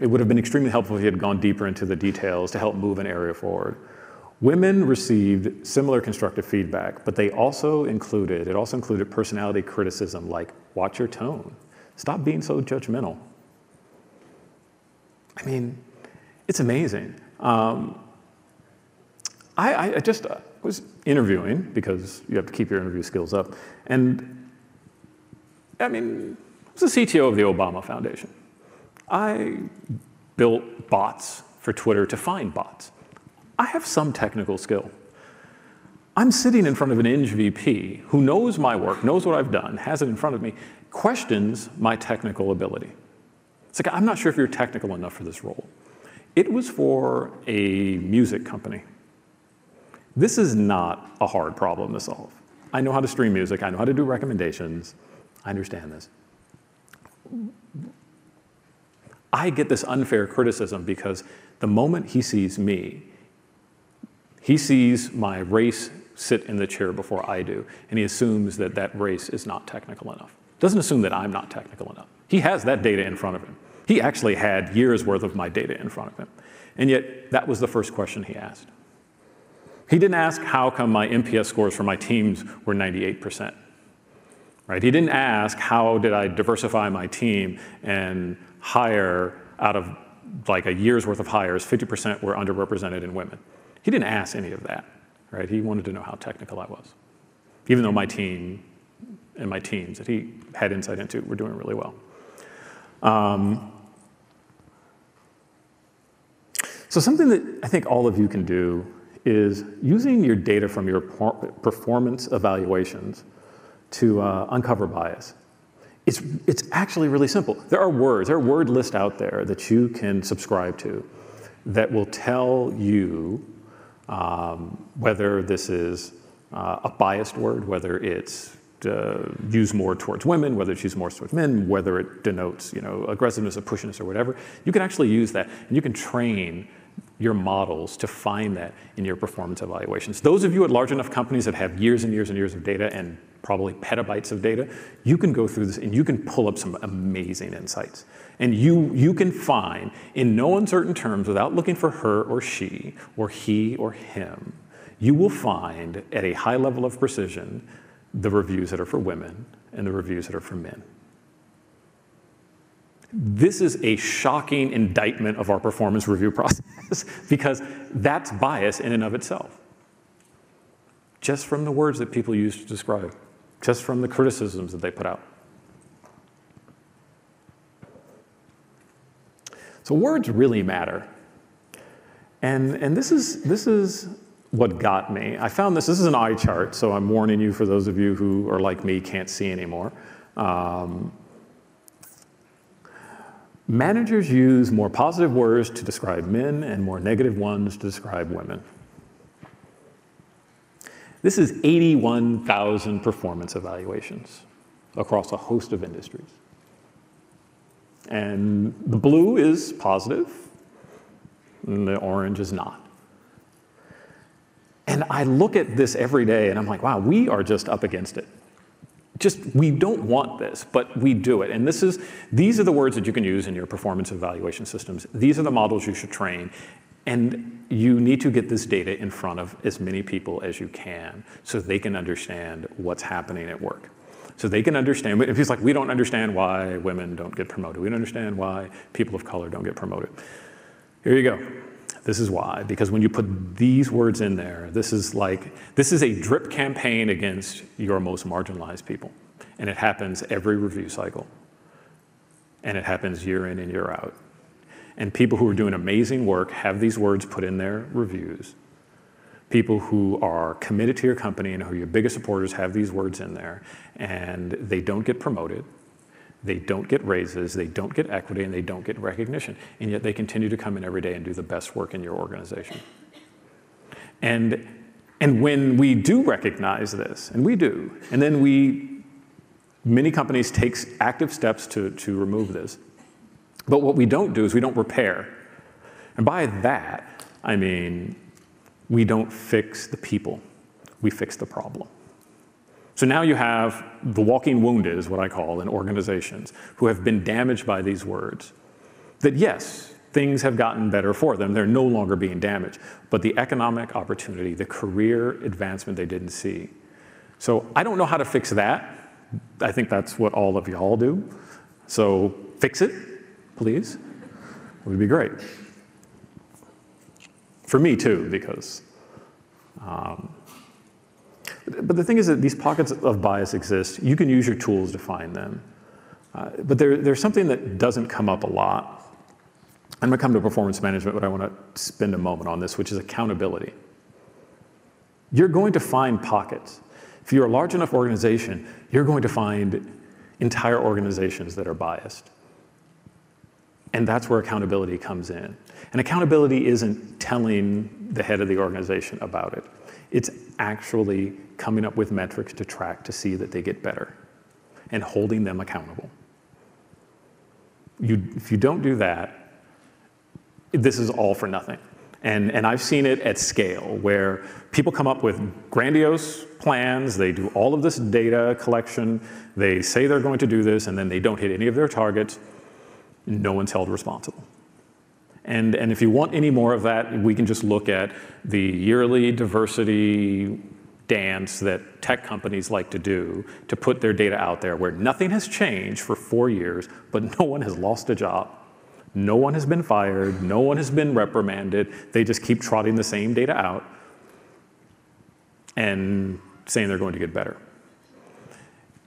it would have been extremely helpful if he had gone deeper into the details to help move an area forward. Women received similar constructive feedback, but it also included personality criticism like, watch your tone. Stop being so judgmental. I mean, it's amazing. I just was interviewing because you have to keep your interview skills up. And I mean, I was the CTO of the Obama Foundation. I built bots for Twitter to find bots. I have some technical skill. I'm sitting in front of an Eng VP who knows my work, knows what I've done, has it in front of me, questions my technical ability. It's like, I'm not sure if you're technical enough for this role. It was for a music company. This is not a hard problem to solve. I know how to stream music. I know how to do recommendations. I understand this. I get this unfair criticism because the moment he sees me, he sees my race sit in the chair before I do, and he assumes that that race is not technical enough. Doesn't assume that I'm not technical enough. He has that data in front of him. He actually had years worth of my data in front of him. And yet, that was the first question he asked. He didn't ask how come my NPS scores for my teams were 98%. Right? He didn't ask how did I diversify my team and hire out of like a year's worth of hires, 50% were underrepresented in women. He didn't ask any of that. Right? He wanted to know how technical I was. Even though my team and my teams that he had insight into were doing really well. So something that I think all of you can do is using your data from your performance evaluations to uncover bias. It's actually really simple. There are word lists out there that you can subscribe to that will tell you whether this is a biased word, whether it's used more towards women, whether it's used more towards men, whether it denotes aggressiveness or pushiness or whatever. You can actually use that, and you can train your models to find that in your performance evaluations. Those of you at large enough companies that have years and years and years of data and probably petabytes of data, you can go through this and you can pull up some amazing insights. And you can find, in no uncertain terms, without looking for her or she or he or him, you will find at a high level of precision the reviews that are for women and the reviews that are for men. This is a shocking indictment of our performance review process because that's bias in and of itself. Just from the words that people use to describe, just from the criticisms that they put out. So words really matter. And this is what got me. I found this is an eye chart, so I'm warning you for those of you who are like me, can't see anymore. Managers use more positive words to describe men and more negative ones to describe women. This is 81,000 performance evaluations across a host of industries. And the blue is positive, and the orange is not. And I look at this every day, and I'm like, wow, we are just up against it. We don't want this, but we do it. And these are the words that you can use in your performance evaluation systems. These are the models you should train. And you need to get this data in front of as many people as you can so they can understand what's happening at work. So they can understand, if he's like, we don't understand why women don't get promoted. We don't understand why people of color don't get promoted. Here you go. This is why, because when you put these words in there, this is a drip campaign against your most marginalized people. And it happens every review cycle. And it happens year in and year out. And people who are doing amazing work have these words put in their reviews. People who are committed to your company and who are your biggest supporters have these words in there. And they don't get promoted. They don't get raises, they don't get equity, and they don't get recognition. And yet they continue to come in every day and do the best work in your organization. And when we do recognize this, and we do, and then many companies take active steps to remove this. But what we don't do is we don't repair. And by that, I mean, we don't fix the people, we fix the problem. So now you have the walking wounded, is what I call, in organizations who have been damaged by these words. That yes, things have gotten better for them. They're no longer being damaged. But the economic opportunity, the career advancement they didn't see. So I don't know how to fix that. I think that's what all of y'all do. So fix it, please. It would be great. For me too, because but the thing is that these pockets of bias exist. You can use your tools to find them. But there's something that doesn't come up a lot. I'm going to come to performance management, but I want to spend a moment on this, which is accountability. You're going to find pockets. If you're a large enough organization, you're going to find entire organizations that are biased. And that's where accountability comes in. And accountability isn't telling the head of the organization about it. It's actually coming up with metrics to track to see that they get better and holding them accountable. If you don't do that, this is all for nothing. And I've seen it at scale where people come up with grandiose plans, they do all of this data collection, they say they're going to do this, and then they don't hit any of their targets. No one's held responsible. And if you want any more of that, we can just look at the yearly diversity dance that tech companies like to do to put their data out there where nothing has changed for 4 years, but no one has lost a job. No one has been fired. No one has been reprimanded. They just keep trotting the same data out and saying they're going to get better.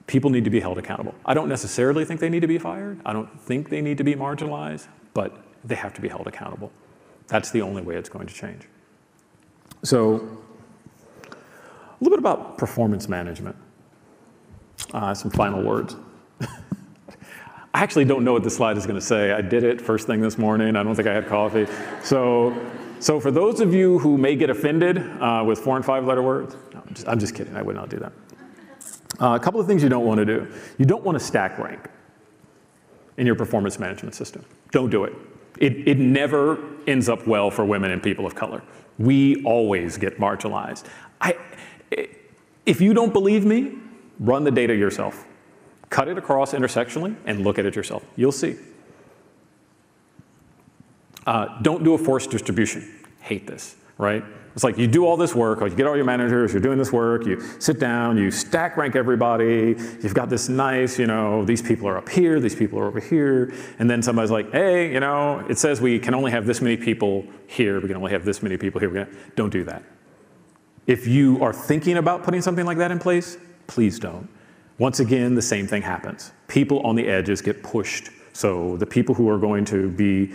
People need to be held accountable. I don't necessarily think they need to be fired. I don't think they need to be marginalized, but they have to be held accountable. That's the only way it's going to change. So a little bit about performance management. Some final words. I actually don't know what this slide is going to say. I did it first thing this morning. I don't think I had coffee. So for those of you who may get offended with 4- and 5-letter words, no, I'm just kidding. I would not do that. A couple of things you don't want to do. You don't want to stack rank in your performance management system. Don't do it. It never ends up well for women and people of color. We always get marginalized. If you don't believe me, run the data yourself. Cut it across intersectionally and look at it yourself. You'll see. Don't do a forced distribution. Hate this, right? It's like you do all this work, or you get all your managers, you're doing this work, you sit down, you stack rank everybody, you've got this nice, these people are up here, these people are over here, and then somebody's like, hey, it says we can only have this many people here, we can only have this many people here. Don't do that. If you are thinking about putting something like that in place, please don't. Once again, the same thing happens. People on the edges get pushed. So the people who are going to be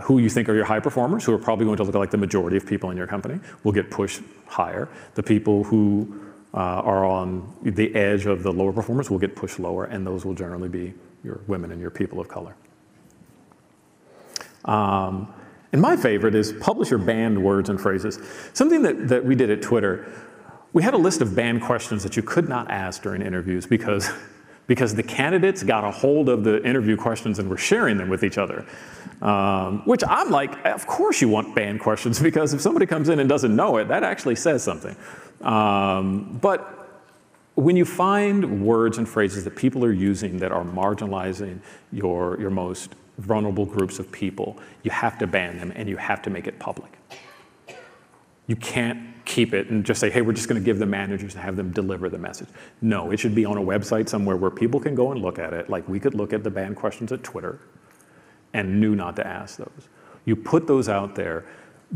who you think are your high performers, who are probably going to look like the majority of people in your company, will get pushed higher. The people who are on the edge of the lower performers will get pushed lower, and those will generally be your women and your people of color. And my favorite is publish your banned words and phrases. Something that we did at Twitter, we had a list of banned questions that you could not ask during interviews because the candidates got a hold of the interview questions and were sharing them with each other. Which I'm like, of course you want banned questions, because if somebody comes in and doesn't know it, that actually says something. But when you find words and phrases that people are using that are marginalizing your most vulnerable groups of people, you have to ban them and you have to make it public. You can't keep it and just say, hey, we're just going to give the managers and have them deliver the message. No, it should be on a website somewhere where people can go and look at it, like we could look at the banned questions at Twitter and knew not to ask those. You put those out there,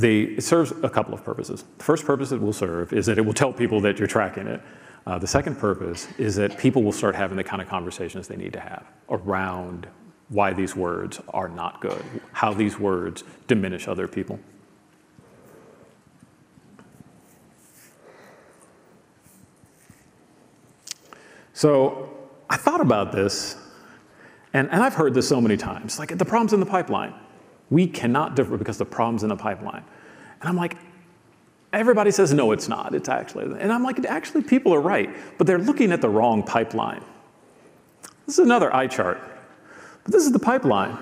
it serves a couple of purposes. The first purpose it will serve is that it will tell people that you're tracking it. The second purpose is that people will start having the kind of conversations they need to have around why these words are not good, how these words diminish other people. So I thought about this, and I've heard this so many times, like the problem's in the pipeline. We cannot differ because the problem's in the pipeline. And I'm like, everybody says, no, it's not, it's actually, and I'm like, actually people are right, but they're looking at the wrong pipeline. This is another eye chart, but this is the pipeline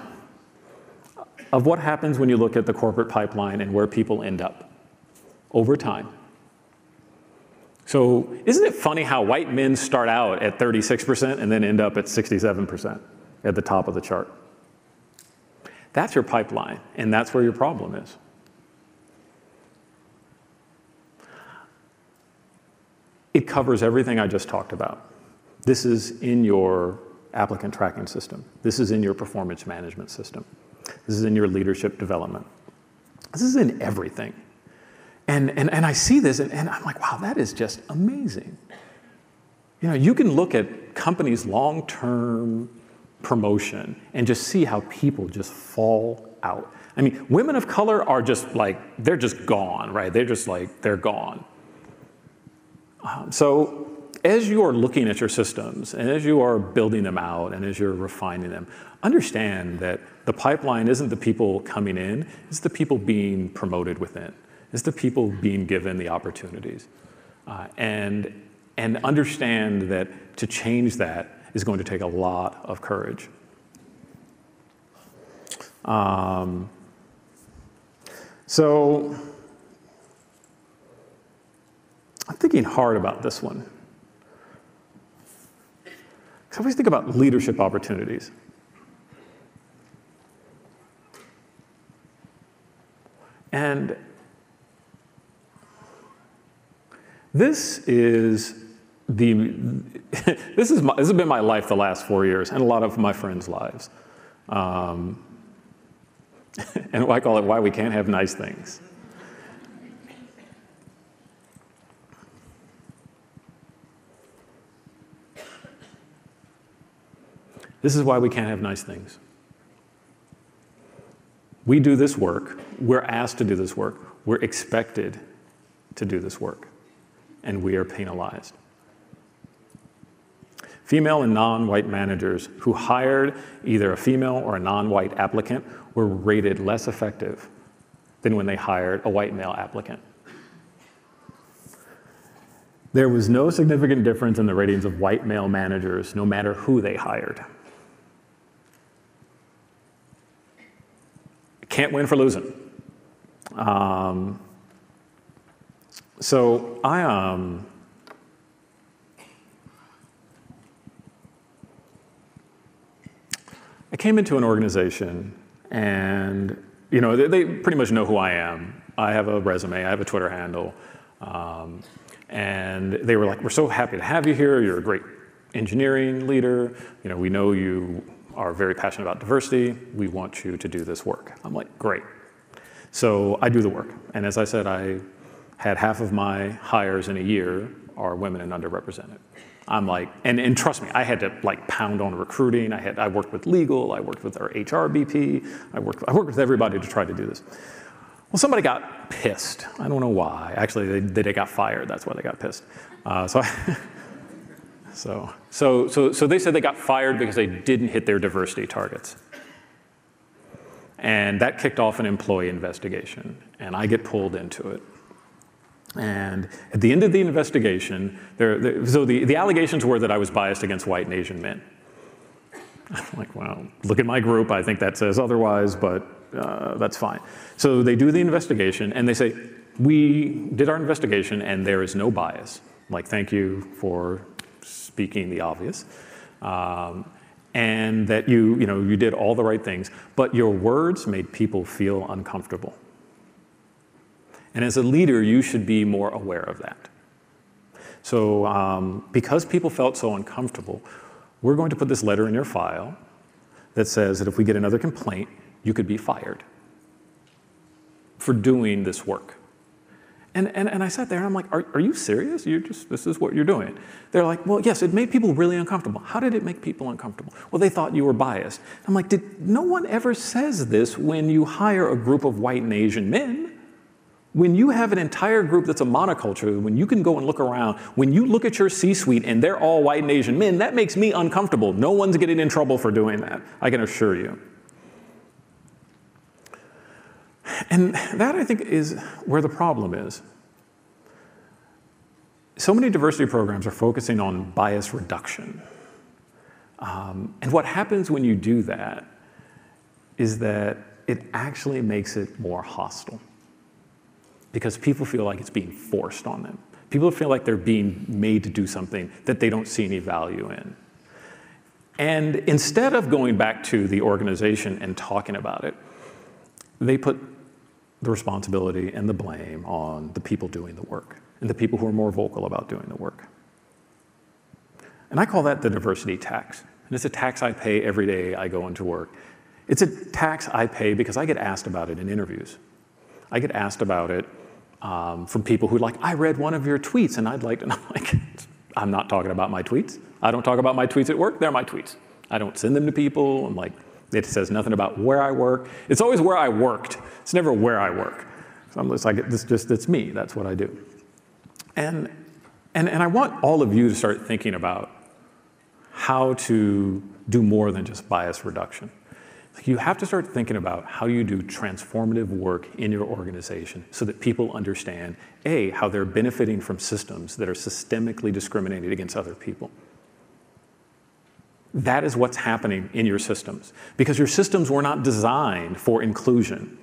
of what happens when you look at the corporate pipeline and where people end up over time. So isn't it funny how white men start out at 36% and then end up at 67% at the top of the chart? That's your pipeline, and that's where your problem is. It covers everything I just talked about. This is in your applicant tracking system. This is in your performance management system. This is in your leadership development. This is in everything. And I see this, and I'm like, wow, that is just amazing. You know, you can look at companies' long-term promotion and just see how people just fall out. I mean, women of color are just like, they're just gone, right? They're just like, they're gone. So as you are looking at your systems, and as you are building them out, and as you're refining them, understand that the pipeline isn't the people coming in, it's the people being promoted within. It's the people being given the opportunities. And understand that to change that is going to take a lot of courage. So I'm thinking hard about this one. Because I always think about leadership opportunities. And this has been my life the last 4 years, and a lot of my friends' lives. And I call it why we can't have nice things. This is why we can't have nice things. We do this work, we're asked to do this work, we're expected to do this work, and we are penalized. Female and non-white managers who hired either a female or a non-white applicant were rated less effective than when they hired a white male applicant. There was no significant difference in the ratings of white male managers, no matter who they hired. Can't win for losing. So I came into an organization, and you know they pretty much know who I am. I have a resume, I have a Twitter handle, and they were like, "We're so happy to have you here. You're a great engineering leader. You know, we know you are very passionate about diversity. We want you to do this work." I'm like, great. So I do the work. And as I said, I had half of my hires in a year are women and underrepresented. I'm like, and trust me, I had to like pound on recruiting. I worked with legal, I worked with our HR VP, I worked with everybody to try to do this. Well, somebody got pissed. I don't know why. Actually, they got fired. That's why they got pissed. So they said they got fired because they didn't hit their diversity targets. And that kicked off an employee investigation, and I get pulled into it. And at the end of the investigation, so the allegations were that I was biased against white and Asian men. I'm like, well, look at my group. I think that says otherwise, but that's fine. So they do the investigation, and they say, we did our investigation, and there is no bias. Like, thank you for speaking the obvious. And that you did all the right things, but your words made people feel uncomfortable. And as a leader, you should be more aware of that. So because people felt so uncomfortable, we're going to put this letter in your file that says that if we get another complaint, you could be fired for doing this work. And I sat there and I'm like, are you serious? This is what you're doing. They're like, well, yes, it made people really uncomfortable. How did it make people uncomfortable? Well, they thought you were biased. I'm like, no one ever says this when you hire a group of white and Asian men. When you have an entire group that's a monoculture, when you can go and look around, when you look at your C-suite and they're all white and Asian men, that makes me uncomfortable. No one's getting in trouble for doing that, I can assure you. And that, I think, is where the problem is. So many diversity programs are focusing on bias reduction. And what happens when you do that is that it actually makes it more hostile, because people feel like it's being forced on them. People feel like they're being made to do something that they don't see any value in. And instead of going back to the organization and talking about it, they put the responsibility and the blame on the people doing the work and the people who are more vocal about doing the work. And I call that the diversity tax. And it's a tax I pay every day I go into work. It's a tax I pay because I get asked about it in interviews. I get asked about it from people who are like, I read one of your tweets and I'd like to, and I'm like, I'm not talking about my tweets. I don't talk about my tweets at work, they're my tweets. I don't send them to people. I'm like, it says nothing about where I work. It's always where I worked. It's never where I work. So I'm just like, it's me, that's what I do. And I want all of you to start thinking about how to do more than just bias reduction. You have to start thinking about how you do transformative work in your organization so that people understand, A, how they're benefiting from systems that are systemically discriminating against other people. That is what's happening in your systems, because your systems were not designed for inclusion.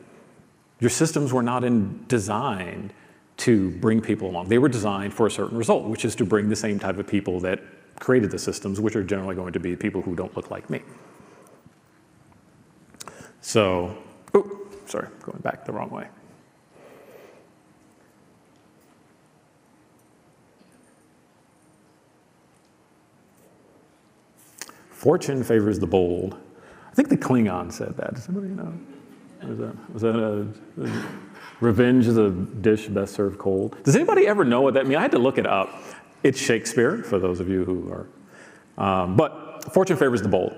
Your systems were not designed to bring people along. They were designed for a certain result, which is to bring the same type of people that created the systems, which are generally going to be people who don't look like me. So, sorry, going back the wrong way. Fortune favors the bold. I think the Klingon said that. Does anybody know? Was that a revenge is a dish best served cold? Does anybody ever know what that means? I had to look it up. It's Shakespeare, for those of you who are. But fortune favors the bold.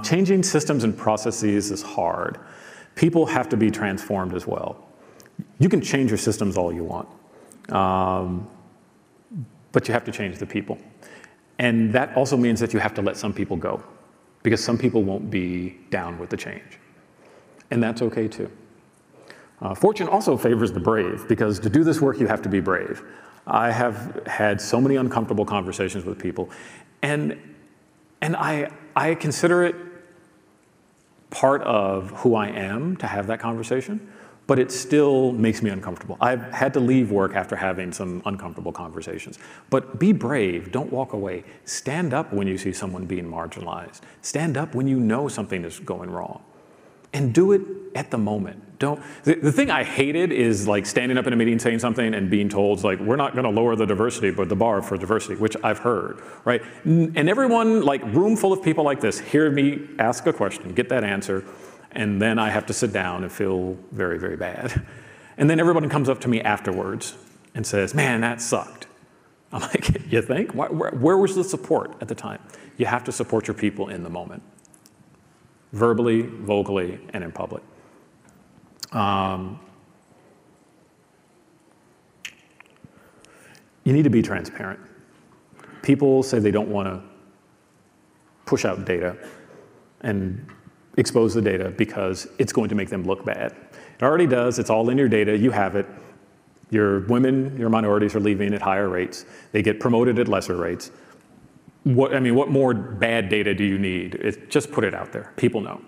Changing systems and processes is hard. People have to be transformed as well. You can change your systems all you want, but you have to change the people. And that also means that you have to let some people go, because some people won't be down with the change. And that's okay too. Fortune also favors the brave, because to do this work, you have to be brave. I have had so many uncomfortable conversations with people, and I consider it part of who I am to have that conversation, but it still makes me uncomfortable. I've had to leave work after having some uncomfortable conversations. But be brave, don't walk away. Stand up when you see someone being marginalized. Stand up when you know something is going wrong. And do it at the moment. The thing I hated is like standing up in a meeting saying something and being told, like, we're not gonna lower the diversity, but the bar for diversity, which I've heard, right? And everyone, like, room full of people like this, hear me ask a question, get that answer, and then I have to sit down and feel very, very bad. And then everyone comes up to me afterwards and says, man, that sucked. I'm like, you think? Where was the support at the time? You have to support your people in the moment, verbally, vocally, and in public. You need to be transparent. People say they don't want to push out data and expose the data because it's going to make them look bad. It already does. It's all in your data. You have it. Your women, your minorities are leaving at higher rates. They get promoted at lesser rates. What more bad data do you need? Just put it out there. People know.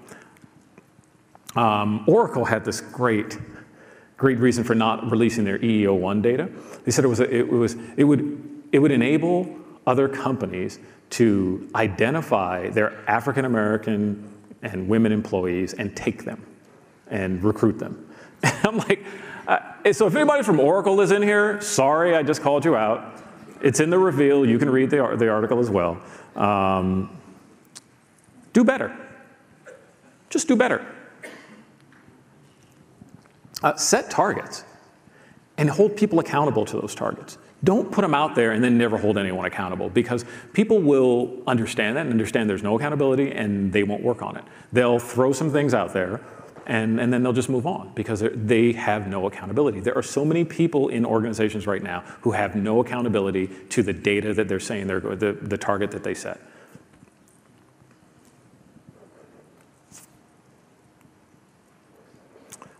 Oracle had this great reason for not releasing their EEO-1 data. They said it would enable other companies to identify their African American and women employees and take them and recruit them. And I'm like, so if anybody from Oracle is in here, sorry, I just called you out. It's in the reveal. You can read the article as well. Do better. Just do better. Set targets and hold people accountable to those targets. Don't put them out there and then never hold anyone accountable, because people will understand that and understand there's no accountability and they won't work on it. They'll throw some things out there and then they'll just move on because they have no accountability. There are so many people in organizations right now who have no accountability to the data that they're saying the target that they set.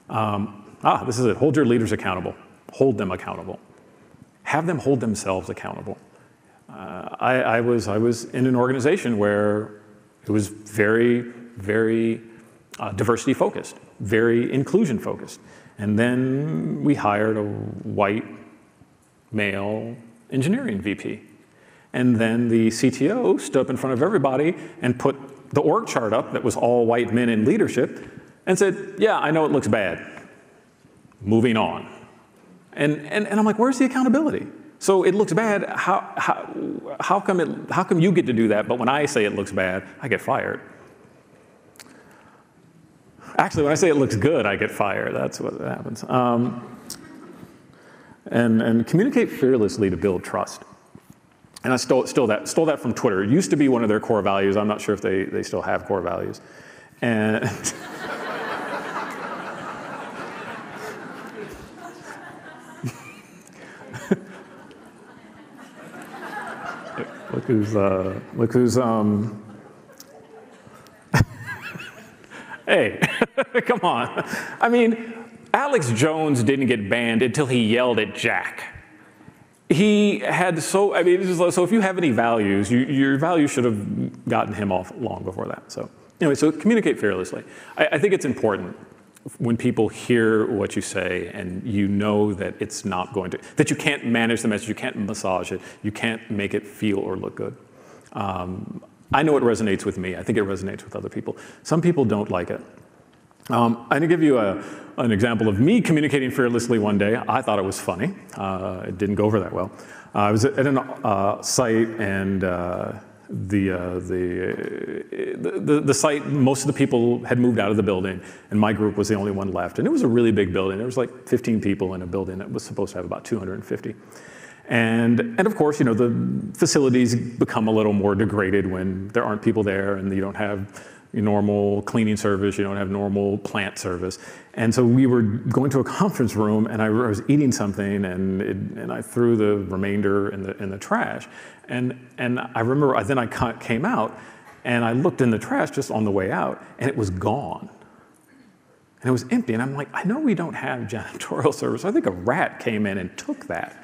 This is it. Hold your leaders accountable. Hold them accountable. Have them hold themselves accountable. I was in an organization where it was very, very diversity focused, very inclusion focused. And then we hired a white male engineering VP. And then the CTO stood up in front of everybody and put the org chart up that was all white men in leadership and said, yeah, I know it looks bad. Moving on. And I'm like, where's the accountability? So it looks bad. How come you get to do that, but when I say it looks bad, I get fired? Actually, when I say it looks good, I get fired. That's what happens. And communicate fearlessly to build trust. And I stole that from Twitter. It used to be one of their core values. I'm not sure if they still have core values. And look who's hey, come on. I mean, Alex Jones didn't get banned until he yelled at Jack. He had so if you have any values, your values should have gotten him off long before that. So anyway, so communicate fearlessly. I think it's important when people hear what you say and you know that it's not going to, that you can't manage the message, you can't massage it, you can't make it feel or look good. I know it resonates with me. I think it resonates with other people. Some people don't like it. I'm going to give you an example of me communicating fearlessly one day. I thought it was funny. It didn't go over that well. I was at a site, and the site, most of the people had moved out of the building, and my group was the only one left. And it was a really big building. There was like 15 people in a building that was supposed to have about 250. And of course, the facilities become a little more degraded when there aren't people there and you don't have normal cleaning service, you don't have normal plant service. And so we were going to a conference room, and I was eating something, and I threw the remainder in the trash. And I remember then I came out, and I looked in the trash just on the way out, and it was gone. And it was empty, and I'm like, I know we don't have janitorial service. I think a rat came in and took that.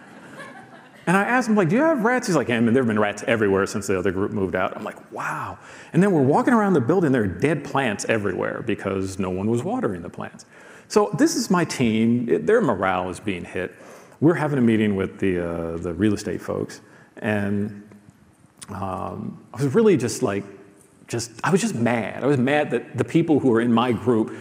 And I asked him, like, do you have rats? He's like, yeah, there have been rats everywhere since the other group moved out. I'm like, wow. And then we're walking around the building, there are dead plants everywhere because no one was watering the plants. So this is my team. Their morale is being hit. We're having a meeting with the real estate folks. And I was really I was just mad. I was mad that the people who are in my group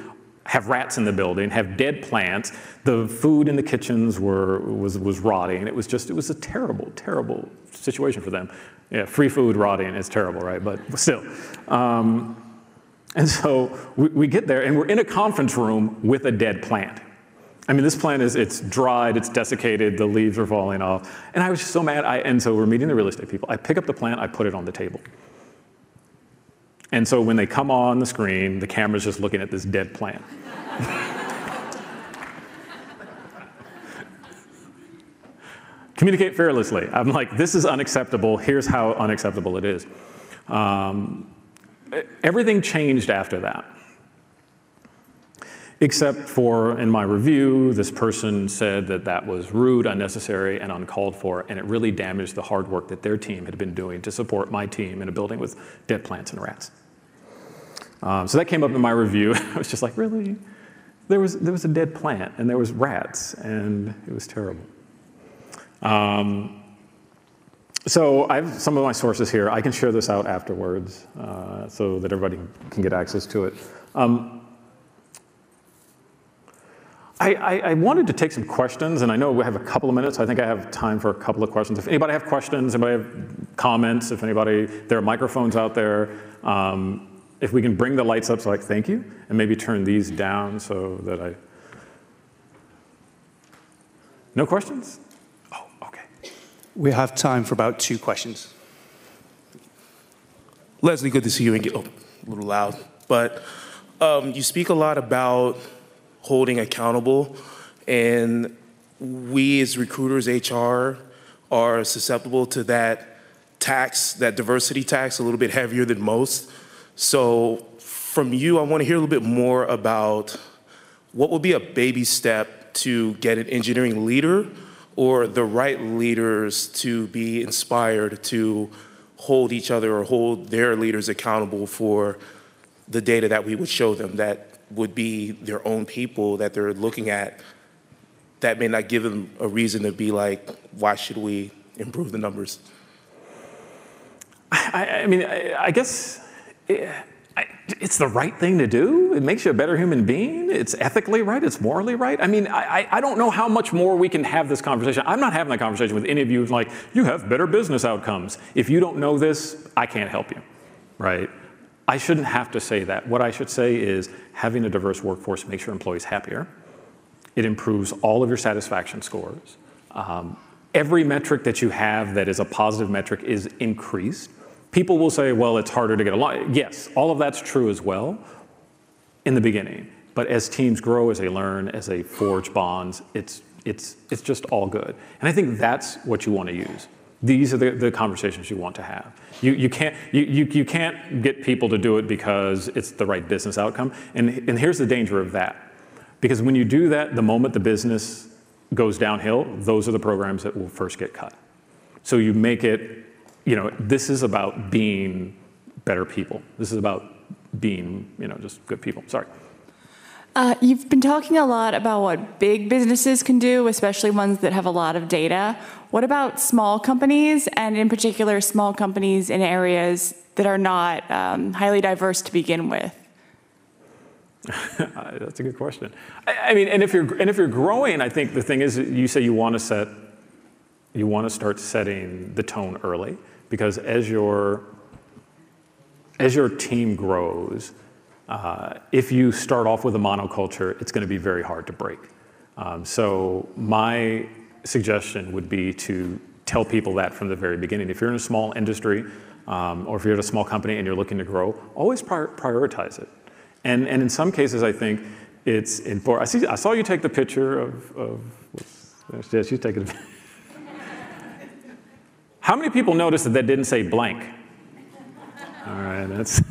have rats in the building, have dead plants. The food in the kitchens was rotting. It was a terrible, terrible situation for them. Yeah, free food rotting is terrible, right? But still. And so we get there, and we're in a conference room with a dead plant. I mean, this plant it's dried, it's desiccated, the leaves are falling off. And I was just so mad. And so we're meeting the real estate people. I pick up the plant, I put it on the table. And so when they come on the screen, the camera's just looking at this dead plant. Communicate fearlessly. I'm like, this is unacceptable. Here's how unacceptable it is. Everything changed after that. Except for, in my review, this person said that that was rude, unnecessary, and uncalled for, and it really damaged the hard work that their team had been doing to support my team in a building with dead plants and rats. So that came up in my review. I was just like, really? There was a dead plant, and there was rats, and it was terrible. So I have some of my sources here. I can share this out afterwards so that everybody can get access to it. I wanted to take some questions, and I know we have a couple of minutes. I think I have time for a couple of questions. If anybody have questions, anybody have comments, if anybody, there are microphones out there. If we can bring the lights up, so like, thank you, and maybe turn these down so that I, no questions? Oh, okay.
We have time for about 2 questions.
Leslie, good to see you and get a little loud, but you speak a lot about holding accountable, and we as recruiters, HR, are susceptible to that tax, that diversity tax, a little bit heavier than most. So from you, I want to hear a little bit more about what would be a baby step to get an engineering leader or the right leaders to be inspired to hold each other or hold their leaders accountable for the data that we would show them that would be their own people that they're looking at that may not give them a reason to be like, why should we improve the numbers?
I mean, I guess it's the right thing to do. It makes you a better human being. It's ethically right. It's morally right. I mean, I don't know how much more we can have this conversation. I'm not having that conversation with any of you like, you have better business outcomes. If you don't know this, I can't help you, right? I shouldn't have to say that. What I should say is having a diverse workforce makes your employees happier. It improves all of your satisfaction scores. Every metric that you have that is a positive metric is increased. People will say, well, it's harder to get along. Yes, all of that's true as well in the beginning. But as teams grow, as they learn, as they forge bonds, it's just all good. And I think that's what you want to use. These are the conversations you want to have. You can't get people to do it because it's the right business outcome. And here's the danger of that. Because when you do that, the moment the business goes downhill, those are the programs that will first get cut. So you make it, this is about being better people. This is about being, just good people. Sorry.
You've been talking a lot about what big businesses can do, especially ones that have a lot of data. What about small companies, and in particular, small companies in areas that are not highly diverse to begin with?
That's a good question. I mean, and if you're growing, I think the thing is, you say you want to start setting the tone early, because as your team grows, if you start off with a monoculture, it's going to be very hard to break. So my suggestion would be to tell people that from the very beginning. If you're in a small industry, or if you're at a small company and you're looking to grow, always prioritize it. And in some cases, I think it's important. I saw you take the picture of yes, you take it. How many people noticed that didn't say blank? All right, that's.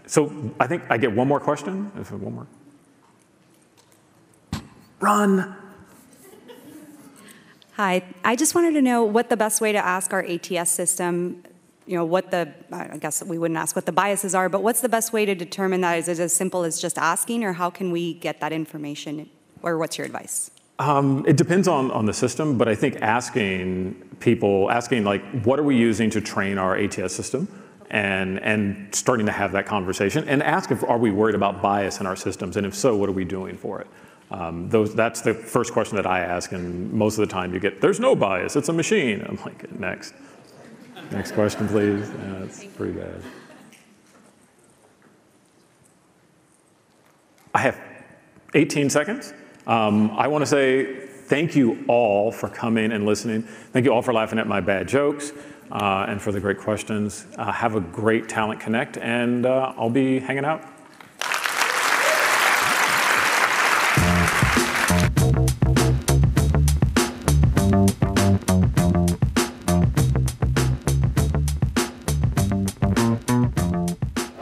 So I think I get one more question. One more. Run.
Hi, I just wanted to know what the best way to ask our ATS system, I guess we wouldn't ask what the biases are, but what's the best way to determine that? Is it as simple as just asking, or how can we get that information, or what's your advice?
It depends on the system, but I think asking like, what are we using to train our ATS system? And starting to have that conversation, and ask are we worried about bias in our systems, and if so, what are we doing for it? That's the first question that I ask, and most of the time you get, there's no bias, it's a machine. I'm like, next question, please. Yeah, that's pretty bad. I have 18 seconds. I want to say thank you all for coming and listening. Thank you all for laughing at my bad jokes and for the great questions. Have a great Talent Connect, and I'll be hanging out.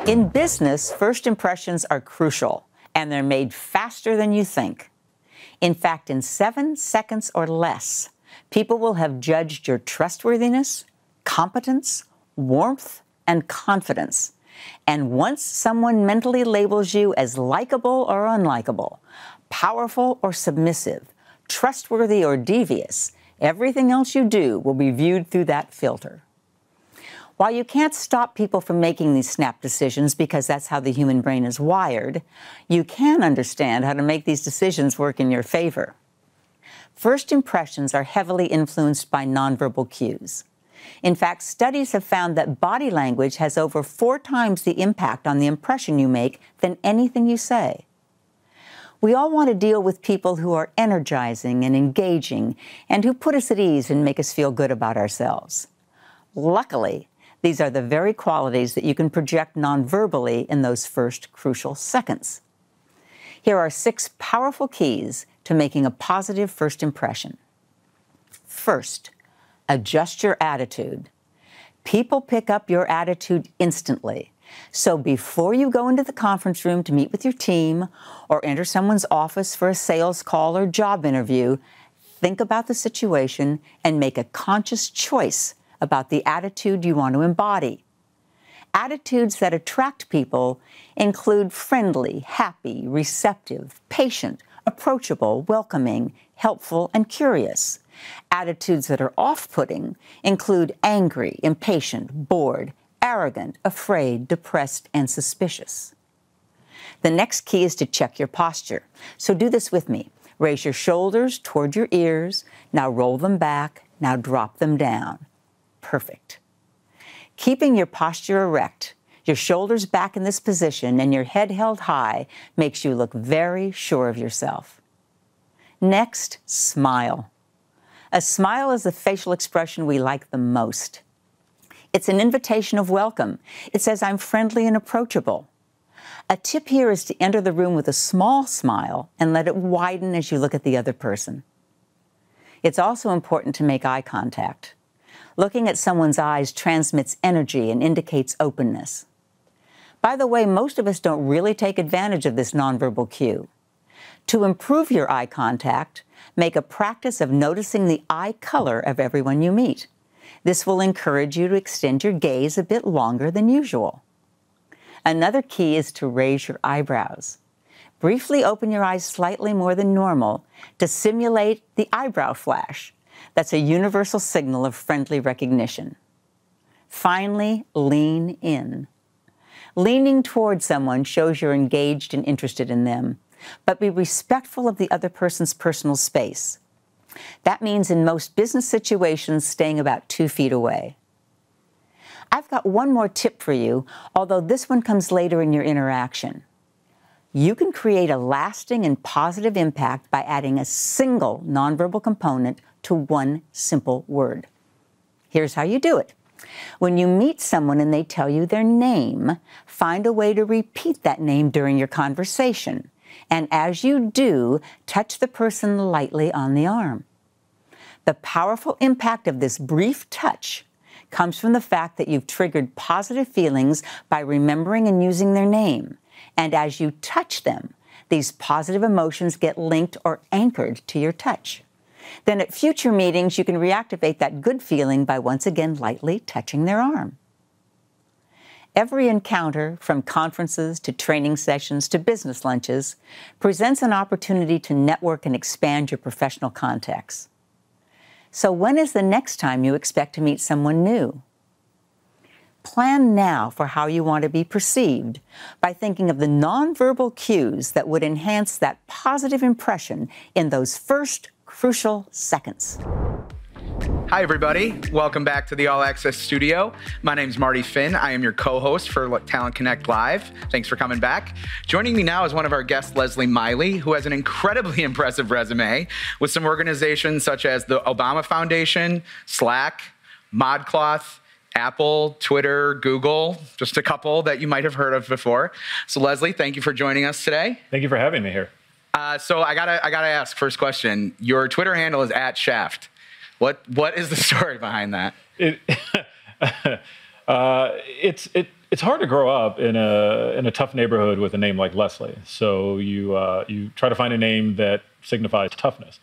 In business, first impressions are crucial, and they're made faster than you think. In fact, in 7 seconds or less, people will have judged your trustworthiness, competence, warmth, and confidence. And once someone mentally labels you as likable or unlikable, powerful or submissive, trustworthy or devious, everything else you do will be viewed through that filter. While you can't stop people from making these snap decisions because that's how the human brain is wired, you can understand how to make these decisions work in your favor. First impressions are heavily influenced by nonverbal cues. In fact, studies have found that body language has over 4 times the impact on the impression you make than anything you say. We all want to deal with people who are energizing and engaging and who put us at ease and make us feel good about ourselves. Luckily, these are the very qualities that you can project nonverbally in those first crucial seconds. Here are 6 powerful keys to making a positive first impression. First, adjust your attitude. People pick up your attitude instantly. So before you go into the conference room to meet with your team or enter someone's office for a sales call or job interview, think about the situation and make a conscious choice about the attitude you want to embody. Attitudes that attract people include friendly, happy, receptive, patient, approachable, welcoming, helpful, and curious. Attitudes that are off-putting include angry, impatient, bored, arrogant, afraid, depressed, and suspicious. The next key is to check your posture. So do this with me. Raise your shoulders toward your ears. Now roll them back. Now drop them down. Perfect. Keeping your posture erect, your shoulders back in this position, and your head held high makes you look very sure of yourself. Next, smile. A smile is the facial expression we like the most. It's an invitation of welcome. It says, I'm friendly and approachable. A tip here is to enter the room with a small smile and let it widen as you look at the other person. It's also important to make eye contact. Looking at someone's eyes transmits energy and indicates openness. By the way, most of us don't really take advantage of this nonverbal cue. To improve your eye contact, make a practice of noticing the eye color of everyone you meet. This will encourage you to extend your gaze a bit longer than usual. Another key is to raise your eyebrows. Briefly open your eyes slightly more than normal to simulate the eyebrow flash. That's a universal signal of friendly recognition. Finally, lean in. Leaning toward someone shows you're engaged and interested in them, but be respectful of the other person's personal space. That means in most business situations, staying about 2 feet away. I've got one more tip for you, although this one comes later in your interaction. You can create a lasting and positive impact by adding a single nonverbal component to one simple word. Here's how you do it. When you meet someone and they tell you their name, find a way to repeat that name during your conversation. And as you do, touch the person lightly on the arm. The powerful impact of this brief touch comes from the fact that you've triggered positive feelings by remembering and using their name. And as you touch them, these positive emotions get linked or anchored to your touch. Then at future meetings, you can reactivate that good feeling by once again lightly touching their arm. Every encounter, from conferences to training sessions to business lunches, presents an opportunity to network and expand your professional contacts. So when is the next time you expect to meet someone new? Plan now for how you want to be perceived by thinking of the nonverbal cues that would enhance that positive impression in those first crucial seconds.
Hi, everybody. Welcome back to the All Access Studio. My name's Marty Finn. I am your co-host for Talent Connect Live. Thanks for coming back. Joining me now is one of our guests, Leslie Miley, who has an incredibly impressive resume with some organizations such as the Obama Foundation, Slack, ModCloth, Apple, Twitter, Google, just a couple that you might have heard of before. So Leslie, thank you for joining us today.
Thank you for having me here.
So I gotta ask, first question. Your Twitter handle is @Shaft. What is the story behind that?
It's hard to grow up in a tough neighborhood with a name like Leslie. So you try to find a name that signifies toughness.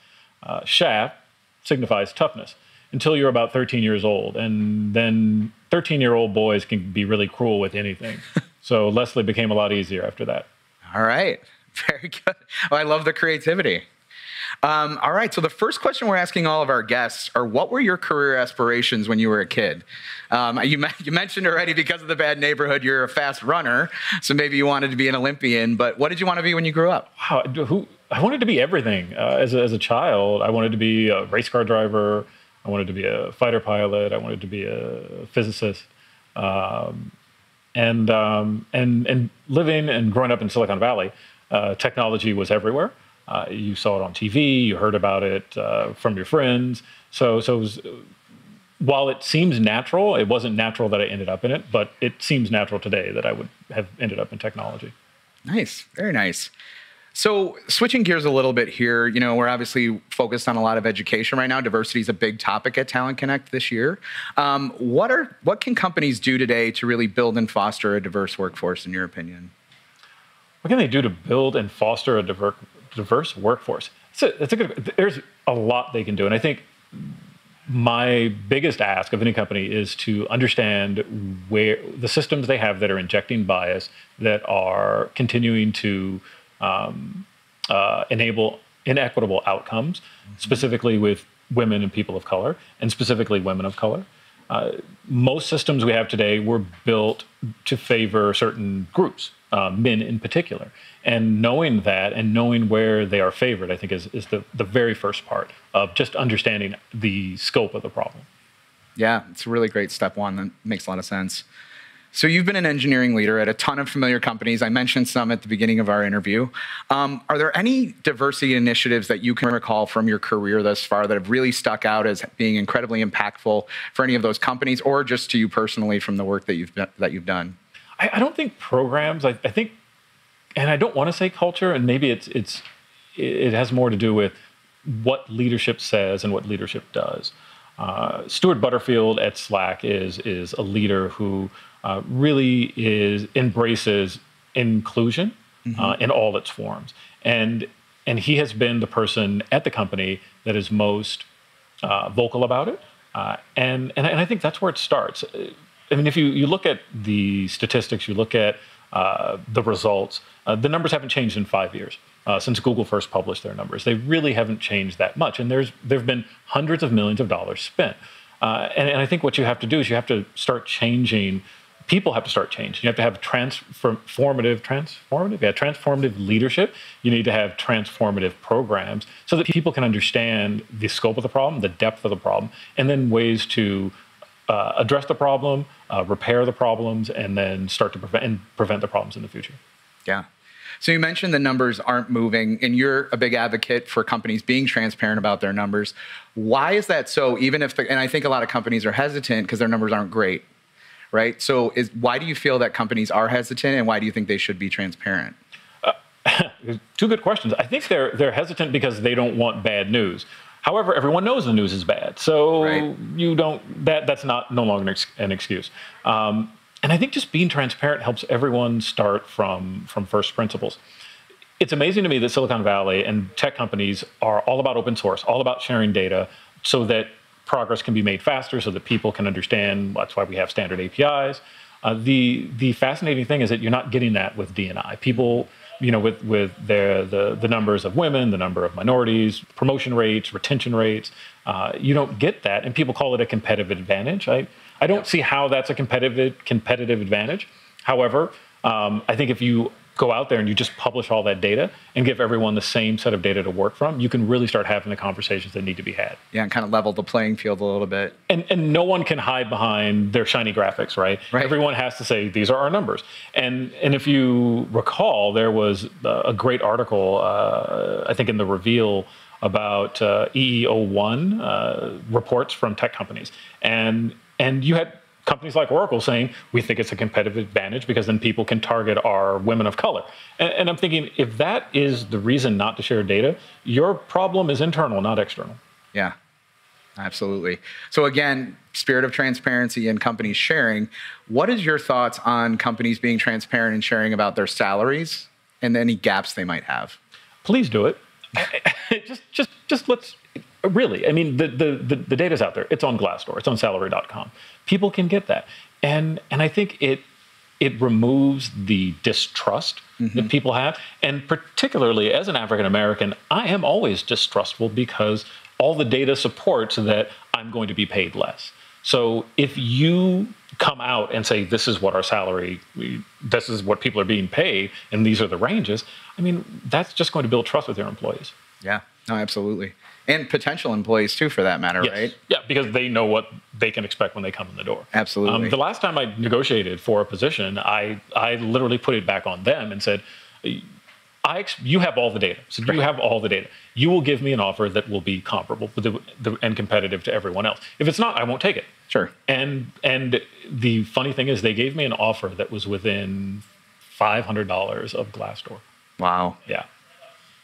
Shaft signifies toughness until you're about 13 years old, and then 13-year-old boys can be really cruel with anything. So Leslie became a lot easier after that.
All right, very good. Well, I love the creativity. All right, so the first question we're asking all of our guests are, what were your career aspirations when you were a kid? You mentioned already, because of the bad neighborhood, you're a fast runner, so maybe you wanted to be an Olympian, but what did you want to be when you grew up?
Wow, I wanted to be everything. As a child, I wanted to be a race car driver, I wanted to be a fighter pilot, I wanted to be a physicist. And living and growing up in Silicon Valley, technology was everywhere. You saw it on TV, you heard about it from your friends. So it was, while it seems natural, it wasn't natural that I ended up in it, but it seems natural today that I would have ended up in technology.
Nice, very nice. So switching gears a little bit here, we're obviously focused on a lot of education right now. Diversity is a big topic at Talent Connect this year. What can companies do today to really build and foster a diverse workforce, in your opinion?
What can they do to build and foster a diverse workforce? There's a lot they can do. And I think my biggest ask of any company is to understand where the systems they have that are injecting bias, that are continuing to enable inequitable outcomes, specifically with women and people of color, and specifically women of color. Most systems we have today were built to favor certain groups, men in particular. And knowing that and knowing where they are favored, I think is the very first part of just understanding the scope of the problem.
Yeah, it's a really great step one. That makes a lot of sense. So you've been an engineering leader at a ton of familiar companies. I mentioned some at the beginning of our interview. Are there any diversity initiatives that you can recall from your career thus far that have really stuck out as being incredibly impactful for any of those companies, or just to you personally from the work that you've done?
I don't think programs. I think, and I don't want to say culture, and maybe it has more to do with what leadership says and what leadership does. Stuart Butterfield at Slack is a leader who really embraces inclusion in all its forms, and he has been the person at the company that is most vocal about it, and I think that's where it starts. I mean, if you look at the statistics, you look at the results, the numbers haven't changed in 5 years since Google first published their numbers. They really haven't changed that much, and there have been hundreds of millions of dollars spent. And I think what you have to do is you have to start changing. People have to start changing. You have to have transformative leadership. You need to have transformative programs so that people can understand the scope of the problem, the depth of the problem, and then ways to address the problem, repair the problems, and then start to prevent the problems in the future.
Yeah. So you mentioned the numbers aren't moving, and you're a big advocate for companies being transparent about their numbers. Why is that so? Even if, and I think a lot of companies are hesitant because their numbers aren't great, right? So why do you feel that companies are hesitant, and why do you think they should be transparent?
Two good questions. I think they're hesitant because they don't want bad news. However, everyone knows the news is bad, so that's no longer an excuse. And I think just being transparent helps everyone start from first principles. It's amazing to me that Silicon Valley and tech companies are all about open source, all about sharing data so that progress can be made faster, so that people can understand. That's why we have standard APIs. The fascinating thing is that you're not getting that with D&I. People, with the numbers of women, the number of minorities, promotion rates, retention rates, you don't get that, and people call it a competitive advantage. I don't see how that's a competitive advantage. However, I think if you go out there and you just publish all that data and give everyone the same set of data to work from, you can really start having the conversations that need to be had.
Yeah, and kind of level the playing field a little bit.
And no one can hide behind their shiny graphics, right? Everyone has to say, these are our numbers. And if you recall, there was a great article, I think in the Reveal, about EEO1 reports from tech companies. And you had companies like Oracle saying, we think it's a competitive advantage because then people can target our women of color. And I'm thinking, if that is the reason not to share data, your problem is internal, not external.
Yeah, absolutely. So again, spirit of transparency and companies sharing. What is your thoughts on companies being transparent and sharing about their salaries and any gaps they might have?
Please do it. just let's, really, I mean, the data's out there. It's on Glassdoor. It's on salary.com. People can get that. And I think it removes the distrust that people have. And particularly as an African-American, I am always distrustful because all the data supports that I'm going to be paid less. So if you come out and say, this is what our salary, this is what people are being paid, and these are the ranges, I mean, that's just going to build trust with your employees.
Yeah, no, absolutely. And potential employees too, for that matter, right?
Yeah, because they know what they can expect when they come in the door.
Absolutely.
The last time I negotiated for a position, I literally put it back on them and said, you have all the data. So you have all the data. You will give me an offer that will be comparable and competitive to everyone else. If it's not, I won't take it.
Sure.
And the funny thing is, they gave me an offer that was within $500 of Glassdoor.
Wow.
Yeah.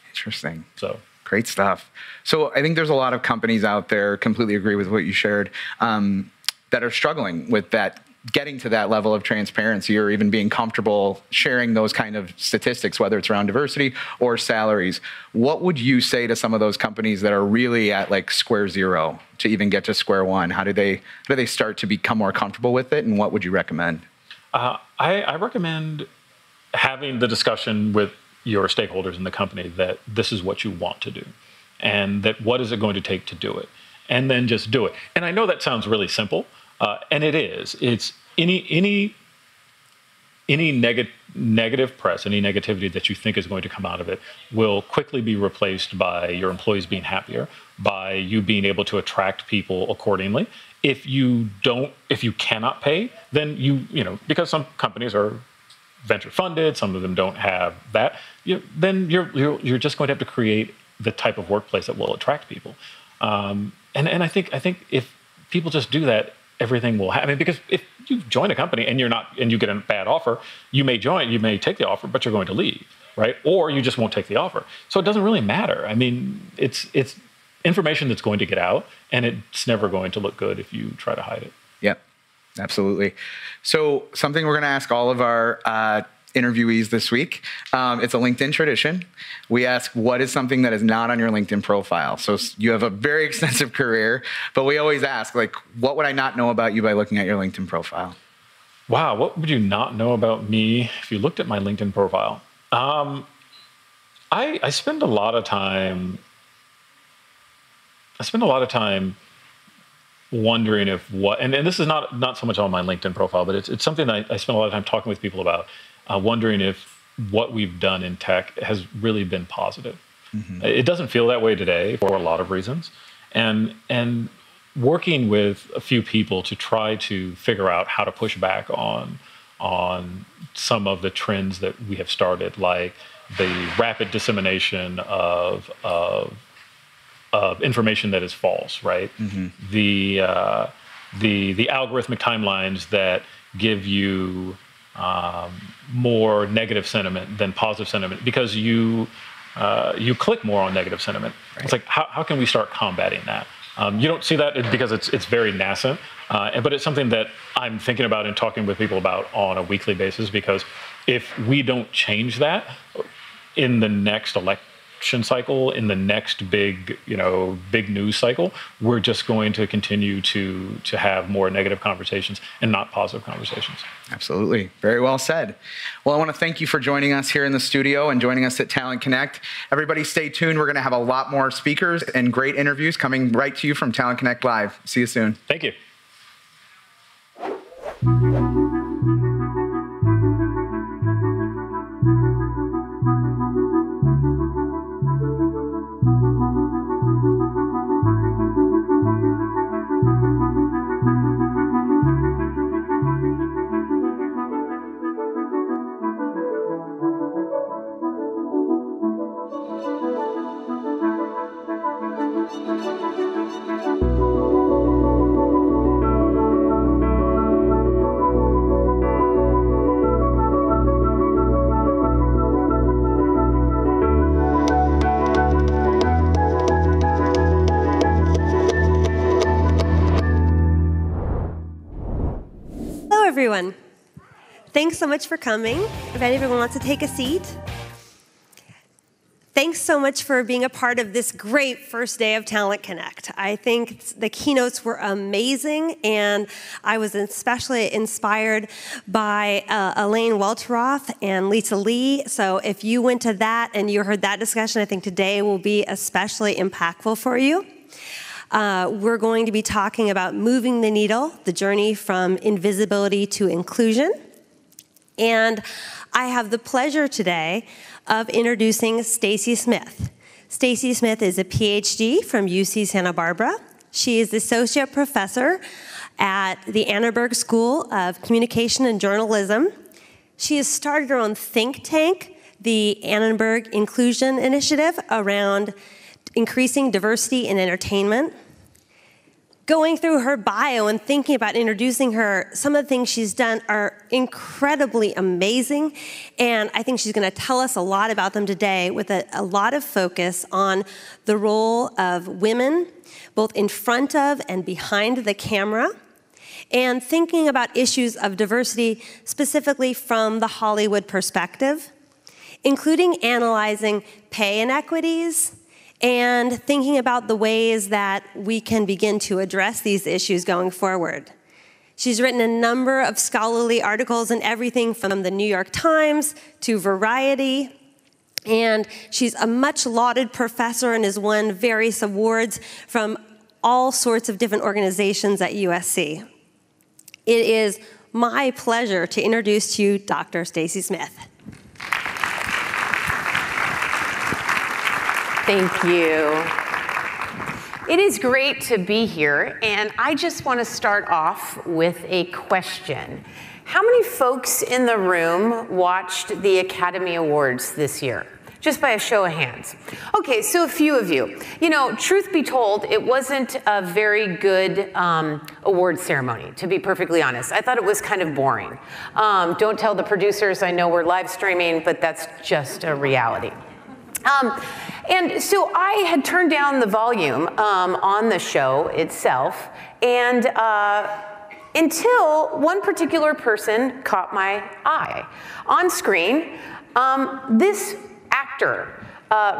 Interesting.
So
great stuff. So I think there's a lot of companies out there, completely agree with what you shared, that are struggling with that, getting to that level of transparency or even being comfortable sharing those kind of statistics, whether it's around diversity or salaries. What would you say to some of those companies that are really at like square zero to even get to square one? How do they start to become more comfortable with it, and what would you recommend?
I recommend having the discussion with your stakeholders in the company that this is what you want to do, and that what is it going to take to do it, and then just do it. And I know that sounds really simple, and it is. It's any negative press, any negativity that you think is going to come out of it will quickly be replaced by your employees being happier, by you being able to attract people accordingly. If you cannot pay, then because some companies are venture funded, some of them don't have that, then you're just going to have to create the type of workplace that will attract people. And I think if people just do that, everything will happen. Because if you join a company and you get a bad offer, you may take the offer, but you're going to leave, right? Or you just won't take the offer. So it doesn't really matter. I mean, it's information that's going to get out, and it's never going to look good if you try to hide it.
Yep, absolutely. So something we're going to ask all of our interviewees this week. It's a LinkedIn tradition. We ask, what is something that is not on your LinkedIn profile? So you have a very extensive career, but we always ask, like, what would I not know about you by looking at your LinkedIn profile?
Wow, what would you not know about me if you looked at my LinkedIn profile? I spend a lot of time wondering if and this is not so much on my LinkedIn profile, but it's something that I spend a lot of time talking with people about, wondering if what we've done in tech has really been positive. Mm-hmm. It doesn't feel that way today for a lot of reasons. And working with a few people to try to figure out how to push back on some of the trends that we have started, like the rapid dissemination of information that is false, right? Mm-hmm. The algorithmic timelines that give you more negative sentiment than positive sentiment because you click more on negative sentiment. Right. It's like, how can we start combating that? You don't see that because it's very nascent, but it's something that I'm thinking about and talking with people about on a weekly basis, because if we don't change that in the next election cycle, in the next big news cycle, we're just going to continue to have more negative conversations and not positive conversations.
Absolutely. Very well said. Well, I want to thank you for joining us here in the studio and joining us at Talent Connect. Everybody stay tuned. We're going to have a lot more speakers and great interviews coming right to you from Talent Connect Live. See you soon.
Thank you.
Thanks so much for coming. If everyone wants to take a seat. Thanks so much for being a part of this great first day of Talent Connect. I think the keynotes were amazing, and I was especially inspired by Elaine Welteroth and Lisa Lee. So if you went to that and you heard that discussion, I think today will be especially impactful for you. We're going to be talking about moving the needle, the journey from invisibility to inclusion. And I have the pleasure today of introducing Stacy Smith. Stacy Smith is a PhD from UC Santa Barbara. She is the associate professor at the Annenberg School of Communication and Journalism. She has started her own think tank, the Annenberg Inclusion Initiative, around increasing diversity in entertainment. Going through her bio and thinking about introducing her, some of the things she's done are incredibly amazing, and I think she's going to tell us a lot about them today with a lot of focus on the role of women, both in front of and behind the camera, and thinking about issues of diversity specifically from the Hollywood perspective, including analyzing pay inequities, and thinking about the ways that we can begin to address these issues going forward. She's written a number of scholarly articles in everything from the New York Times to Variety, and she's a much lauded professor and has won various awards from all sorts of different organizations at USC. It is my pleasure to introduce to you Dr. Stacy Smith.
Thank you. It is great to be here, and I just want to start off with a question. How many folks in the room watched the Academy Awards this year? Just by a show of hands. Okay, so a few of you. You know, truth be told, it wasn't a very good award ceremony, to be perfectly honest. I thought it was kind of boring. Don't tell the producers, I know we're live streaming, but that's just a reality. And so I had turned down the volume on the show itself, and until one particular person caught my eye. On screen, this actor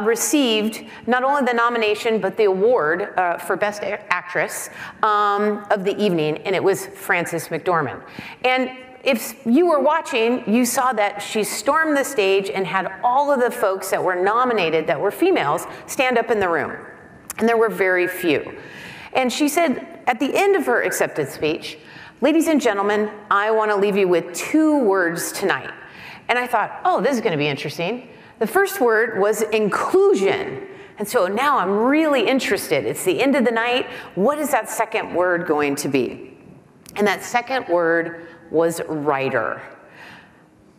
received not only the nomination, but the award for Best Actress of the evening, and it was Frances McDormand. And if you were watching, you saw that she stormed the stage and had all of the folks that were nominated, that were females, stand up in the room. And there were very few. And she said at the end of her acceptance speech, "Ladies and gentlemen, I want to leave you with 2 words tonight." And I thought, oh, this is going to be interesting. The first word was inclusion. And so now I'm really interested. It's the end of the night. What is that second word going to be? And that second word was writer.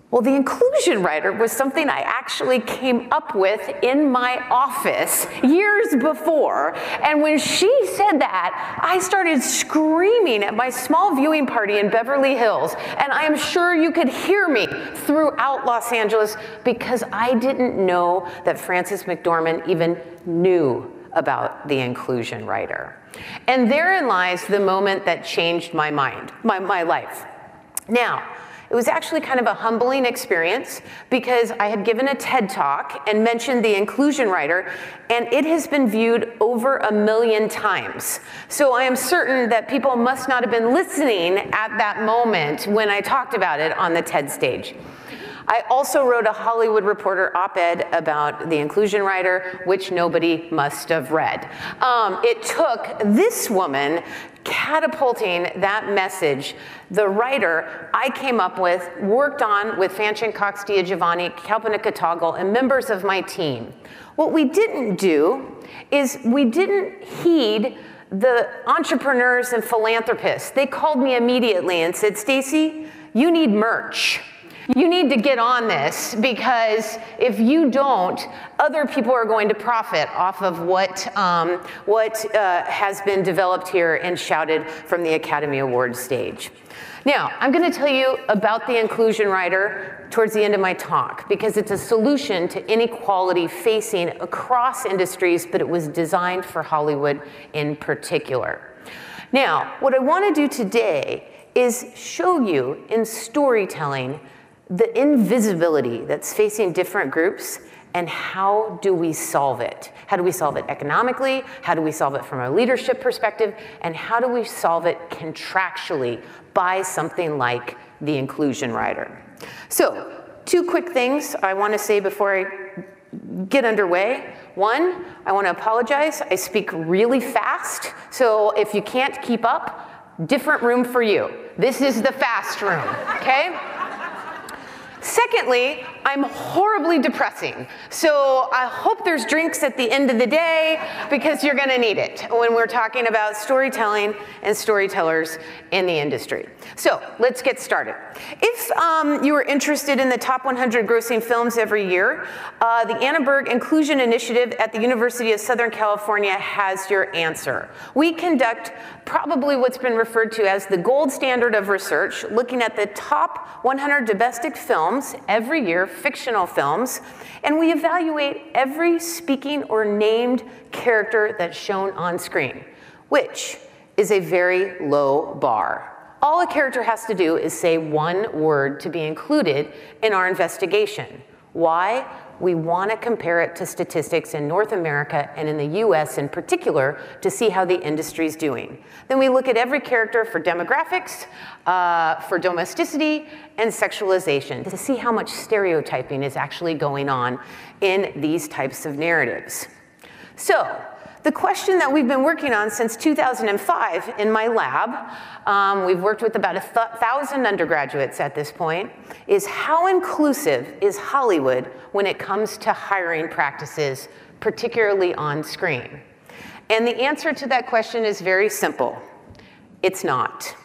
Well, the inclusion writer was something I actually came up with in my office years before. And when she said that, I started screaming at my small viewing party in Beverly Hills. And I am sure you could hear me throughout Los Angeles because I didn't know that Frances McDormand even knew about the inclusion writer. And therein lies the moment that changed my mind, my life. Now, it was actually kind of a humbling experience because I had given a TED Talk and mentioned the inclusion writer, and it has been viewed over 1 million times. So I am certain that people must not have been listening at that moment when I talked about it on the TED stage. I also wrote a Hollywood Reporter op-ed about the inclusion writer, which nobody must have read. It took this woman catapulting that message, the writer I came up with, worked on with Fanchen Cox Giovanni, Kalpana Toggle, and members of my team. What we didn't do is we didn't heed the entrepreneurs and philanthropists. They called me immediately and said, "Stacy, you need merch. You need to get on this because if you don't, other people are going to profit off of what has been developed here and shouted from the Academy Awards stage." Now, I'm going to tell you about the inclusion writer towards the end of my talk because it's a solution to inequality facing across industries, but it was designed for Hollywood in particular. Now, what I want to do today is show you in storytelling the invisibility that's facing different groups and how do we solve it? How do we solve it economically? How do we solve it from a leadership perspective? And how do we solve it contractually by something like the Inclusion Rider? So, 2 quick things I want to say before I get underway. One, I want to apologize. I speak really fast, so if you can't keep up, different room for you. This is the fast room, okay? Secondly, I'm horribly depressing. So I hope there's drinks at the end of the day because you're gonna need it when we're talking about storytelling and storytellers in the industry. So let's get started. If you are interested in the top 100 grossing films every year, the Annenberg Inclusion Initiative at the University of Southern California has your answer. We conduct probably what's been referred to as the gold standard of research, looking at the top 100 domestic films every year, fictional films, and we evaluate every speaking or named character that's shown on screen, which is a very low bar. All a character has to do is say one word to be included in our investigation. Why? We want to compare it to statistics in North America and in the US in particular to see how the industry's doing. Then we look at every character for demographics, for domesticity, and sexualization to see how much stereotyping is actually going on in these types of narratives. So, the question that we've been working on since 2005 in my lab, we've worked with about 1,000 undergraduates at this point, is how inclusive is Hollywood when it comes to hiring practices, particularly on screen? And the answer to that question is very simple. It's not.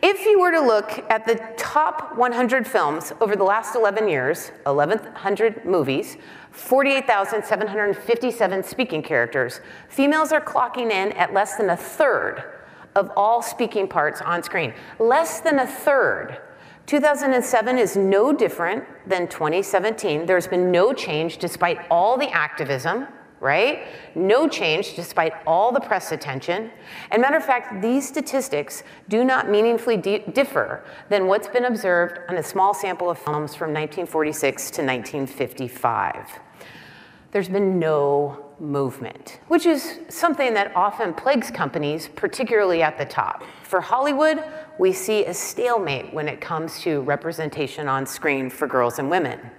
If you were to look at the top 100 films over the last 11 years, 1,100 movies, 48,757 speaking characters, females are clocking in at less than 1/3 of all speaking parts on screen. Less than 1/3. 2007 is no different than 2017. There's been no change despite all the activism, right? No change despite all the press attention. And matter of fact, these statistics do not meaningfully differ than what's been observed on a small sample of films from 1946 to 1955. There's been no movement, which is something that often plagues companies, particularly at the top. For Hollywood, we see a stalemate when it comes to representation on screen for girls and women.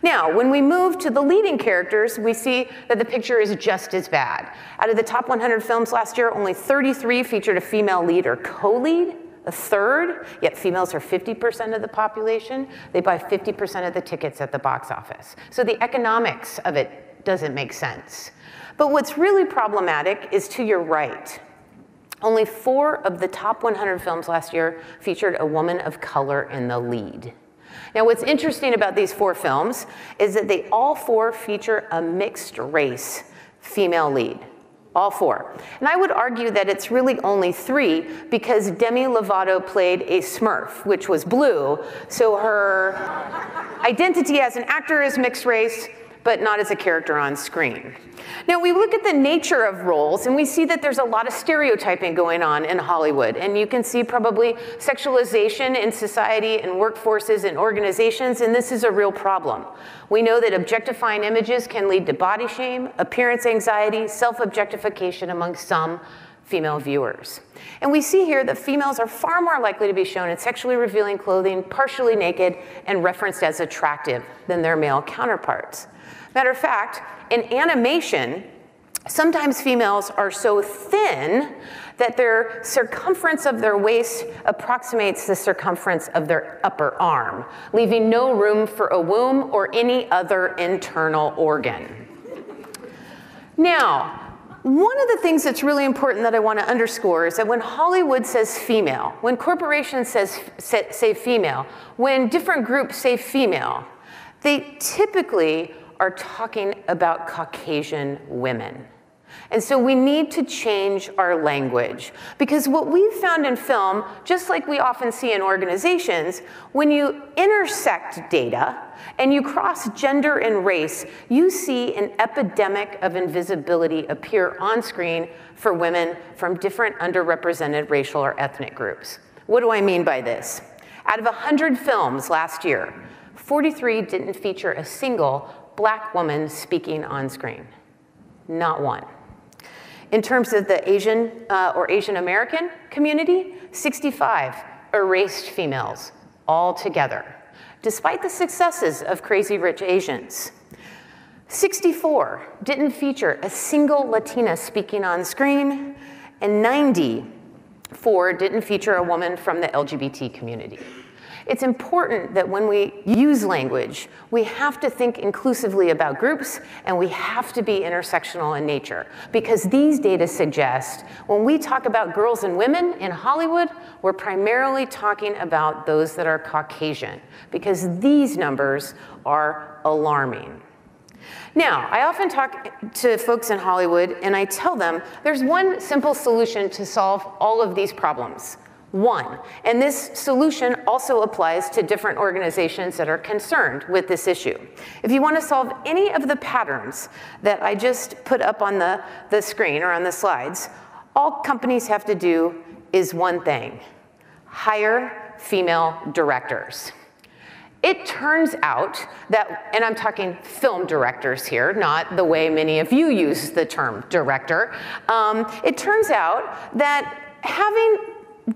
Now, when we move to the leading characters, we see that the picture is just as bad. Out of the top 100 films last year, only 33 featured a female lead or co-lead, 1/3, yet females are 50% of the population. They buy 50% of the tickets at the box office. So the economics of it doesn't make sense. But what's really problematic is to your right. Only 4 of the top 100 films last year featured a woman of color in the lead. Now, what's interesting about these 4 films is that they all 4 feature a mixed race female lead. All 4. And I would argue that it's really only 3 because Demi Lovato played a Smurf, which was blue, so her identity as an actor is mixed race, but not as a character on screen. Now, we look at the nature of roles, and we see that there's a lot of stereotyping going on in Hollywood, and you can see probably sexualization in society and workforces and organizations, and this is a real problem. We know that objectifying images can lead to body shame, appearance anxiety, self-objectification among some female viewers. And we see here that females are far more likely to be shown in sexually revealing clothing, partially naked, and referenced as attractive than their male counterparts. Matter of fact, in animation, sometimes females are so thin that their circumference of their waist approximates the circumference of their upper arm, leaving no room for a womb or any other internal organ. Now, one of the things that's really important that I want to underscore is that when Hollywood says female, when corporations say female, when different groups say female, they typically are talking about Caucasian women. And so we need to change our language because what we've found in film, just like we often see in organizations, when you intersect data and you cross gender and race, you see an epidemic of invisibility appear on screen for women from different underrepresented racial or ethnic groups. What do I mean by this? Out of 100 films last year, 43 didn't feature a single black woman speaking on screen. Not one. In terms of the Asian or Asian American community, 65 erased females altogether, despite the successes of Crazy Rich Asians. 64 didn't feature a single Latina speaking on screen, and 94 didn't feature a woman from the LGBT community. It's important that when we use language, we have to think inclusively about groups, and we have to be intersectional in nature, because these data suggest when we talk about girls and women in Hollywood, we're primarily talking about those that are Caucasian, because these numbers are alarming. Now, I often talk to folks in Hollywood, and I tell them there's one simple solution to solve all of these problems. One, and this solution also applies to different organizations that are concerned with this issue. If you want to solve any of the patterns that I just put up on the screen or on the slides, all companies have to do is one thing: hire female directors. It turns out that, and I'm talking film directors here, not the way many of you use the term director. It turns out that having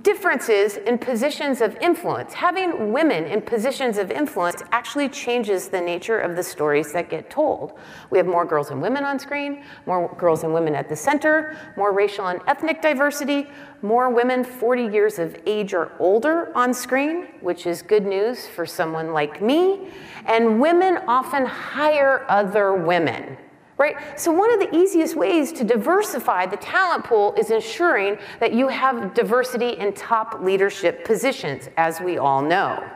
differences in positions of influence, having women in positions of influence actually changes the nature of the stories that get told. We have more girls and women on screen, more girls and women at the center, more racial and ethnic diversity, more women 40 years of age or older on screen, which is good news for someone like me, and women often hire other women. Right? So one of the easiest ways to diversify the talent pool is ensuring that you have diversity in top leadership positions, as we all know.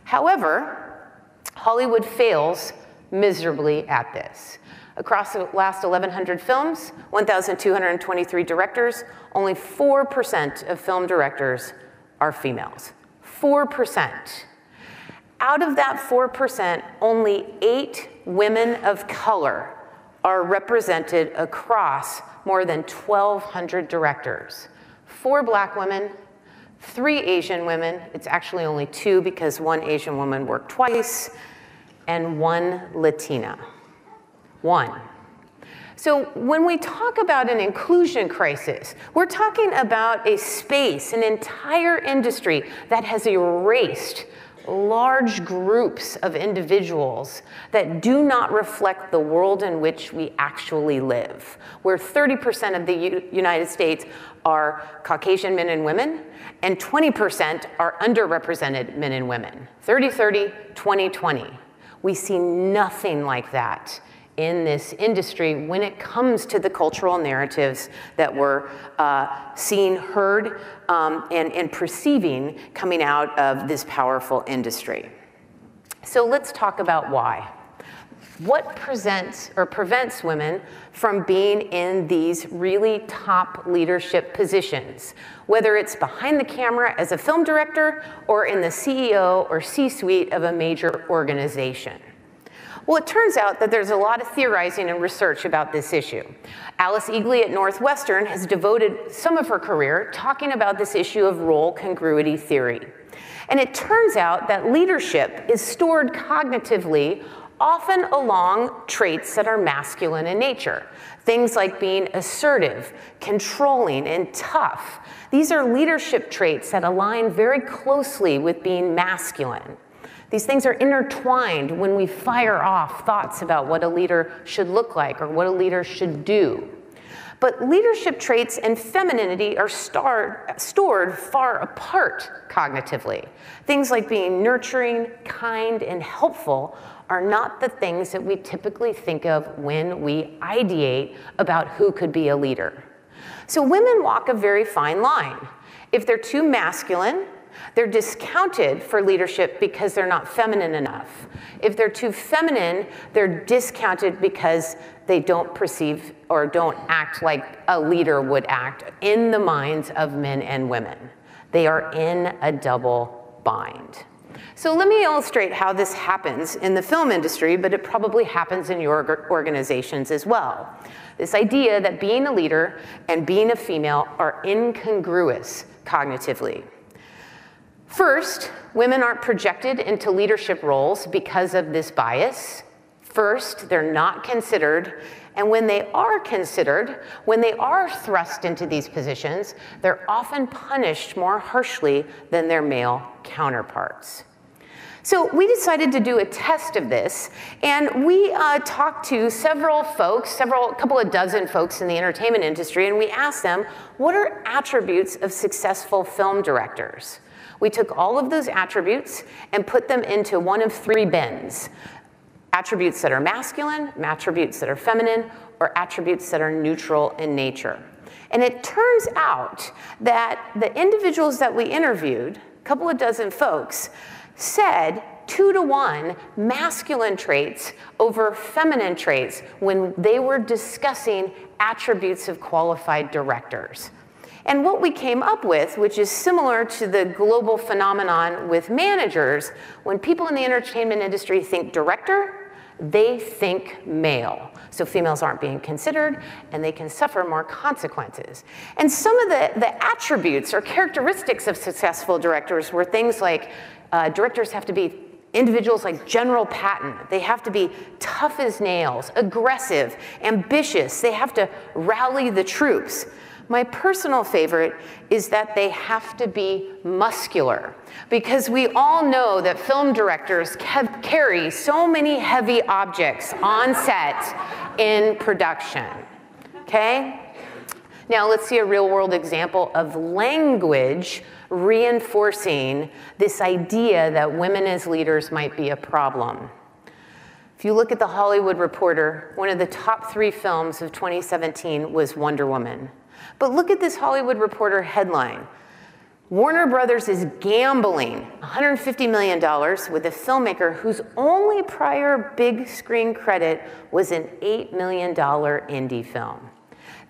However, Hollywood fails miserably at this. Across the last 1,100 films, 1,223 directors, only 4% of film directors are females. 4%. Out of that 4%, only 8 women of color are represented across more than 1,200 directors. 4 black women, 3 Asian women, it's actually only 2 because 1 Asian woman worked twice, and 1 Latina. 1. So when we talk about an inclusion crisis, we're talking about a space, an entire industry that has erased large groups of individuals that do not reflect the world in which we actually live, where 30% of the United States are Caucasian men and women, and 20% are underrepresented men and women. 30-30, 20-20. We see nothing like that in this industry when it comes to the cultural narratives that we're seeing, heard, and perceiving coming out of this powerful industry. So let's talk about why. What prevents women from being in these really top leadership positions, whether it's behind the camera as a film director or in the CEO or C-suite of a major organization? Well, it turns out that there's a lot of theorizing and research about this issue. Alice Eagley at Northwestern has devoted some of her career talking about this issue of role congruity theory. And it turns out that leadership is stored cognitively, often along traits that are masculine in nature. Things like being assertive, controlling, and tough. These are leadership traits that align very closely with being masculine. These things are intertwined when we fire off thoughts about what a leader should look like or what a leader should do. But leadership traits and femininity are stored far apart cognitively. Things like being nurturing, kind, and helpful are not the things that we typically think of when we ideate about who could be a leader. So women walk a very fine line. If they're too masculine, they're discounted for leadership because they're not feminine enough. If they're too feminine, they're discounted because they don't perceive or don't act like a leader would act in the minds of men and women. They are in a double bind. So let me illustrate how this happens in the film industry, but it probably happens in your organizations as well. This idea that being a leader and being a female are incongruous cognitively. First, women aren't projected into leadership roles because of this bias. First, they're not considered, and when they are considered, when they are thrust into these positions, they're often punished more harshly than their male counterparts. So we decided to do a test of this, and we talked to several folks, a couple of dozen folks in the entertainment industry, and we asked them, what are attributes of successful film directors? We took all of those attributes and put them into one of three bins. Attributes that are masculine, attributes that are feminine, or attributes that are neutral in nature. And it turns out that the individuals that we interviewed, a couple of dozen folks, said 2-to-1 masculine traits over feminine traits when they were discussing attributes of qualified directors. And what we came up with, which is similar to the global phenomenon with managers, when people in the entertainment industry think director, they think male. So females aren't being considered, and they can suffer more consequences. And some of the attributes or characteristics of successful directors were things like directors have to be individuals like General Patton. They have to be tough as nails, aggressive, ambitious. They have to rally the troops. My personal favorite is that they have to be muscular, because we all know that film directors carry so many heavy objects on set in production, okay? Now let's see a real-world example of language reinforcing this idea that women as leaders might be a problem. If you look at The Hollywood Reporter, one of the top 3 films of 2017 was Wonder Woman. But look at this Hollywood Reporter headline. Warner Brothers is gambling $150 million with a filmmaker whose only prior big screen credit was an $8 million indie film.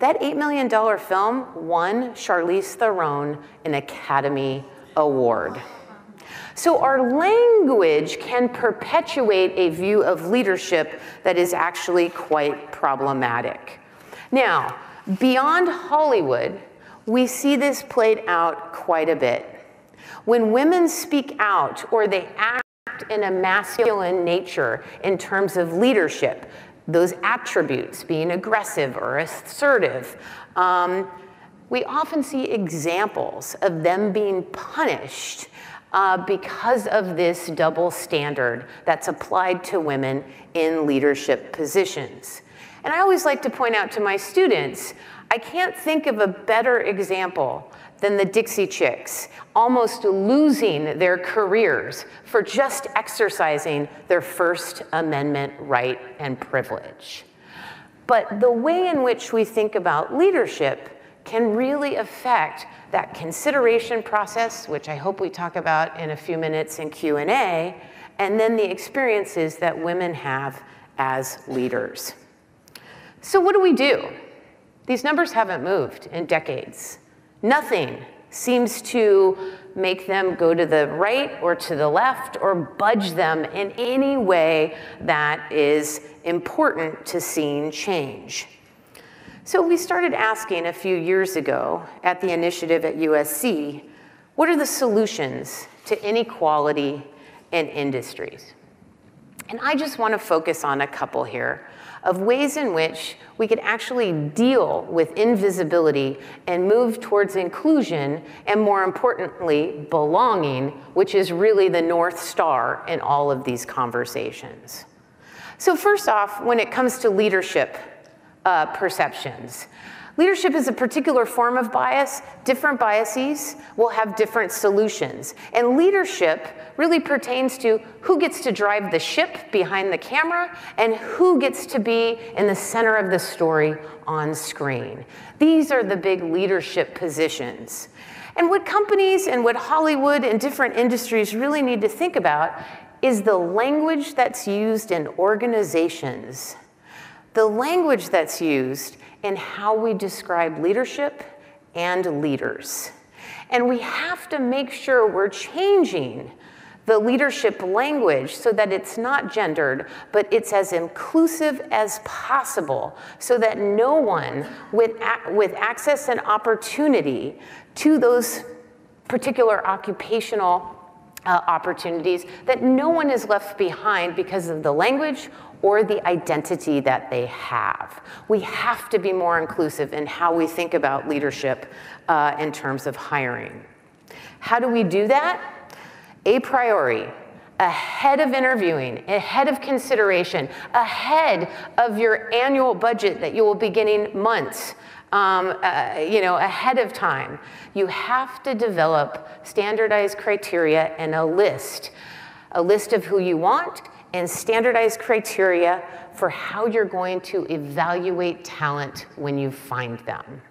That $8 million film won Charlize Theron an Academy Award. So our language can perpetuate a view of leadership that is actually quite problematic. Now, beyond Hollywood, we see this played out quite a bit. When women speak out or they act in a masculine nature in terms of leadership, those attributes, being aggressive or assertive, we often see examples of them being punished because of this double standard that's applied to women in leadership positions. And I always like to point out to my students, I can't think of a better example than the Dixie Chicks, almost losing their careers for just exercising their First Amendment right and privilege. But the way in which we think about leadership can really affect that consideration process, which I hope we talk about in a few minutes in Q&A, and then the experiences that women have as leaders. So what do we do? These numbers haven't moved in decades. Nothing seems to make them go to the right or to the left or budge them in any way that is important to seeing change. So we started asking a few years ago at the initiative at USC, what are the solutions to inequality in industries? And I just want to focus on a couple here of ways in which we could actually deal with invisibility and move towards inclusion and, more importantly, belonging, which is really the North Star in all of these conversations. So first off, when it comes to leadership perceptions, leadership is a particular form of bias. Different biases will have different solutions. And leadership really pertains to who gets to drive the ship behind the camera and who gets to be in the center of the story on screen. These are the big leadership positions. And what companies and what Hollywood and different industries really need to think about is the language that's used in organizations, the language that's used in how we describe leadership and leaders. And we have to make sure we're changing the leadership language so that it's not gendered, but it's as inclusive as possible so that no one with access and opportunity to those particular occupational opportunities, that no one is left behind because of the language or the identity that they have. We have to be more inclusive in how we think about leadership in terms of hiring. How do we do that? A priori, ahead of interviewing, ahead of consideration, ahead of your annual budget that you will be getting months, ahead of time. You have to develop standardized criteria and a list of who you want and standardized criteria for how you're going to evaluate talent when you find them.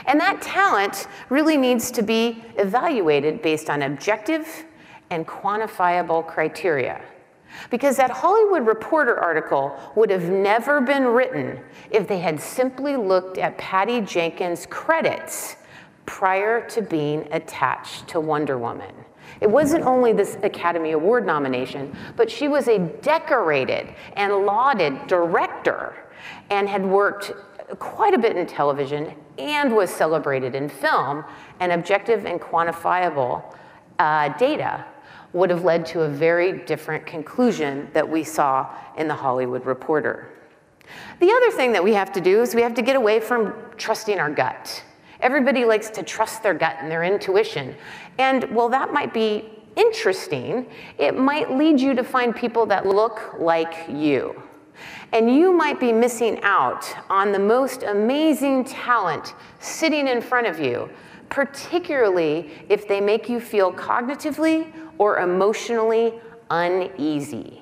And that talent really needs to be evaluated based on objective and quantifiable criteria. Because that Hollywood Reporter article would have never been written if they had simply looked at Patty Jenkins' credits prior to being attached to Wonder Woman. It wasn't only this Academy Award nomination, but she was a decorated and lauded director and had worked quite a bit in television and was celebrated in film, and objective and quantifiable data would have led to a very different conclusion that we saw in the Hollywood Reporter. The other thing that we have to do is we have to get away from trusting our gut. Everybody likes to trust their gut and their intuition. And while that might be interesting, it might lead you to find people that look like you. And you might be missing out on the most amazing talent sitting in front of you, particularly if they make you feel cognitively or emotionally uneasy.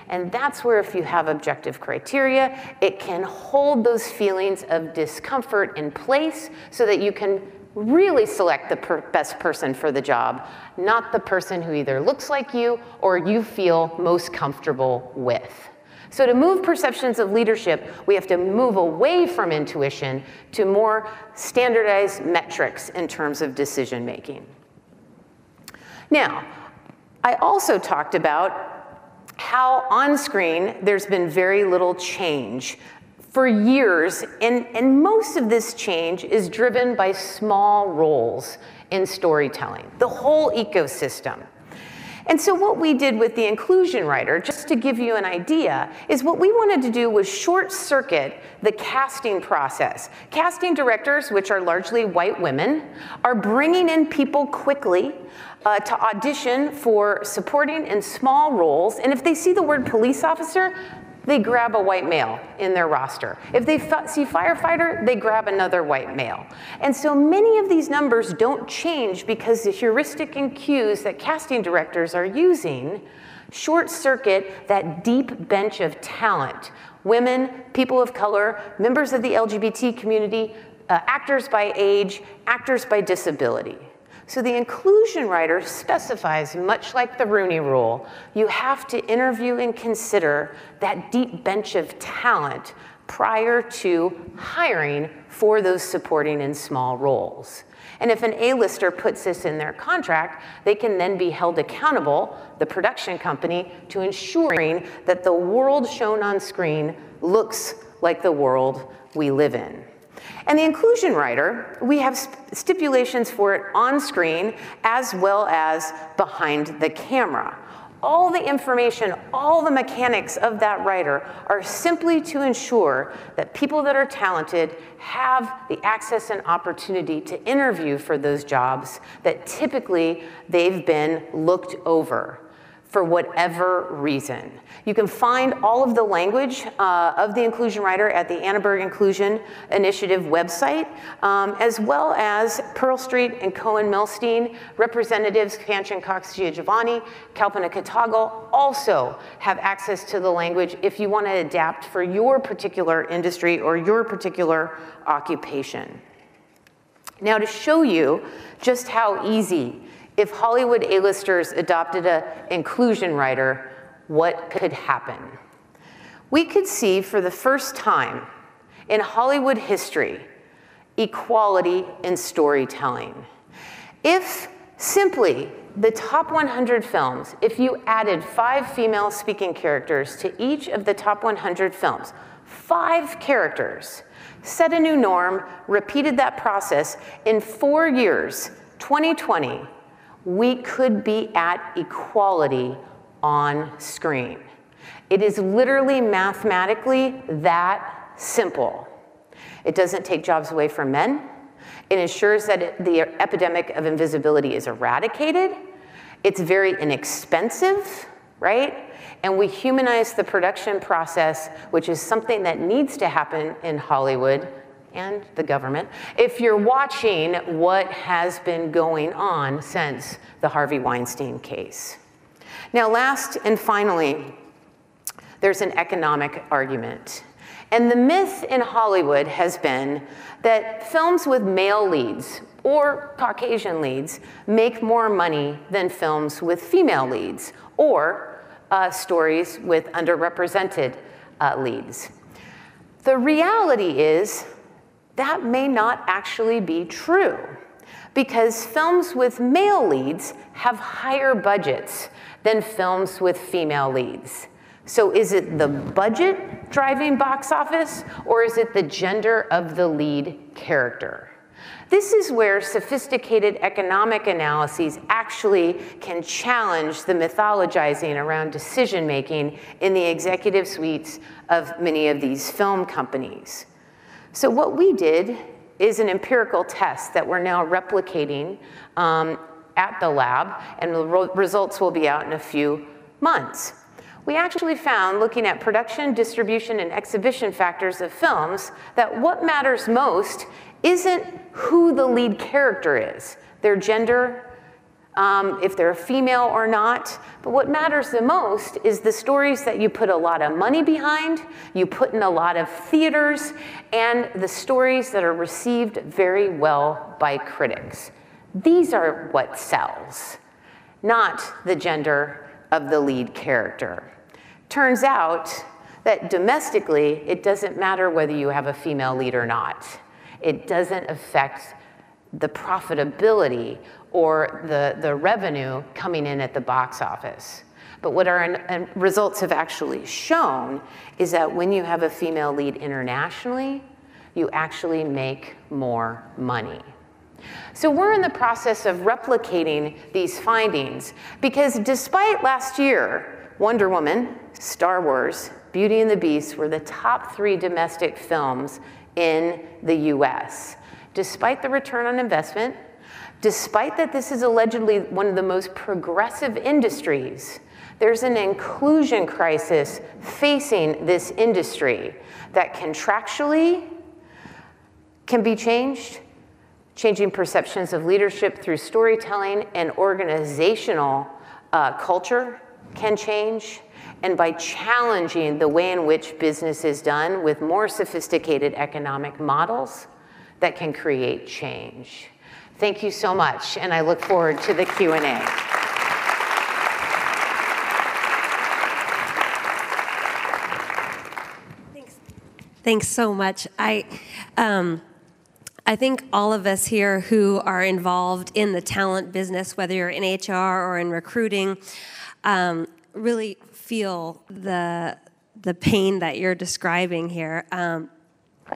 And that's where, if you have objective criteria, it can hold those feelings of discomfort in place so that you can really select the best person for the job, not the person who either looks like you or you feel most comfortable with. So to move perceptions of leadership, we have to move away from intuition to more standardized metrics in terms of decision making. Now, I also talked about how on screen there's been very little change for years, and most of this change is driven by small roles in storytelling, the whole ecosystem. And so what we did with the inclusion writer, just to give you an idea, is what we wanted to do was short circuit the casting process. Casting directors, which are largely white women, are bringing in people quickly to audition for supporting and small roles. And if they see the word police officer, they grab a white male in their roster. If they see firefighter, they grab another white male. And so many of these numbers don't change because the heuristic and cues that casting directors are using short circuit that deep bench of talent. Women, people of color, members of the LGBT community, actors by age, actors by disability. So the inclusion writer specifies, much like the Rooney Rule, you have to interview and consider that deep bench of talent prior to hiring for those supporting and small roles. And if an A-lister puts this in their contract, they can then be held accountable, the production company, to ensuring that the world shown on screen looks like the world we live in. And the inclusion writer, we have stipulations for it on screen as well as behind the camera. All the information, all the mechanics of that writer are simply to ensure that people that are talented have the access and opportunity to interview for those jobs that typically they've been looked over for whatever reason. You can find all of the language of the inclusion writer at the Annenberg Inclusion Initiative website, as well as Pearl Street and Cohen Milstein. Representatives Kanchan Cox-Giovanni, Kalpana Katagal also have access to the language if you want to adapt for your particular industry or your particular occupation. Now, to show you just how easy, if Hollywood A-listers adopted an inclusion writer, what could happen? We could see for the first time in Hollywood history equality in storytelling. If simply the top 100 films, if you added 5 female speaking characters to each of the top 100 films, 5 characters, set a new norm, repeated that process, in 4 years, 2020, we could be at equality on screen. It is literally mathematically that simple. It doesn't take jobs away from men. It ensures that the epidemic of invisibility is eradicated. It's very inexpensive, right? And we humanize the production process, which is something that needs to happen in Hollywood and the government, if you're watching what has been going on since the Harvey Weinstein case. Now, last and finally, there's an economic argument. And the myth in Hollywood has been that films with male leads or Caucasian leads make more money than films with female leads or stories with underrepresented leads. The reality is that may not actually be true, because films with male leads have higher budgets than films with female leads. So is it the budget driving box office, or is it the gender of the lead character? This is where sophisticated economic analyses actually can challenge the mythologizing around decision-making in the executive suites of many of these film companies. So what we did is an empirical test that we're now replicating at the lab, and the results will be out in a few months. We actually found, looking at production, distribution, and exhibition factors of films, that what matters most isn't who the lead character is, their gender, if they're female or not, but what matters the most is the stories that you put a lot of money behind, you put in a lot of theaters, and the stories that are received very well by critics. These are what sells, not the gender of the lead character. Turns out that domestically, it doesn't matter whether you have a female lead or not. It doesn't affect the profitability or the revenue coming in at the box office. But what our results have actually shown is that when you have a female lead internationally, you actually make more money. So we're in the process of replicating these findings, because despite last year, Wonder Woman, Star Wars, Beauty and the Beast were the top 3 domestic films in the US. Despite the return on investment, despite that this is allegedly one of the most progressive industries, there's an inclusion crisis facing this industry that contractually can be changed, changing perceptions of leadership through storytelling, and organizational culture can change, and by challenging the way in which business is done with more sophisticated economic models that can create change. Thank you so much, and I look forward to the Q&A.
Thanks so much. I think all of us here who are involved in the talent business, whether you're in HR or in recruiting, really feel the pain that you're describing here.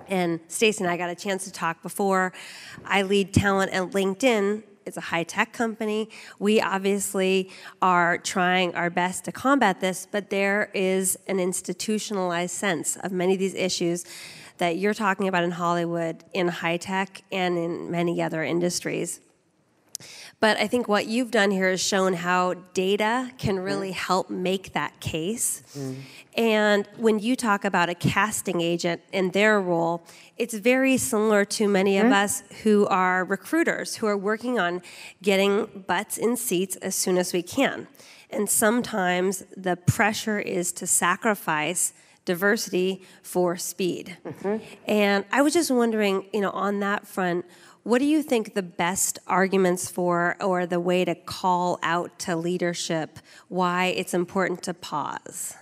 And Stacey and I got a chance to talk before. I lead talent at LinkedIn. It's a high-tech company. We obviously are trying our best to combat this, but there is an institutionalized sense of many of these issues that you're talking about in Hollywood, in high-tech, and in many other industries. But I think what you've done here is shown how data can really help make that case. And when you talk about a casting agent and their role, it's very similar to many of us who are recruiters, who are working on getting butts in seats as soon as we can. And sometimes the pressure is to sacrifice diversity for speed. And I was just wondering, on that front, what do you think the best arguments for, or the way to call out to leadership why it's important to pause?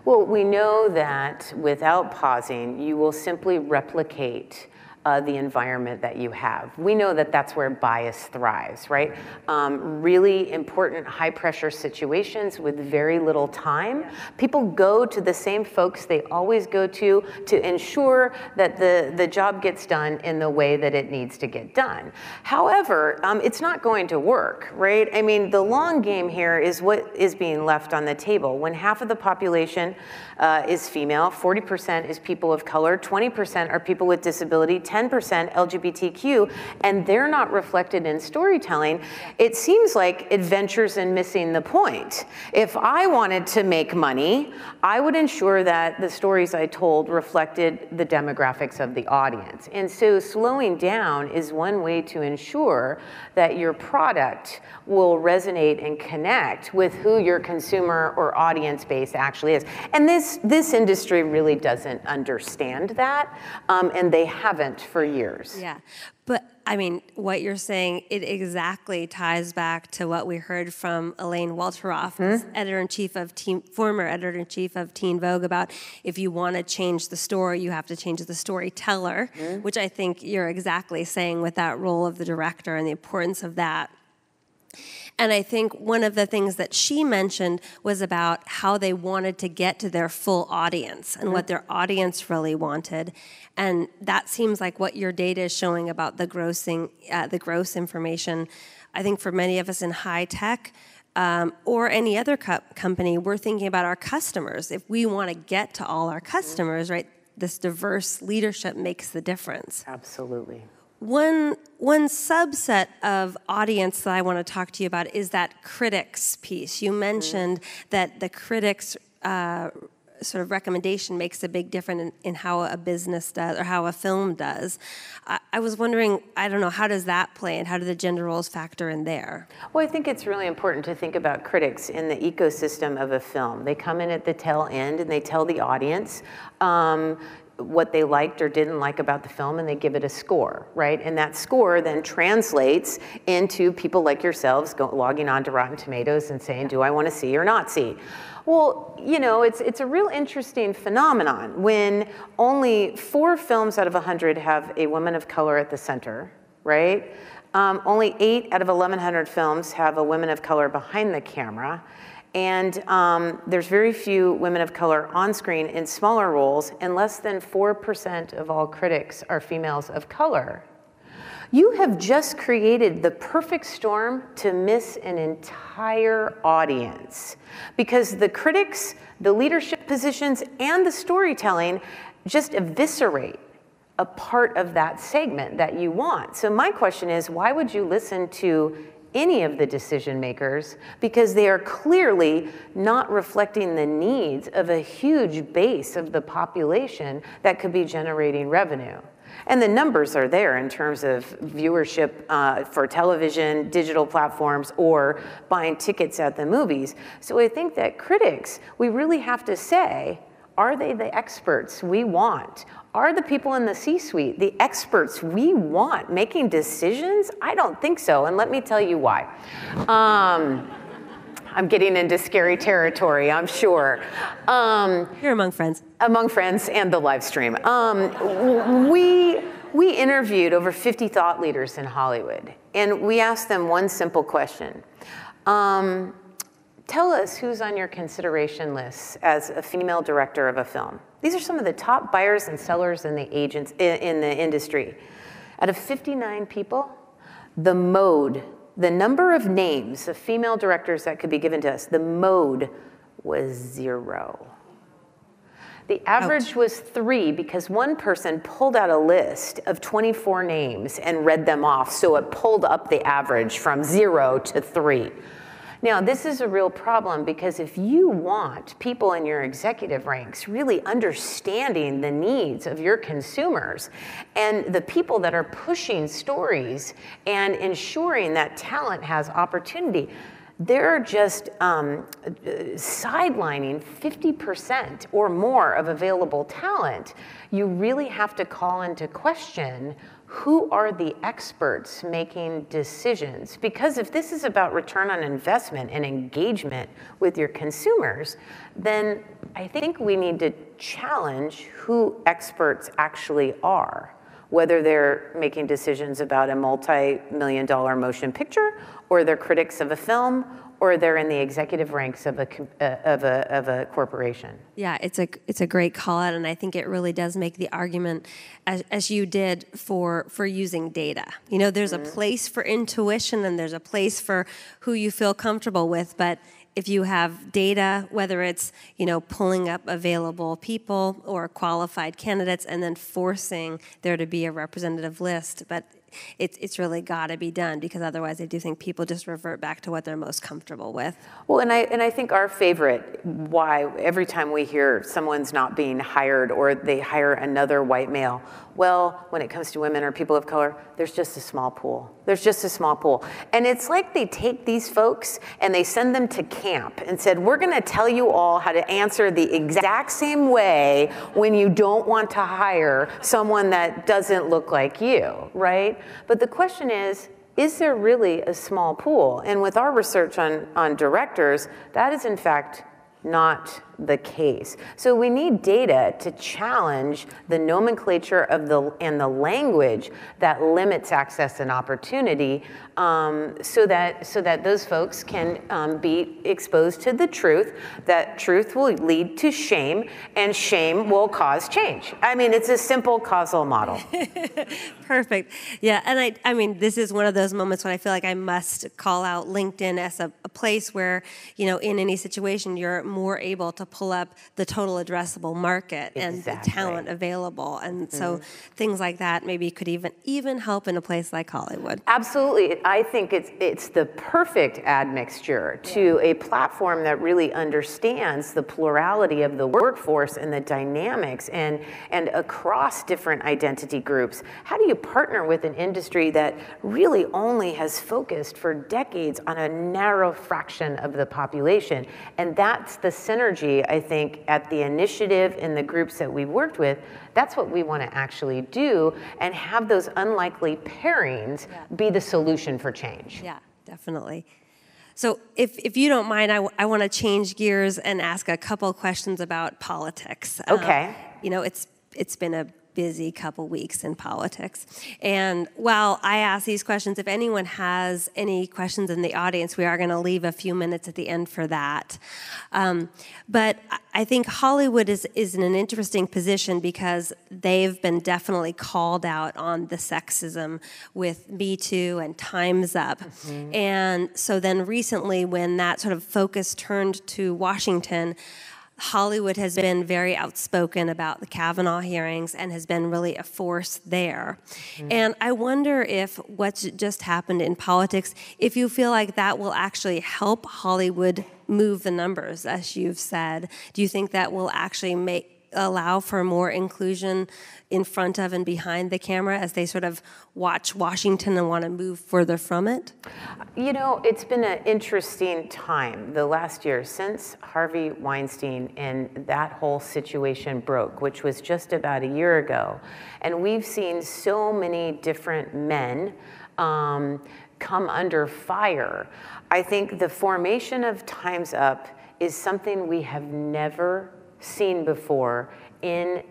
Well, we know that without pausing, you will simply replicate the environment that you have. We know that that's where bias thrives, right? Really important high pressure situations with very little time. People go to the same folks they always go to ensure that the job gets done in the way that it needs to get done. However, it's not going to work, right? I mean, the long game here is what is being left on the table. When half of the population is female, 40% is people of color, 20% are people with disability, 10% LGBTQ, and they're not reflected in storytelling, it seems like adventures in missing the point. If I wanted to make money, I would ensure that the stories I told reflected the demographics of the audience. And so slowing down is one way to ensure that your product will resonate and connect with who your consumer or audience base actually is. And this industry really doesn't understand that, and they haven't for years.
Yeah, but I mean, what you're saying, it exactly ties back to what we heard from Elaine Welteroth, former editor-in-chief of Teen Vogue, about if you want to change the story, you have to change the storyteller, which I think you're exactly saying with that role of the director and the importance of that. And I think one of the things that she mentioned was about how they wanted to get to their full audience and what their audience really wanted. And that seems like what your data is showing about the gross information. I think for many of us in high tech, or any other company, we're thinking about our customers. If we want to get to all our customers, right, this diverse leadership makes the difference.
Absolutely.
One subset of audience that I want to talk to you about is that critics piece. You mentioned that the critics sort of recommendation makes a big difference in how a business does or how a film does. I was wondering, I don't know, how does that play and how do the gender roles factor in there?
Well, I think it's really important to think about critics in the ecosystem of a film. They come in at the tail end and they tell the audience what they liked or didn't like about the film, and they give it a score, right? And that score then translates into people like yourselves logging on to Rotten Tomatoes and saying, do I want to see or not see? Well, you know, it's a real interesting phenomenon when only 4 films out of 100 have a woman of color at the center, right? Only 8 out of 1,100 films have a woman of color behind the camera. And there's very few women of color on screen in smaller roles, and less than 4% of all critics are females of color. You have just created the perfect storm to miss an entire audience, because the critics, the leadership positions, and the storytelling just eviscerate a part of that segment that you want. So my question is, why would you listen to any of the decision makers? Because they are clearly not reflecting the needs of a huge base of the population that could be generating revenue. And the numbers are there in terms of viewership for television, digital platforms, or buying tickets at the movies. So I think that critics, we really have to say, are they the experts we want? Are the people in the C-suite the experts we want making decisions? I don't think so, and let me tell you why. I'm getting into scary territory, I'm sure.
You're among friends.
Among friends and the live stream. We interviewed over 50 thought leaders in Hollywood, and we asked them one simple question. Tell us who's on your consideration list as a female director of a film. These are some of the top buyers and sellers in the industry. Out of 59 people, the number of names of female directors that could be given to us, the mode was 0. The average was 3 because one person pulled out a list of 24 names and read them off, so it pulled up the average from 0 to 3. Now, this is a real problem because if you want people in your executive ranks really understanding the needs of your consumers and the people that are pushing stories and ensuring that talent has opportunity, they're just sidelining 50% or more of available talent. You really have to call into question, who are the experts making decisions? Because if this is about return on investment and engagement with your consumers, then I think we need to challenge who experts actually are. whether they're making decisions about a multi-million-dollar motion picture, or they're critics of a film, or they're in the executive ranks of a corporation.
Yeah, it's a great call out, and I think it really does make the argument, as you did, for using data. You know, there's a place for intuition and there's a place for who you feel comfortable with, but if you have data, whether it's, you know, pulling up available people or qualified candidates and then forcing there to be a representative list, but it's really got to be done, because otherwise I do think people just revert back to what they're most comfortable with.
Well, and I think our favorite, why every time we hear someone's not being hired or they hire another white male, well, when it comes to women or people of color, there's just a small pool. There's just a small pool. And it's like they take these folks and they send them to camp and said, we're going to tell you all how to answer the exact same way when you don't want to hire someone that doesn't look like you, right? But the question is there really a small pool? And with our research on directors, that is in fact not the case. So we need data to challenge the nomenclature of and the language that limits access and opportunity, so that those folks can be exposed to the truth. That truth will lead to shame, and shame will cause change. I mean, it's a simple causal model.
Perfect. Yeah, and I mean, this is one of those moments when I feel like I must call out LinkedIn as a place where, you know, in any situation, you're more able to pull up the total addressable market and the talent available. And so things like that maybe could even help in a place like Hollywood.
Absolutely. I think it's the perfect admixture to a platform that really understands the plurality of the workforce and the dynamics and across different identity groups. How do you partner with an industry that really only has focused for decades on a narrow fraction of the population? And that's the synergy, I think, at the initiative in the groups that we've worked with. That's what we want to actually do, and have those unlikely pairings be the solution for change.
Yeah, definitely. So if you don't mind, I want to change gears and ask a couple questions about politics.
Okay.
You know, it's been a busy couple weeks in politics. And while I ask these questions, if anyone has any questions in the audience, we are going to leave a few minutes at the end for that. But I think Hollywood is in an interesting position because they've been definitely called out on the sexism with Me Too and Time's Up. And so then recently, when that sort of focus turned to Washington, Hollywood has been very outspoken about the Kavanaugh hearings and has been really a force there. And I wonder if what's just happened in politics, if you feel like that will actually help Hollywood move the numbers, as you've said. Do you think that will actually allow for more inclusion in front of and behind the camera as they sort of watch Washington and want to move further from it?
You know, it's been an interesting time the last year since Harvey Weinstein and that whole situation broke, which was just about a year ago. And we've seen so many different men come under fire. I think the formation of Time's Up is something we have never seen before in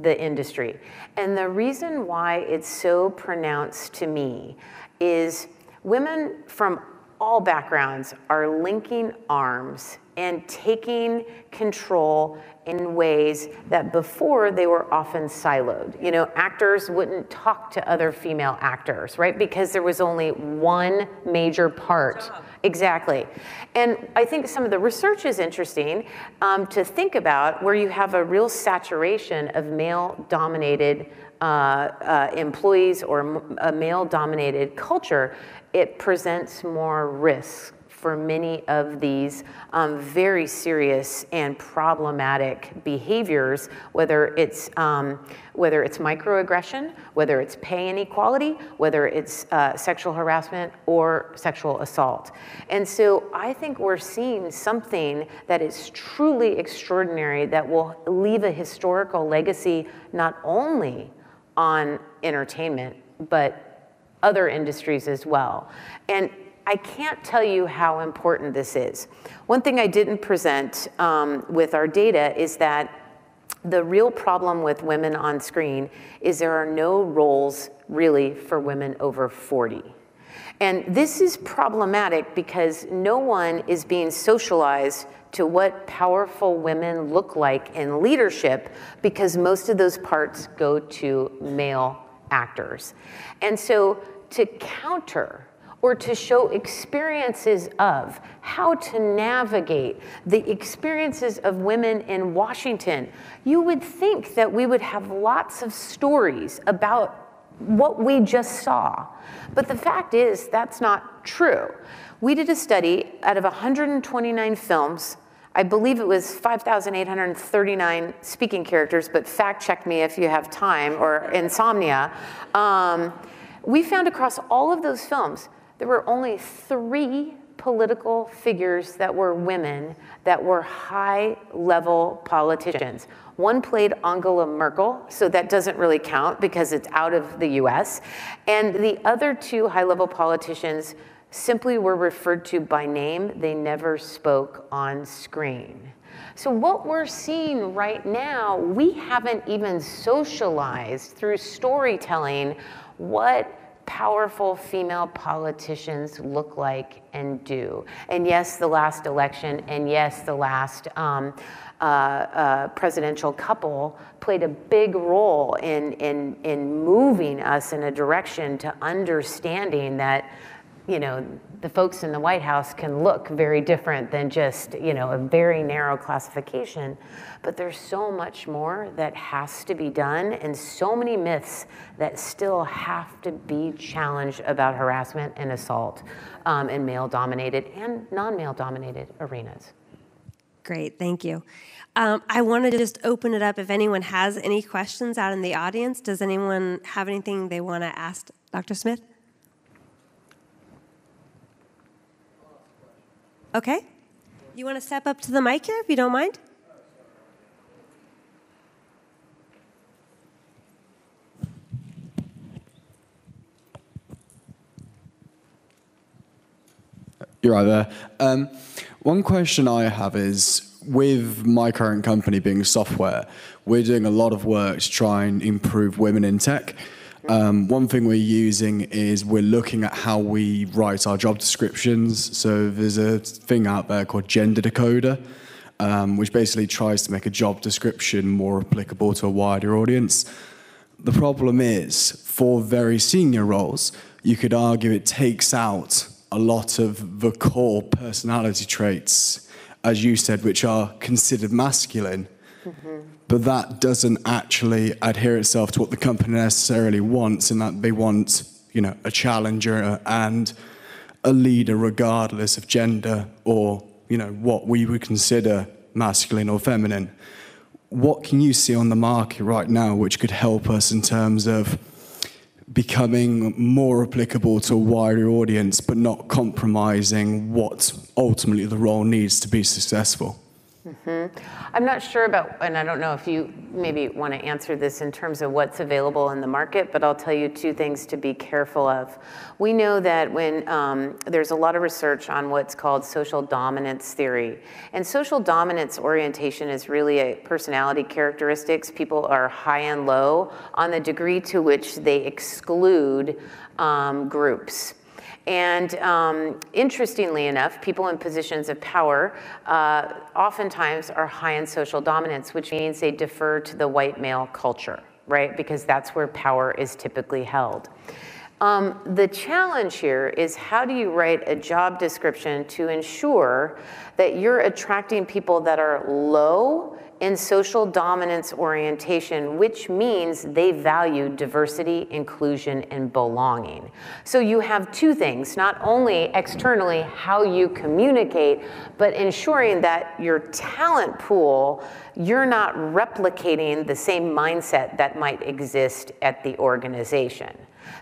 the industry. And the reason why it's so pronounced to me is women from all backgrounds are linking arms and taking control in ways that before they were often siloed. You know, actors wouldn't talk to other female actors, right? Because there was only one major part. Exactly. And I think some of the research is interesting to think about, where you have a real saturation of male-dominated employees or a male-dominated culture. It presents more risk for many of these very serious and problematic behaviors, whether it's microaggression, whether it's pay inequality, whether it's sexual harassment or sexual assault. And so I think we're seeing something that is truly extraordinary that will leave a historical legacy not only on entertainment, but other industries as well. And I can't tell you how important this is. One thing I didn't present with our data is that The real problem with women on screen is there are no roles really for women over 40. And this is problematic because no one is being socialized to what powerful women look like in leadership, because most of those parts go to male actors. And so to counter or to show experiences of how to navigate the experiences of women in Washington, you would think that we would have lots of stories about what we just saw. But the fact is, that's not true. We did a study out of 129 films. I believe it was 5,839 speaking characters, but fact check me if you have time or insomnia. We found across all of those films, there were only 3 political figures that were women that were high-level politicians. One played Angela Merkel, so that doesn't really count because it's out of the US. And the other 2 high-level politicians simply were referred to by name. They never spoke on screen. So what we're seeing right now, we haven't even socialized through storytelling what powerful female politicians look like and do. And yes, the last election, and yes, the last presidential couple played a big role in moving us in a direction to understanding that, you know, the folks in the White House can look very different than just, you know, a very narrow classification. But there's so much more that has to be done, and so many myths that still have to be challenged about harassment and assault in male-dominated and non-male-dominated arenas.
Great, thank you. I want to just open it up if anyone has any questions out in the audience. Does anyone have anything they want to ask Dr. Smith? Okay. You want to step up to the mic here, if you don't mind?
You're right there. One question I have is, with my current company being software, we're doing a lot of work to try and improve women in tech. One thing we're using is we're looking at how we write our job descriptions. So there's a thing out there called Gender Decoder, which basically tries to make a job description more applicable to a wider audience. The problem is, for very senior roles, you could argue it takes out a lot of the core personality traits, as you said, which are considered masculine. But that doesn't actually adhere itself to what the company necessarily wants, in that they want, you know, a challenger and a leader regardless of gender or, you know, what we would consider masculine or feminine. What can you see on the market right now which could help us in terms of becoming more applicable to a wider audience, but not compromising what ultimately the role needs to be successful?
I'm not sure about, and I don't know if you maybe want to answer this in terms of what's available in the market, but I'll tell you 2 things to be careful of. We know that when there's a lot of research on what's called social dominance theory, and social dominance orientation is really a personality characteristics. People are high and low on the degree to which they exclude groups. And interestingly enough, people in positions of power oftentimes are high in social dominance, which means they defer to the white male culture, right? Because that's where power is typically held. The challenge here is, how do you write a job description to ensure that you're attracting people that are low in social dominance orientation, which means they value diversity, inclusion, and belonging. So you have 2 things, not only externally how you communicate, but ensuring that your talent pool, you're not replicating the same mindset that might exist at the organization.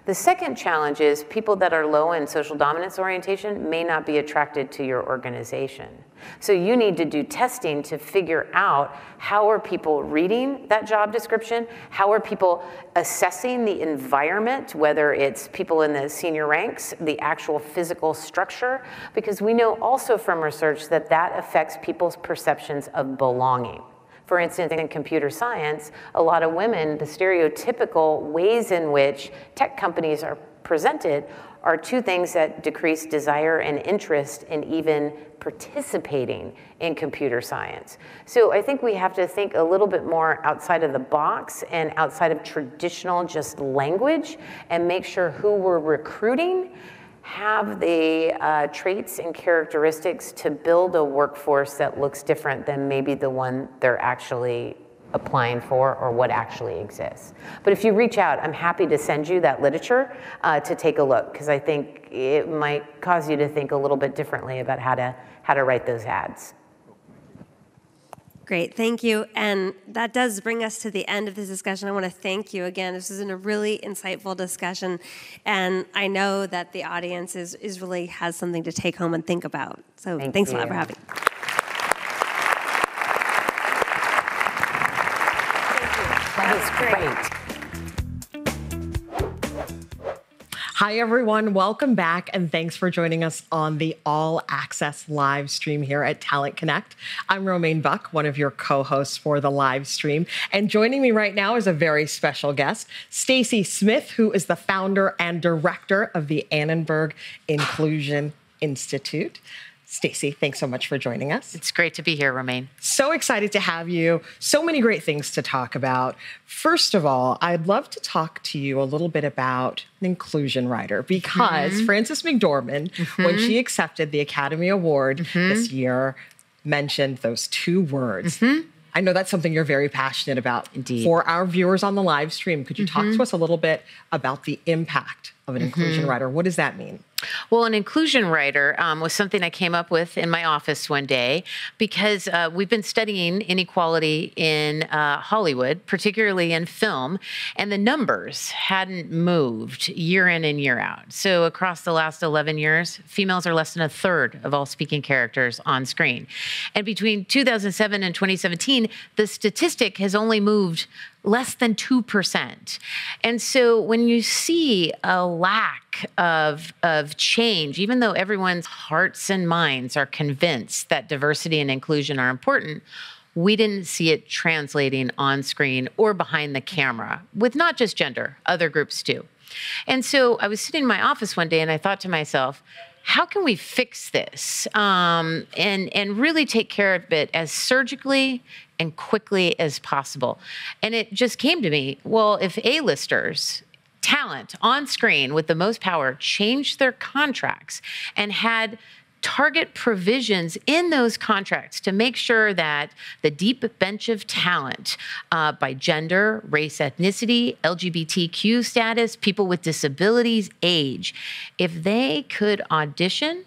The second challenge is people that are low in social dominance orientation may not be attracted to your organization. So you need to do testing to figure out, how are people reading that job description? How are people assessing the environment, whether it's people in the senior ranks, the actual physical structure? Because we know also from research that that affects people's perceptions of belonging. For instance, in computer science, a lot of women, the stereotypical ways in which tech companies are presented are two things that decrease desire and interest in even participating in computer science. So I think we have to think a little bit more outside of the box and outside of traditional just language, and make sure who we're recruiting have the traits and characteristics to build a workforce that looks different than maybe the one they're actually applying for or what actually exists. But if you reach out, I'm happy to send you that literature to take a look, because I think it might cause you to think a little bit differently about how to write those ads.
Great, thank you. And that does bring us to the end of this discussion. I want to thank you again. This has been a really insightful discussion, and I know that the audience is really has something to take home and think about. So thanks a lot for having me.
That was great.
Hi, everyone. Welcome back, and thanks for joining us on the All Access live stream here at Talent Connect. I'm Romaine Buck, one of your co-hosts for the live stream, and joining me right now is a very special guest, Stacy Smith, who is the founder and director of the Annenberg Inclusion Institute. Stacy, thanks so much for joining us.
It's great to be here, Romaine.
So excited to have you. So many great things to talk about. First of all, I'd love to talk to you a little bit about an inclusion writer, because Frances McDormand, when she accepted the Academy Award this year, mentioned those two words. I know that's something you're very passionate about.
Indeed.
For our viewers on the live stream, could you talk to us a little bit about the impact of an inclusion writer? What does that mean?
Well, an inclusion writer was something I came up with in my office one day, because we've been studying inequality in Hollywood, particularly in film, and the numbers hadn't moved year in and year out. So across the last 11 years, females are less than a third of all speaking characters on screen. And between 2007 and 2017, the statistic has only moved less than 2%. And so when you see a lack of change, even though everyone's hearts and minds are convinced that diversity and inclusion are important, we didn't see it translating on screen or behind the camera, with not just gender, other groups too. And so I was sitting in my office one day and I thought to myself, how can we fix this and really take care of it as surgically and quickly as possible? And it just came to me, well, if A-listers, talent on screen with the most power, changed their contracts and had target provisions in those contracts to make sure that the deep bench of talent by gender, race, ethnicity, LGBTQ status, people with disabilities, age, if they could audition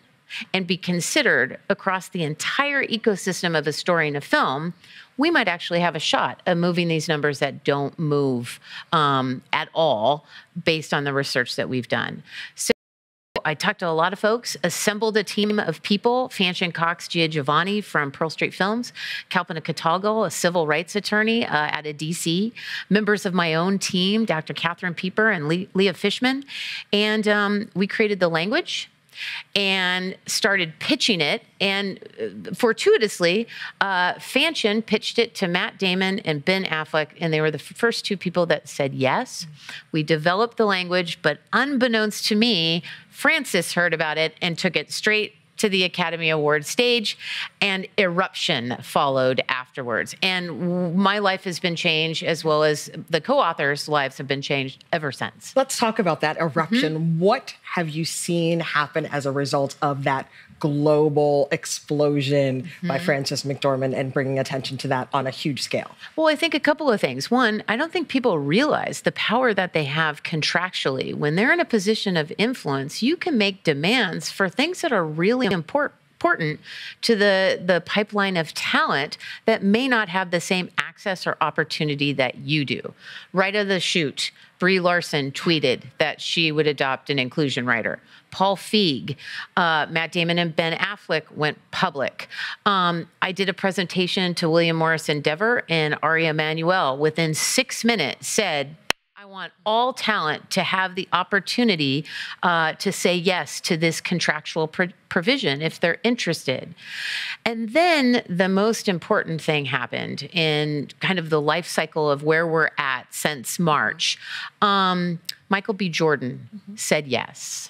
and be considered across the entire ecosystem of a story in a film, we might actually have a shot at moving these numbers that don't move at all based on the research that we've done. So I talked to a lot of folks, assembled a team of people, Fanchon Cox Giovanni from Pearl Street Films, Kalpana Catalgo, a civil rights attorney out of DC, members of my own team, Dr. Catherine Pieper and Leah Fishman, and we created the language and started pitching it. And fortuitously, Fanchon pitched it to Matt Damon and Ben Affleck, and they were the first two people that said yes. We developed the language, but unbeknownst to me, Frances heard about it and took it straight to the Academy Award stage, and Eruption followed afterwards. And my life has been changed, as well as the co-authors' lives have been changed ever since.
Let's talk about that Eruption. What have you seen happen as a result of that global explosion by Frances McDormand and bringing attention to that on a huge scale?
Well, I think a couple of things. One, I don't think people realize the power that they have contractually. When they're in a position of influence, you can make demands for things that are really important to the pipeline of talent that may not have the same access or opportunity that you do. Right out of the chute, Brie Larson tweeted that she would adopt an inclusion writer. Paul Feig, Matt Damon and Ben Affleck went public. I did a presentation to William Morris Endeavor, and Ari Emanuel within 6 minutes said, I want all talent to have the opportunity to say yes to this contractual provision if they're interested. And then the most important thing happened in kind of the life cycle of where we're at since March. Michael B. Jordan said yes.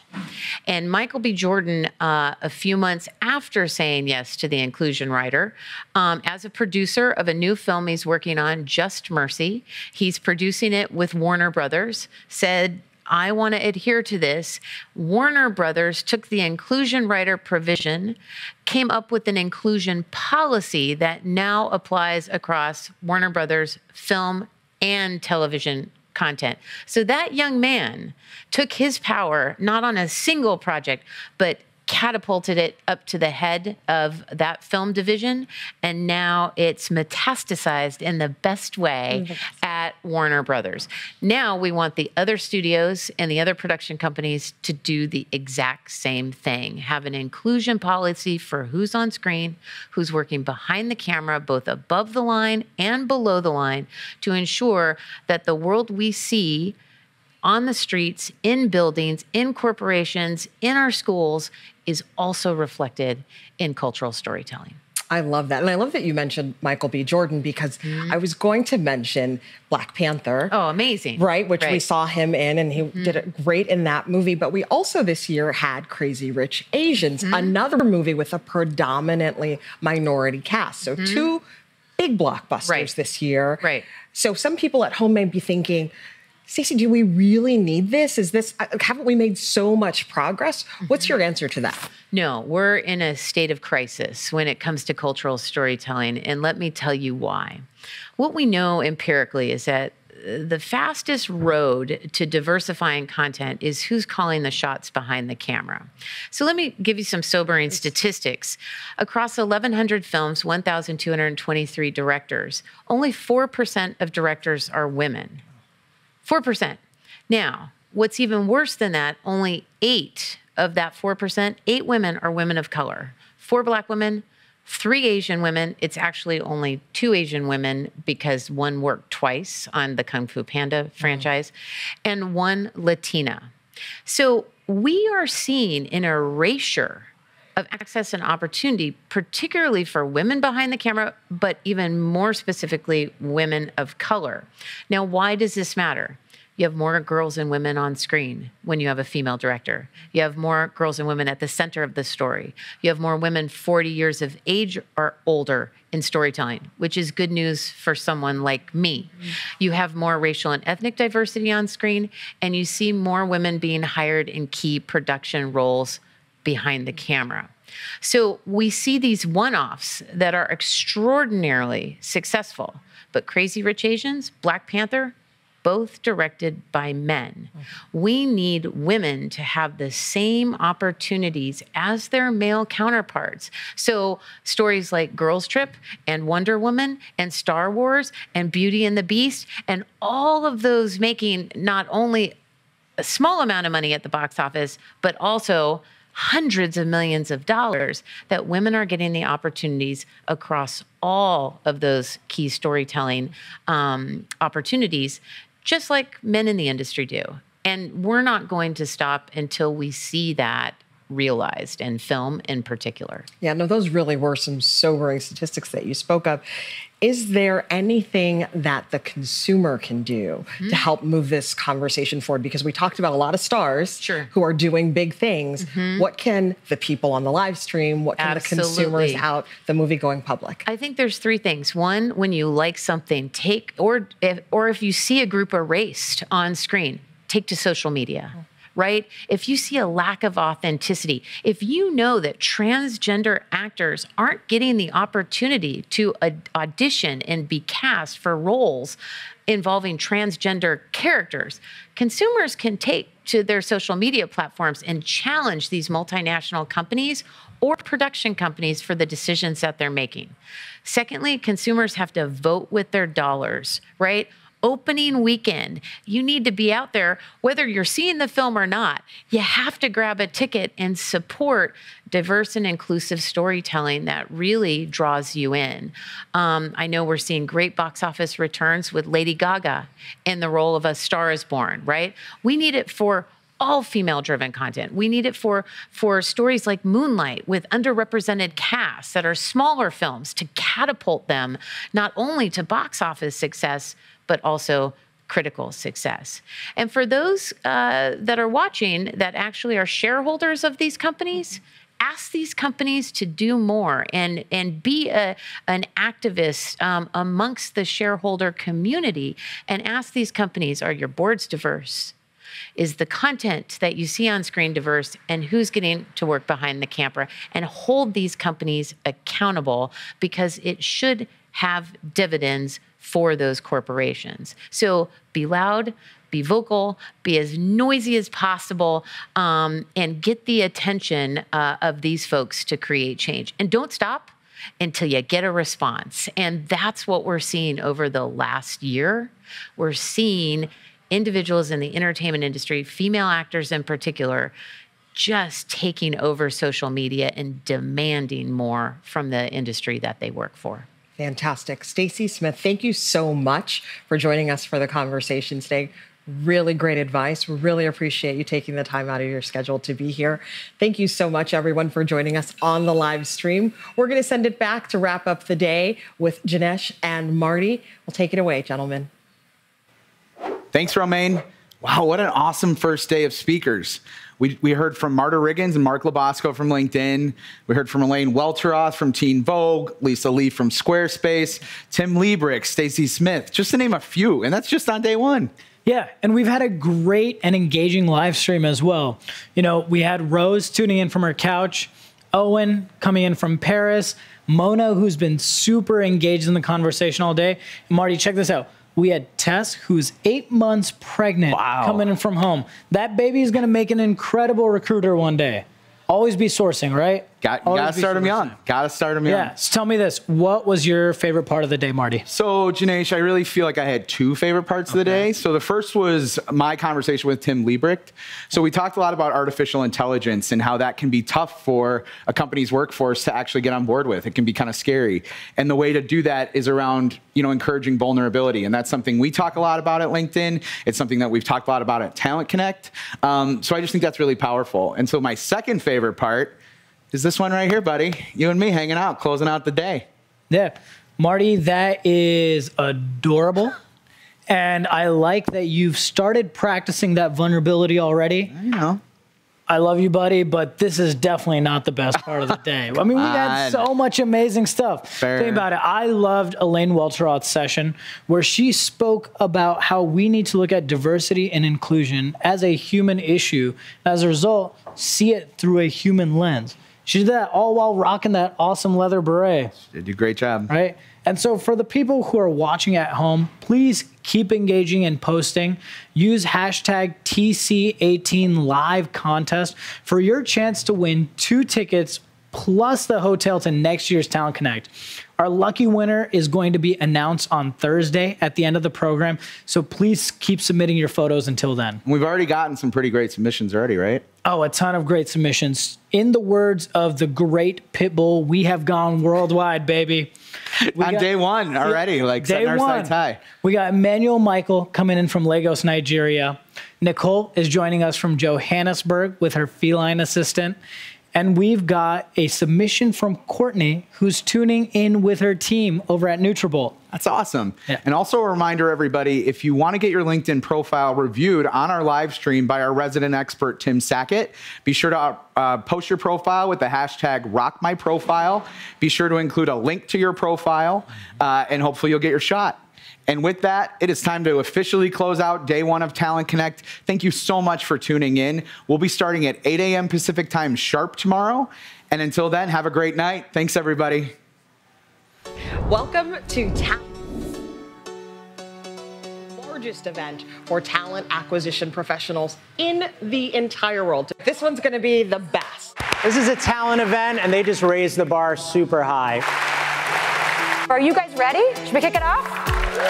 And Michael B. Jordan, a few months after saying yes to the Inclusion Rider, as a producer of a new film he's working on, Just Mercy, he's producing it with Warner Brothers, said, I want to adhere to this. Warner Brothers took the Inclusion Rider provision, came up with an inclusion policy that now applies across Warner Brothers film and television content. So that young man took his power not on a single project, but catapulted it up to the head of that film division, and now it's metastasized in the best way at Warner Brothers. Now we want the other studios and the other production companies to do the exact same thing, have an inclusion policy for who's on screen, who's working behind the camera, both above the line and below the line, to ensure that the world we see on the streets, in buildings, in corporations, in our schools, is also reflected in cultural storytelling.
I love that. And I love that you mentioned Michael B. Jordan, because I was going to mention Black Panther.
Oh, amazing.
Right, which we saw him in, and he did it great in that movie. But we also this year had Crazy Rich Asians, another movie with a predominantly minority cast. So two big blockbusters this year.
Right.
So some people at home may be thinking, Stacey, do we really need this? Haven't we made so much progress? What's your answer to that?
No, we're in a state of crisis when it comes to cultural storytelling, and let me tell you why. What we know empirically is that the fastest road to diversifying content is who's calling the shots behind the camera. So let me give you some sobering statistics. Across 1,100 films, 1,223 directors, only 4% of directors are women. 4%. Now, what's even worse than that, only 8 of that 4%, 8 women are women of color. 4 Black women, 3 Asian women. It's actually only 2 Asian women because one worked twice on the Kung Fu Panda franchise, and 1 Latina. So we are seeing an erasure of access and opportunity, particularly for women behind the camera, but even more specifically, women of color. Now, why does this matter? You have more girls and women on screen when you have a female director. You have more girls and women at the center of the story. You have more women 40 years of age or older in storytelling, which is good news for someone like me. You have more racial and ethnic diversity on screen, and you see more women being hired in key production roles behind the camera. So we see these one-offs that are extraordinarily successful, but Crazy Rich Asians, Black Panther, both directed by men. We need women to have the same opportunities as their male counterparts. So stories like Girls Trip and Wonder Woman and Star Wars and Beauty and the Beast, and all of those making not only a small amount of money at the box office, but also hundreds of millions of dollars, that women are getting the opportunities across all of those key storytelling opportunities, just like men in the industry do. And we're not going to stop until we see that realized in film in particular.
Yeah, no, those really were some sobering statistics that you spoke of. Is there anything that the consumer can do to help move this conversation forward? Because we talked about a lot of stars who are doing big things. What can the people on the live stream, what can the consumers out, the movie-going public?
I think there's 3 things. One, when you like something, or if you see a group erased on screen, take to social media. Right? If you see a lack of authenticity, if you know that transgender actors aren't getting the opportunity to audition and be cast for roles involving transgender characters, consumers can take to their social media platforms and challenge these multinational companies or production companies for the decisions that they're making. Secondly, consumers have to vote with their dollars, right? Opening weekend, you need to be out there, whether you're seeing the film or not. You have to grab a ticket and support diverse and inclusive storytelling that really draws you in. I know we're seeing great box office returns with Lady Gaga in the role of A Star Is Born, right? We need it for all female-driven content. We need it for stories like Moonlight with underrepresented casts that are smaller films to catapult them not only to box office success, but also critical success. And for those that are watching that actually are shareholders of these companies, ask these companies to do more and be an activist amongst the shareholder community, and ask these companies, are your boards diverse? Is the content that you see on screen diverse, and who's getting to work behind the camera? And hold these companies accountable, because it should have dividends for those corporations. So be loud, be vocal, be as noisy as possible, and get the attention of these folks to create change. And don't stop until you get a response. And that's what we're seeing over the last year. We're seeing individuals in the entertainment industry, female actors in particular, just taking over social media and demanding more from the industry that they work for.
Fantastic. Stacy Smith, thank you so much for joining us for the conversation today. Really great advice. We really appreciate you taking the time out of your schedule to be here. Thank you so much, everyone, for joining us on the live stream. We're going to send it back to wrap up the day with Janesh and Marty. We'll take it away, gentlemen.
Thanks, Romaine. Wow, what an awesome first day of speakers. We heard from Marta Riggins and Mark Labasco from LinkedIn. We heard from Elaine Welteroth from Teen Vogue, Lisa Lee from Squarespace, Tim Liebrick, Stacy Smith, just to name a few. And that's just on day one.
Yeah, and we've had a great and engaging live stream as well. You know, we had Rose tuning in from her couch, Owen coming in from Paris, Mona, who's been super engaged in the conversation all day. And Marty, check this out. We had Tess, who's 8 months pregnant, coming in from home. That baby is going to make an incredible recruiter one day. Always be sourcing, right?
Got to start them young. Got to start them young.
Yeah. So tell me this. What was your favorite part of the day, Marty?
So, Janesh, I really feel like I had two favorite parts of the day. So the first was my conversation with Tim Liebrick. So we talked a lot about artificial intelligence and how that can be tough for a company's workforce to actually get on board with. It can be kind of scary. And the way to do that is around, encouraging vulnerability. And that's something we talk a lot about at LinkedIn. It's something that we've talked a lot about at Talent Connect. So I just think that's really powerful. And so my second favorite part is this one right here, buddy. You and me hanging out, closing out the day.
Yeah. Marty, that is adorable. And I like that you've started practicing that vulnerability already. I love you, buddy, but this is definitely not the best part of the day. I mean, we had so much amazing stuff. Think about it. I loved Elaine Welteroth's session where she spoke about how we need to look at diversity and inclusion as a human issue. As a result, see it through a human lens. She did that all while rocking that awesome leather beret.
She did a great job.
Right? And so for the people who are watching at home, please keep engaging and posting. Use hashtag TC18Live contest for your chance to win 2 tickets plus the hotel to next year's Talent Connect. Our lucky winner is going to be announced on Thursday at the end of the program. So please keep submitting your photos until then.
We've already gotten some pretty great submissions already, right?
Oh, a ton of great submissions. In the words of the great Pitbull, we have gone worldwide, baby.
On day one already, setting our sights high.
We got Emmanuel Michael coming in from Lagos, Nigeria. Nicole is joining us from Johannesburg with her feline assistant. And we've got a submission from Courtney, who's tuning in with her team over at Nutribullet.
That's awesome. Yeah. And also a reminder, everybody, if you want to get your LinkedIn profile reviewed on our live stream by our resident expert, Tim Sackett, be sure to post your profile with the hashtag RockMyProfile. Be sure to include a link to your profile, and hopefully you'll get your shot. And with that, it is time to officially close out day one of Talent Connect. Thank you so much for tuning in. We'll be starting at 8 a.m. Pacific time sharp tomorrow. And until then, have a great night. Thanks, everybody.
Welcome to largest event for talent acquisition professionals in the entire world. This one's going to be the best.
This is a talent event, and they just raised the bar super high.
Are you guys ready? Should we kick it off?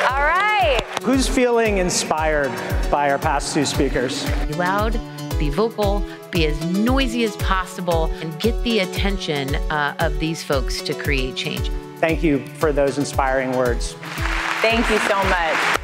All right.
Who's feeling inspired by our past 2 speakers?
Be loud, be vocal, be as noisy as possible, and get the attention of these folks to create change.
Thank you for those inspiring words.
Thank you so much.